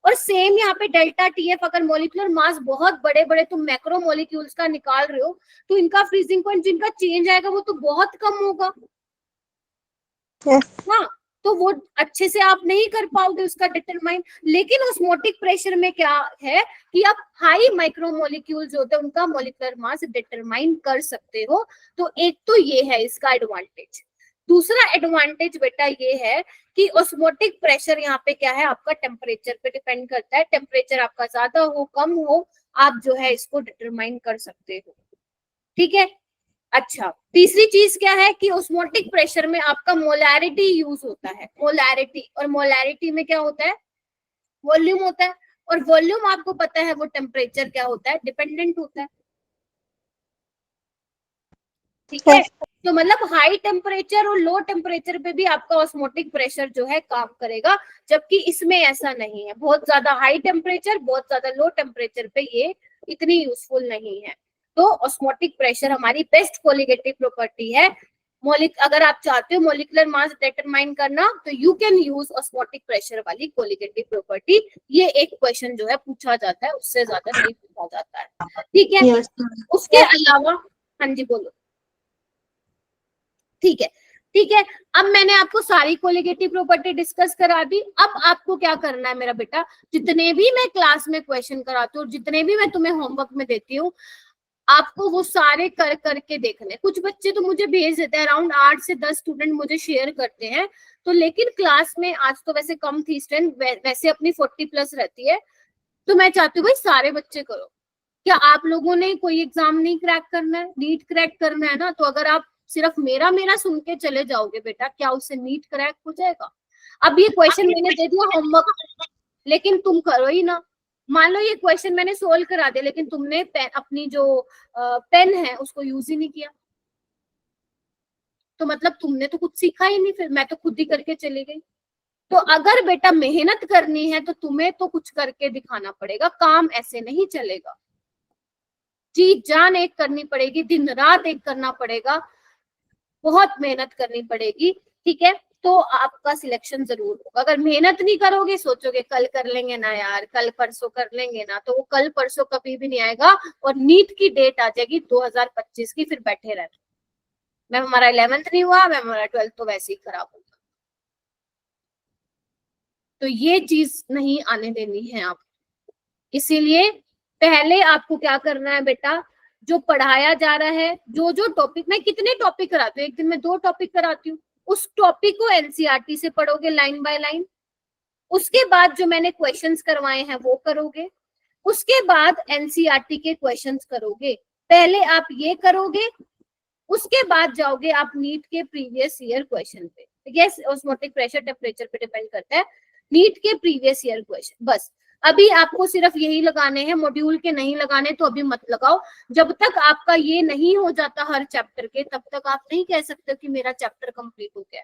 और सेम यहाँ पे डेल्टा टीएफ, अगर मॉलिक्यूलर मास बहुत बड़े बड़े तुम मैक्रो मॉलिक्यूल्स का निकाल रहे हो तो इनका फ्रीजिंग पॉइंट जिनका चेंज आएगा वो तो बहुत कम होगा। हाँ, तो वो अच्छे से आप नहीं कर पाओगे उसका डिटरमाइन। लेकिन ऑस्मोटिक प्रेशर में क्या है कि आप हाई माइक्रोमोलिक्यूल्स होते हैं उनका मॉलिक्यूलर मास डिटरमाइन कर सकते हो। तो एक तो ये है इसका एडवांटेज। दूसरा एडवांटेज बेटा ये है कि ऑस्मोटिक प्रेशर यहाँ पे क्या है, आपका टेम्परेचर पे डिपेंड करता है। टेम्परेचर आपका ज्यादा हो कम हो, आप जो है इसको डिटरमाइन कर सकते हो। ठीक है, अच्छा तीसरी चीज क्या है कि ऑस्मोटिक प्रेशर में आपका मोलैरिटी यूज होता है। मोलैरिटी, और मोलैरिटी में क्या होता है, वॉल्यूम होता है, और वॉल्यूम आपको पता है वो टेम्परेचर क्या होता है, डिपेंडेंट होता है। ठीक है, तो मतलब हाई टेम्परेचर और लो टेम्परेचर पे भी आपका ऑस्मोटिक प्रेशर जो है काम करेगा, जबकि इसमें ऐसा नहीं है। बहुत ज्यादा हाई टेम्परेचर, बहुत ज्यादा लो टेम्परेचर पे ये इतनी यूजफुल नहीं है। तो ऑस्मोटिक प्रेशर हमारी बेस्ट कोलिगेटिव प्रॉपर्टी है। अगर आप चाहते हो मॉलिक्यूलर मास डिटरमाइन करना तो you can use osmotic pressure वाली कोलिगेटिव प्रॉपर्टी। ये एक क्वेश्चन जो है पूछा जाता है, उससे ज्यादा नहीं पूछा जाता है। ठीक है, उसके अलावा हाँ जी बोलो। ठीक है, ठीक है, अब मैंने आपको सारी कोलिगेटिव प्रॉपर्टी डिस्कस करा दी। अब आपको क्या करना है मेरा बेटा, जितने भी मैं क्लास में क्वेश्चन कराती हूँ, जितने भी मैं तुम्हें होमवर्क में देती हूँ, आपको वो सारे कर करके देखने। कुछ बच्चे तो मुझे भेज देते हैं, अराउंड 8 से 10 स्टूडेंट मुझे शेयर करते हैं, तो लेकिन क्लास में आज तो वैसे कम थी स्ट्रेंथ, वैसे अपनी 40+ रहती है, तो मैं चाहती हूँ भाई सारे बच्चे करो। क्या आप लोगों ने कोई एग्जाम नहीं क्रैक करना है, नीट क्रैक करना है ना, तो अगर आप सिर्फ मेरा मेरा सुन के चले जाओगे बेटा, क्या उससे नीट क्रैक हो जाएगा? अब ये क्वेश्चन मैंने दे दिया होमवर्क, लेकिन तुम करो ही ना। मान लो ये क्वेश्चन मैंने सोल्व करा दिया, लेकिन तुमने अपनी जो पेन है उसको यूज ही नहीं किया, तो मतलब तुमने तो कुछ सीखा ही नहीं, फिर मैं तो खुद ही करके चली गई। तो अगर बेटा मेहनत करनी है तो तुम्हें तो कुछ करके दिखाना पड़ेगा, काम ऐसे नहीं चलेगा। जी जान एक करनी पड़ेगी, दिन रात एक करना पड़ेगा, बहुत मेहनत करनी पड़ेगी, ठीक है? तो आपका सिलेक्शन जरूर होगा। अगर मेहनत नहीं करोगे, सोचोगे कल कर लेंगे ना यार, कल परसों कर लेंगे ना, तो वो कल परसों कभी भी नहीं आएगा, और नीट की डेट आ जाएगी 2025 की, फिर बैठे रहना। मैम हमारा 11th नहीं हुआ, मैम हमारा 12th तो वैसे ही खराब होगा। तो ये चीज नहीं आने देनी है आप। इसीलिए पहले आपको क्या करना है बेटा, जो पढ़ाया जा रहा है, जो जो टॉपिक, मैं कितने टॉपिक कराती हूँ, एक दिन में 2 टॉपिक कराती हूँ, उस टॉपिक को एनसीईआरटी से पढ़ोगे लाइन बाय लाइन। उसके बाद जो मैंने क्वेश्चंस करवाए हैं वो करोगे, उसके बाद एनसीईआरटी के क्वेश्चंस करोगे। पहले आप ये करोगे, उसके बाद जाओगे आप नीट के प्रीवियस ईयर क्वेश्चन पे। यस, ऑस्मोटिक प्रेशर टेम्परेचर पे डिपेंड करता है, नीट के प्रीवियस ईयर क्वेश्चन। बस अभी आपको सिर्फ यही लगाने हैं, मॉड्यूल के नहीं लगाने, तो अभी मत लगाओ। जब तक आपका ये नहीं हो जाता हर चैप्टर के, तब तक आप नहीं कह सकते कि मेरा चैप्टर कंप्लीट हो गया।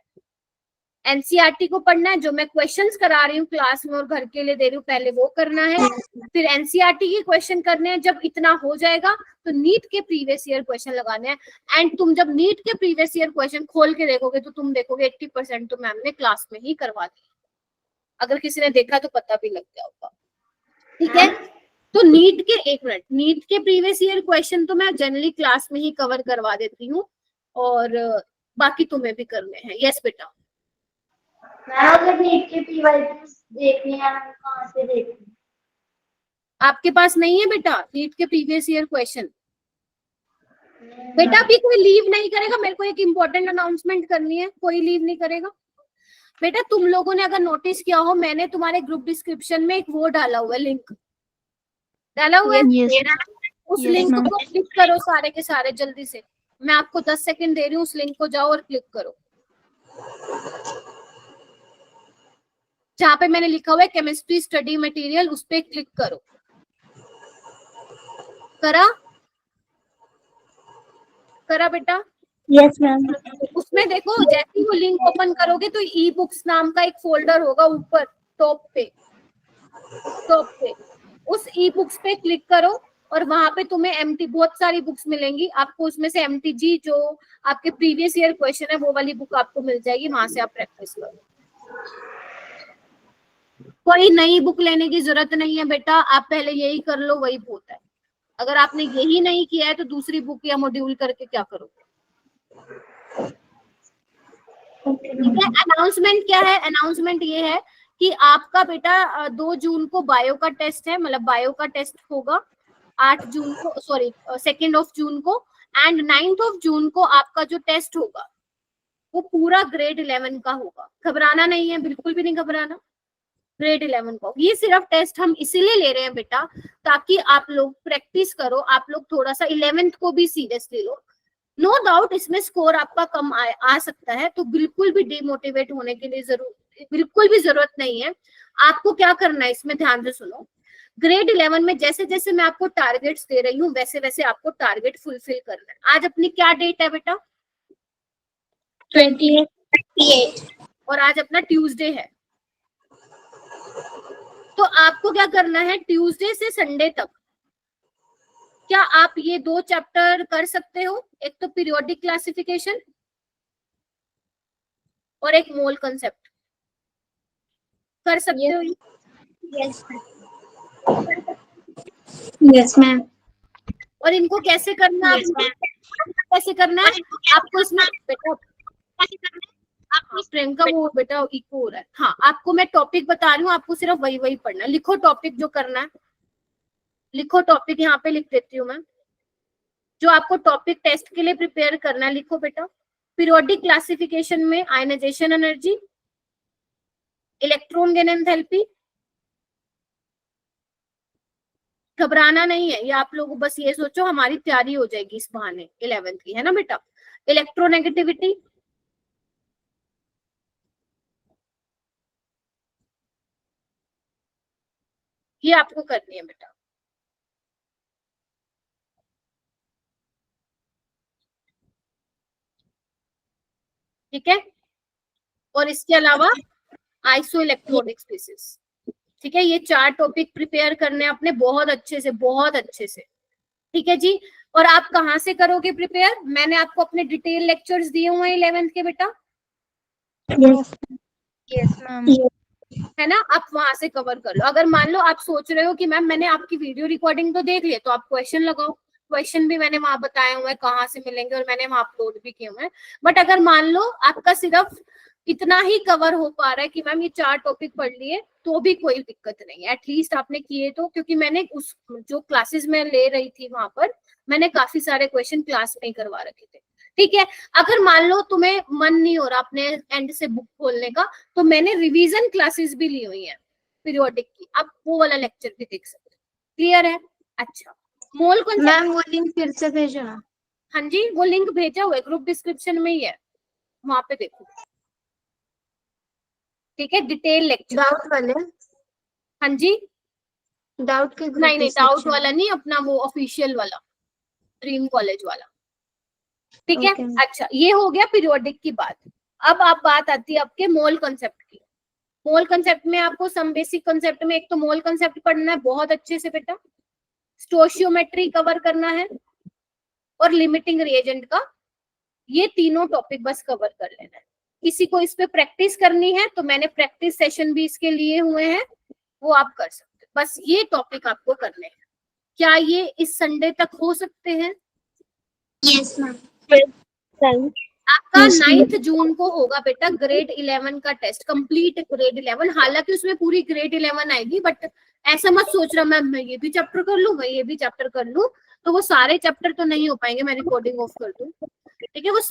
एनसीईआरटी को पढ़ना है, जो मैं क्वेश्चंस करा रही हूँ क्लास में और घर के लिए दे रही हूँ, पहले वो करना है, फिर एनसीईआरटी के क्वेश्चन करने हैं। जब इतना हो जाएगा तो नीट के प्रीवियस ईयर क्वेश्चन लगाने हैं। एंड तुम जब नीट के प्रीवियस ईयर क्वेश्चन खोल के देखोगे तो तुम देखोगे 80% तो मैम ने क्लास में ही करवा दी। अगर किसी ने देखा तो पता भी लग गया होगा, ठीक है? तो नीट के, एक मिनट, नीट के प्रीवियस ईयर क्वेश्चन तो मैं जनरली क्लास में ही कवर करवा देती हूँ, और बाकी तुम्हें भी करने हैं। यस बेटा। मैम अगर नीट के पीवाईक्यूज देखनी है, मैं कहाँ से देखूं? आपके पास नहीं है बेटा नीट के प्रीवियस ईयर क्वेश्चन? बेटा अभी कोई लीव नहीं करेगा, मेरे को एक इम्पोर्टेंट अनाउंसमेंट करनी है, कोई लीव नहीं करेगा बेटा। तुम लोगों ने अगर नोटिस किया हो, मैंने तुम्हारे ग्रुप डिस्क्रिप्शन में एक वो डाला हुआ है, लिंक डाला हुआ है। उस लिंक को क्लिक करो सारे के सारे जल्दी से। मैं आपको 10 सेकंड दे रही हूँ, उस लिंक को जाओ और क्लिक करो। जहाँ पे मैंने लिखा हुआ है केमिस्ट्री स्टडी मटेरियल, उस पे क्लिक करो। करा बेटा? Yes ma'am. उसमें देखो, जैसे ही वो लिंक ओपन करोगे तो ई बुक्स नाम का एक फोल्डर होगा ऊपर टॉप पे। उस ई बुक्स पे क्लिक करो और वहां पे तुम्हें एमटी बहुत सारी बुक्स मिलेंगी। आपको उसमें से एमटीजी जो आपके प्रीवियस ईयर क्वेश्चन है वो वाली बुक आपको मिल जाएगी, वहां से आप प्रैक्टिस करो। कोई नई बुक लेने की जरूरत नहीं है बेटा, आप पहले यही कर लो, वही बहुत है। अगर आपने यही नहीं किया है तो दूसरी बुक या मॉड्यूल करके क्या करोगे? ठीक है। अनाउंसमेंट क्या है? अनाउंसमेंट ये है कि आपका बेटा 2 जून को बायो का टेस्ट है, मतलब बायो का टेस्ट होगा 8 जून को, सॉरी 2 जून को, एंड 9 जून को आपका जो टेस्ट होगा वो पूरा ग्रेड 11 का होगा। घबराना नहीं है, बिल्कुल भी नहीं घबराना। ग्रेड 11 का ये सिर्फ टेस्ट हम इसीलिए ले रहे हैं बेटा, ताकि आप लोग प्रैक्टिस करो, आप लोग थोड़ा सा 11th को भी सीरियसली लो। नो डाउट इसमें स्कोर आपका कम आ सकता है, तो बिल्कुल भी डिमोटिवेट होने के लिए बिल्कुल भी जरूरत नहीं है। आपको क्या करना है इसमें ध्यान से सुनो। ग्रेड 11 में जैसे जैसे मैं आपको टारगेट्स दे रही हूँ वैसे वैसे आपको टारगेट फुलफिल करना है। आज अपनी क्या डेट है बेटा? 28 और आज अपना ट्यूसडे है। तो आपको क्या करना है, ट्यूसडे से संडे तक क्या आप ये 2 चैप्टर कर सकते हो? एक तो पीरियोडिक क्लासिफिकेशन और एक मोल कंसेप्ट, कर सकते हो? Yes ma'am. और इनको कैसे करना है? कैसे करना है आपको इसमें बेटा? प्रियंका वो बेटा इको हो रहा है। हाँ, आपको मैं टॉपिक बता रही हूँ, आपको सिर्फ वही वही पढ़ना है। लिखो टॉपिक जो करना है, लिखो टॉपिक, यहाँ पे लिख देती हूँ मैं। जो आपको टॉपिक टेस्ट के लिए प्रिपेयर करना है लिखो बेटा। पीरियोडिक क्लासिफिकेशन में ionization energy, electron gain enthalpy, घबराना नहीं है, ये आप लोग बस ये सोचो हमारी तैयारी हो जाएगी इस बहाने 11th की, है ना बेटा। इलेक्ट्रोनेगेटिविटी, ये आपको करनी है बेटा। ठीक है, और इसके अलावा आइसो इलेक्ट्रोनिक स्पीसीज। ठीक है, ये 4 टॉपिक प्रिपेयर करने हैं अपने बहुत अच्छे से, बहुत अच्छे से। ठीक है जी, और आप कहाँ से करोगे प्रिपेयर? मैंने आपको अपने डिटेल लेक्चर्स दिए हुए हैं 11th के बेटा, यस मैम। है ना, आप वहां से कवर कर लो। अगर मान लो आप सोच रहे हो कि मैम मैंने आपकी वीडियो रिकॉर्डिंग तो देख ली, तो आप क्वेश्चन लगाओ, क्वेश्चन भी मैंने वहां बताए हुए हैं कहाँ से मिलेंगे और मैंने वहां अपलोड भी किए हुए हैं। बट अगर मान लो आपका सिर्फ इतना ही कवर हो पा रहा है कि मैम ये 4 टॉपिक पढ़ लिए, तो भी कोई दिक्कत नहीं है, एटलीस्ट आपने किए तो, क्योंकि मैंने उस जो क्लासेस में ले रही थी वहां पर मैंने काफी सारे क्वेश्चन क्लास में ही करवा रखे थे। ठीक है, अगर मान लो तुम्हें मन नहीं हो रहा अपने एंड से बुक खोलने का, तो मैंने रिवीजन क्लासेस भी ली हुई हैं पीरियोडिक की, आप वो वाला लेक्चर भी देख सकते हो। क्लियर है? अच्छा, मोल कॉन्सेप्ट, मैम वो लिंक फिर से भेजना। हाँ जी, वो लिंक भेजा हुआ है, ग्रुप डिस्क्रिप्शन में ही है, वहां पे देखो। ठीक है, डिटेल लेक्चर। डाउट वाले, हाँ जी, डाउट के नहीं नहीं डाउट वाला नहीं, अपना वो ऑफिशियल वाला, ड्रीम कॉलेज वाला। ठीक है, Okay. अच्छा, ये हो गया पीरियोडिक की बात। अब आप बात आती है आपके मोल कॉन्सेप्ट की। मोल कॉन्सेप्ट में आपको सम बेसिक कॉन्सेप्ट में एक तो मोल कॉन्सेप्ट पढ़ना है बहुत अच्छे से बेटा, स्टोशियोमेट्री कवर करना है और लिमिटिंग रिएजेंट का, ये तीनों टॉपिक बस कवर कर लेना है। किसी को इस पे प्रैक्टिस करनी है तो मैंने प्रैक्टिस सेशन भी इसके लिए हुए हैं, वो आप कर सकते हो। बस ये टॉपिक आपको करने हैं। क्या ये इस संडे तक हो सकते हैं? Yes ma'am. आपका 9 जून को होगा बेटा ग्रेड 11 का टेस्ट, कंप्लीट ग्रेड 11। हालांकि उसमें पूरी ग्रेड 11 आएगी, बट ऐसा मत सोच रहा मैं ये भी चैप्टर कर लूं, मैं ये भी चैप्टर कर लूं, तो वो सारे चैप्टर तो नहीं हो पाएंगे, मैं रिकॉर्डिंग ऑफ कर दूं। ठीक है, वो